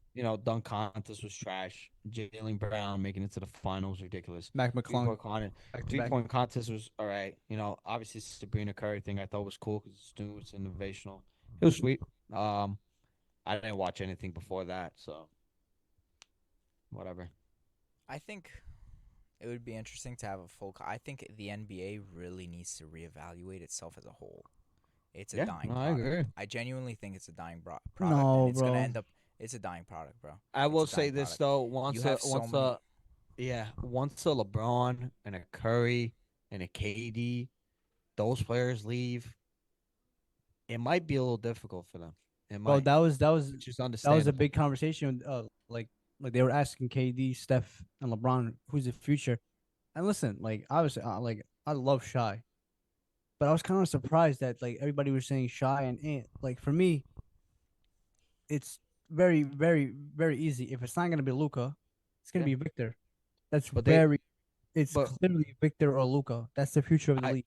Dunk contest was trash. Jalen Brown making it to the finals, ridiculous. Mac McClung. Three-point back. point contest was all right. Obviously Sabrina Curry thing I thought was cool because it's new, it's innovational. It was sweet. I didn't watch anything before that, so whatever. I think it would be interesting to have a full. I think the NBA really needs to reevaluate itself as a whole. It's a dying I product. agree. I genuinely think it's a dying product. No, and it's bro. gonna end up. It's a dying product, bro. I will It's a say dying this product. though, once a LeBron and a Curry and a KD, those players leave, it might be a little difficult for them. It Bro, might. that was Which is that was a understandable. big conversation. Like they were asking KD, Steph, and LeBron who's the future. And listen, like obviously, I love Shy, but I was kind of surprised that like everybody was saying Shy and Ant. Like for me, it's very, very, very easy. If it's not gonna be Luca, it's gonna Yeah. be Victor. That's But they- It's but- clearly Victor or Luca. That's the future of the I- league.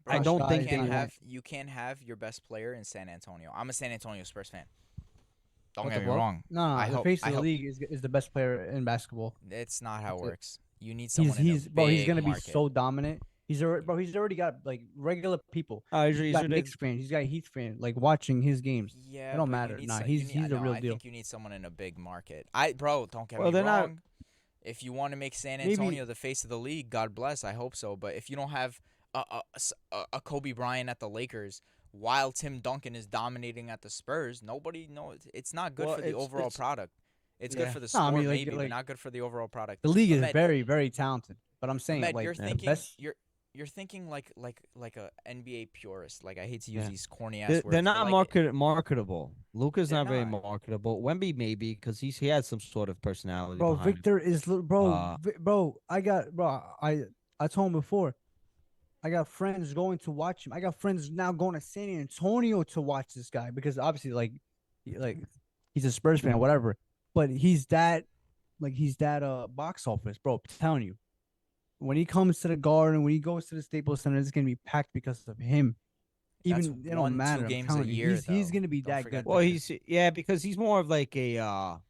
I Not don't Shy, think You can't they have you can't have your best player in San Antonio. I'm a San Antonio Spurs fan. Don't What get the me fuck? wrong. No, I the hope- face I of the hope- league is the best player in basketball. It's not how it That's it. works. You need someone He's in a bro. He's big gonna market. be so dominant. He's already got like regular people. he's He's got Knicks fans. He's got Heat fans like watching his games. Yeah, It don't but you matter. need Nah, some- he's you need- the no, real I deal. think you need someone in a big market. Bro, don't get Well, me they're not- wrong. If you want to make San Maybe- Antonio the face of the league, God bless. I hope so. But if you don't have a Kobe Bryant at the Lakers while Tim Duncan is dominating at the Spurs, nobody knows. It's not good Well, for the overall it's- product. It's yeah. good for the No, I sport, mean, like- maybe, like- but not good for the overall product. The league is Ahmed- very, very talented. But I'm saying Ahmed, like you're the thinking best. you're thinking like a NBA purist. Like I hate to use Yeah. these corny ass They're, words. they're but, not like, marketable. Luca's They're not very not. marketable. Wemby maybe because he has some sort of personality. Bro, behind him. Victor is bro, Uh, bro. I told him before. I got friends going to watch him. I got friends now going to San Antonio to watch this guy because obviously he's a Spurs fan, whatever. But he's that box office, bro. I'm telling you. When he comes to the Garden, when he goes to the Staples Center, it's gonna be packed because of him. That's Even it 1-2 don't matter. I'm games a telling you, year, he's though. gonna be Don't that forget good. well, Victor. because he's more of like a Oh,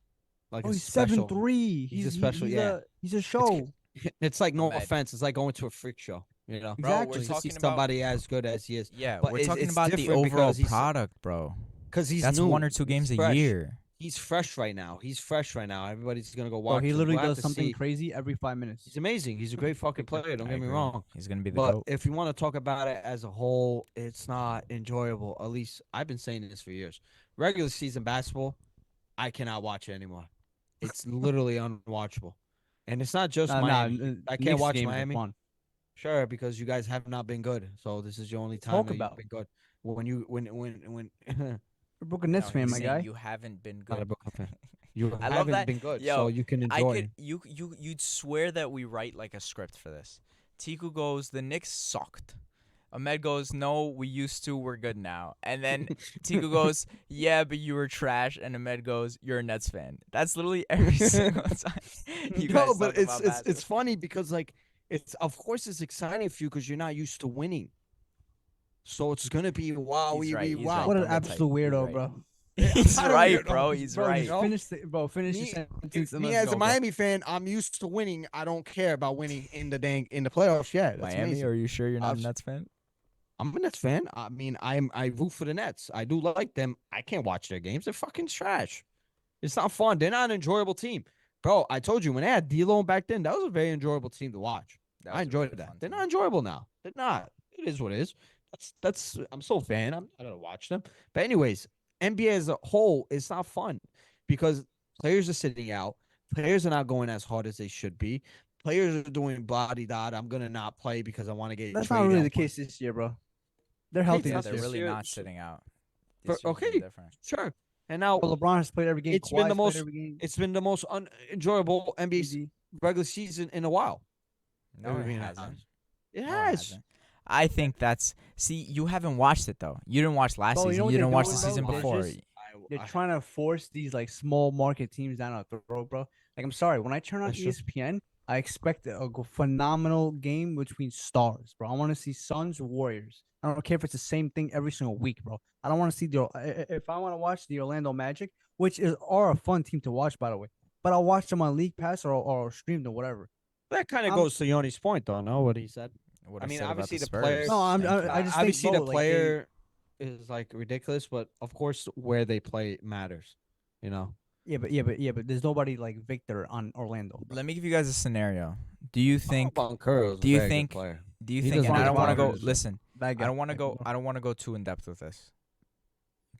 a he's special. 7'3". He's a special, yeah. He's a show. It's like no Ahmed. offense. It's like going to a freak show. Bro, Exactly. we're Just to see talking about somebody as good as he is. yeah, But we're it's- talking it's about the different overall because he's- product, bro. Because he's That's new. 1 or 2 games He's a fresh. year. He's fresh right now. Everybody's gonna go Bro, watch. he him. literally We'll have does to something see. crazy every 5 minutes. He's amazing. He's a great fucking player. Don't I get me agree. wrong. He's gonna be the But goat. if you want to talk about it as a whole, it's not enjoyable. At least I've been saying this for years. Regular season basketball, I cannot watch it anymore. It's literally unwatchable. And it's not just Miami. I can't watch Miami. Fun. Sure, because you guys have not been good. So this is your only time Talk that you've about. been good. When You're a Brooklyn Nets No, fan, he's my saying guy. You haven't been not a good. Brooklyn fan. You I love haven't that. been good, Yo, so you can I enjoy. could you'd swear that we write like a script for this. Tiku goes, the Knicks sucked. Ahmed goes, no, we used to, we're good now. And then Tiku goes, yeah, but you were trash. And Ahmed goes, you're a Nets fan. That's literally every single time you guys No, but talk about it's basketball. funny because like it's of course it's exciting for you because you're not used to winning. So it's gonna be wow, He's right, he's wow. right. What an Don't get tight. absolute He's weirdo, right. bro. He's not a right, weirdo. bro. He's Bro, right. just know? finish finish your Me, sentence and me let's as a go, bro. Miami fan, I'm used to winning. I don't care about winning in the playoffs. Yeah, that's Miami, amazing. are you sure you're not a I've- Nets fan? I'm a Nets fan. I mean, I root for the Nets. I do like them. I can't watch their games. They're fucking trash. It's not fun. They're not an enjoyable team, bro. I told you when they had D-Lo back then, that was a very enjoyable team to watch. That was I a enjoyed really that. fun They're team. not enjoyable now. They're not. It is what it is. That's. I'm so a fan. I'm not gonna watch them. But anyways, NBA as a whole, it's not fun because players are sitting out. Players are not going as hard as they should be. Players are doing blah de da. I'm gonna not play because I want to get. That's not traded really out the for- case this year, bro. They're healthy Yeah, that's this they're year. really year, not so- sitting out. For- This year's been okay. different. Sure. And now Well, LeBron has played every game. it's been the Kawhi's played most. every game. It's been the most enjoyable NBA AD. regular season in a while. No, it Everything hasn't. has. It No, it has. hasn't. I think that's see. You haven't watched it though. You didn't watch last Bro, you know season. what You they're didn't watch doing, the bro? season They're before. just- They're trying to force these like small market teams down our throat, bro. Like I'm sorry, when I turn on That's true. ESPN, I expect a phenomenal game between stars, bro. I want to see Suns Warriors. I don't care if it's the same thing every single week, bro. I don't want to see if I want to watch the Orlando Magic, which are a fun team to watch, by the way. But I'll watch them on League Pass or stream or whatever. That kind of I'm- goes to Yoni's point, though. No, what he said. What I mean, said about obviously the Spurs. players- No, Thank you. I just think obviously the both, like, they- player is like ridiculous, but of course where they play matters. You know. But there's nobody like Victor on Orlando. bro. Let me give you guys a scenario. Do you think? Curry do you think- player? Do you he think? doesn't And I have don't want to go. boundaries. Listen, Bad guy. I don't want to Bad go. guy. I don't want to go too in depth with this.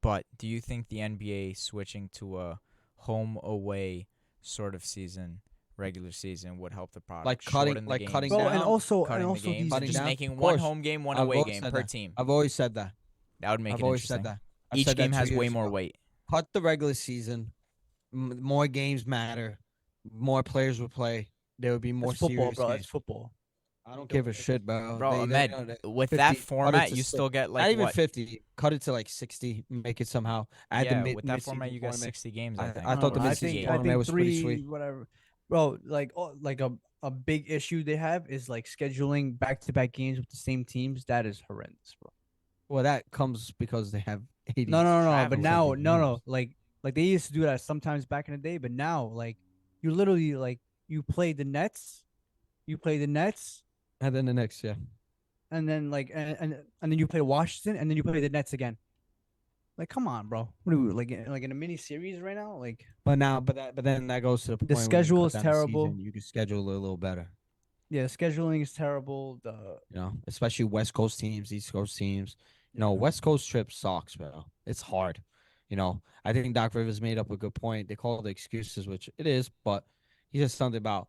But do you think the NBA switching to a home away sort of season, regular season, would help the product? Like cutting- Shorten the like games, cutting Bro, down, and also cutting the these games, Cutting just down? making Of one course. home game, one I've away always game said per that. team. I've always said that. That would make I've it always interesting. said that. I've Each said that game 2 has way years more ago. weight. Cut the regular season. More games matter. More players would play. There would be more That's football, serious bro. games. That's football. I don't give a shit, bro. Bro, They- Ahmed, you know, they- with 50, that cut it format, to you six. still get not like even what? 50. Cut it to like 60. Make it somehow. Add the Yeah, mid, with that mid-season format, you get tournament. 60 games. I- I think. I thought the I mid-season think tournament was pretty three, sweet. whatever, bro. Like a big issue they have is like scheduling back-to-back games with the same teams. That is horrendous, bro. Well, that comes because they have 80. No. But traveling now, games. no. Like they used to do that sometimes back in the day, but now, like you literally like you play the Nets, And then the next, yeah. and then like and then you play Washington, and then you play the Nets again. Like, come on, bro. What are we like in a mini series right now? Like, But then that goes to the point. when you schedule cut is down the terrible. season, you can schedule it a little better. yeah, scheduling is terrible. The You know, especially West Coast teams, East Coast teams. You know, Yeah. West Coast trip sucks, bro. It's hard. You know, I think Doc Rivers made up a good point. They call it excuses, which it is, but he said something about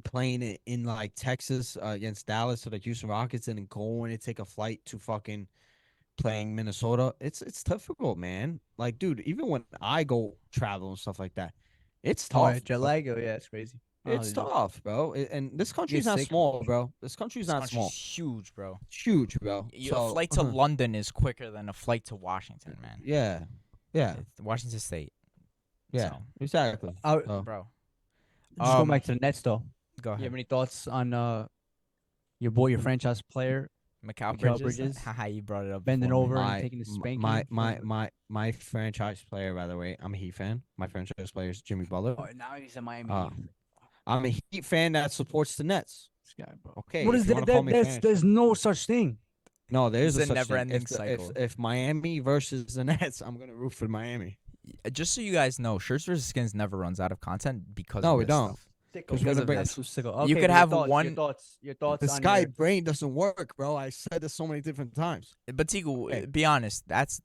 playing it in like Texas against Dallas or the Houston Rockets and then going and take a flight to fucking playing Minnesota. It's difficult, man. Like, dude, even when I go travel and stuff like that, it's oh, tough. yeah, jet bro. lag. Oh, yeah, it's crazy. I don't know It's how they do it. tough, bro. And this country's get not sick. small, bro. This country's This not country's small. huge, bro. It's huge, bro. A flight to London is quicker than a flight to Washington, man. yeah, yeah, It's Washington State. yeah, So, exactly. I- So, bro, Just going Um, back to the Nets, though. go You ahead. have any thoughts on your franchise player Mikal Mikal Bridges. Bridges. Haha, you brought it up. bending before me. over and taking a spanking? my franchise player, by the way, I'm a Heat fan. My franchise player is Jimmy Butler. Oh, now he's a Miami. Uh, Heat. I'm a Heat fan that supports the Nets. This guy, bro. Okay, What if is you that? wanna call me a fan, There's sure. no such thing. No, there is It's a a such thing. never-ending If, cycle. if Miami versus the Nets, I'm gonna root for Miami. Just so you guys know, Shirts vs. Skins never runs out of content because No, of we this don't. stuff. Because we're gonna bring- You could have one- Your thoughts. This on guy your- brain doesn't work, bro. I said this so many different times. But Tiku, Hey. be honest. That's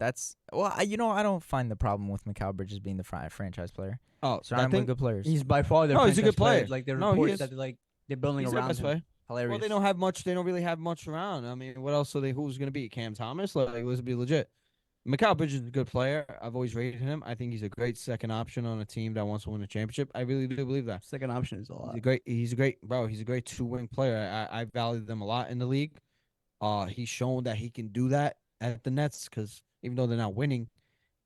well, I don't find the problem with Mikal Bridges being the franchise player. Oh, Surround him with good players. He's by far their No, he's a franchise good player. Like the No, he reports is. that they're building he's their around best him. player. Hilarious. Well, they don't really have much around. I mean, what else are they? Who's gonna be Cam Thomas? Like, let's be legit. Mikal Bridges is a good player. I've always rated him. I think he's a great second option on a team that wants to win a championship. I really do believe that. Second option is a lot. He's a great bro. He's a great two-wing player. I value them a lot in the league. He's shown that he can do that at the Nets because even though they're not winning,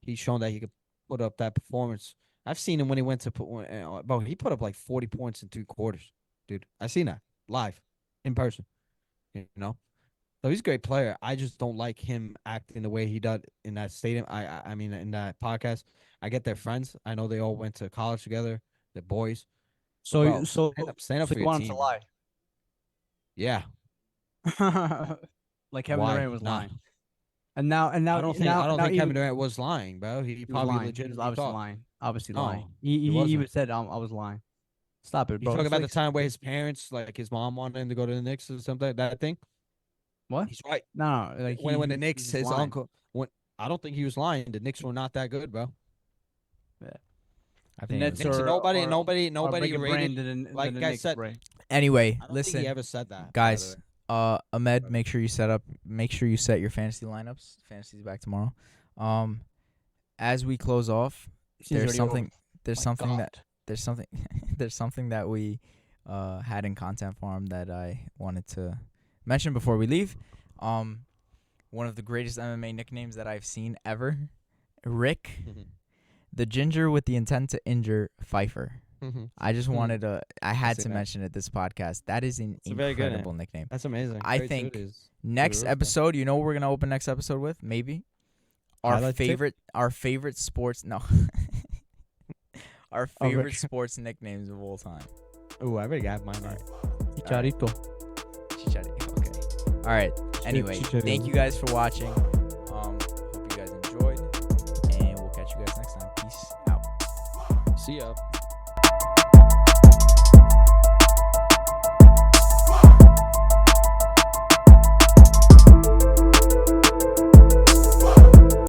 he's shown that he could put up that performance. I've seen him when he went to bro. He put up like 40 points in 3 quarters, dude. I seen that live, in person. You know, so he's a great player. I just don't like him acting the way he did in that stadium. I mean, in that podcast. I get their friends. I know they all went to college together. They're boys. So Bro, so stand up so for you your want him team. to lie? Like Kevin Why? Durant was Nah. lying. And now I don't think even, Kevin Durant was lying, bro. He he was probably lying. He was legitimately obviously thought. lying. Obviously No, lying. he He wasn't. even said I was lying. Stop it, You bro. talking It's about like, the time where his parents, like his mom, wanted him to go to the Knicks or something? That thing. what? He's right. No, like When the he's Knicks, just his lying. uncle. When I don't think he was lying. The Knicks were not that good, bro. I The think it Nets was- Knicks, are nobody are bigger rated. brand than like the I Knicks, said, Bray. Anyway, I don't listen, think he ever said that, by the guys. way. Ahmed, make sure you set your fantasy lineups. Fantasy's back tomorrow. As we close off, there's something that we had in content form that I wanted to mention before we leave. One of the greatest MMA nicknames that I've seen ever, Rick, the ginger with the intent to injure Pfeiffer. I just wanted to. I had see to that. mention it this podcast. That is an It's a very good incredible nickname. That's amazing. I Great think series. Next Rooster. episode, you know what we're gonna open next episode with? Maybe our Highlight tape? favorite sports. No, our Oh, favorite Rick. sports nicknames of all time. Ooh, I already got mine right. Chicharito. Chicharito. Okay. All right. Anyway, Chicharito. thank you guys for watching. Hope you guys enjoyed, and we'll catch you guys next time. Peace out. See ya.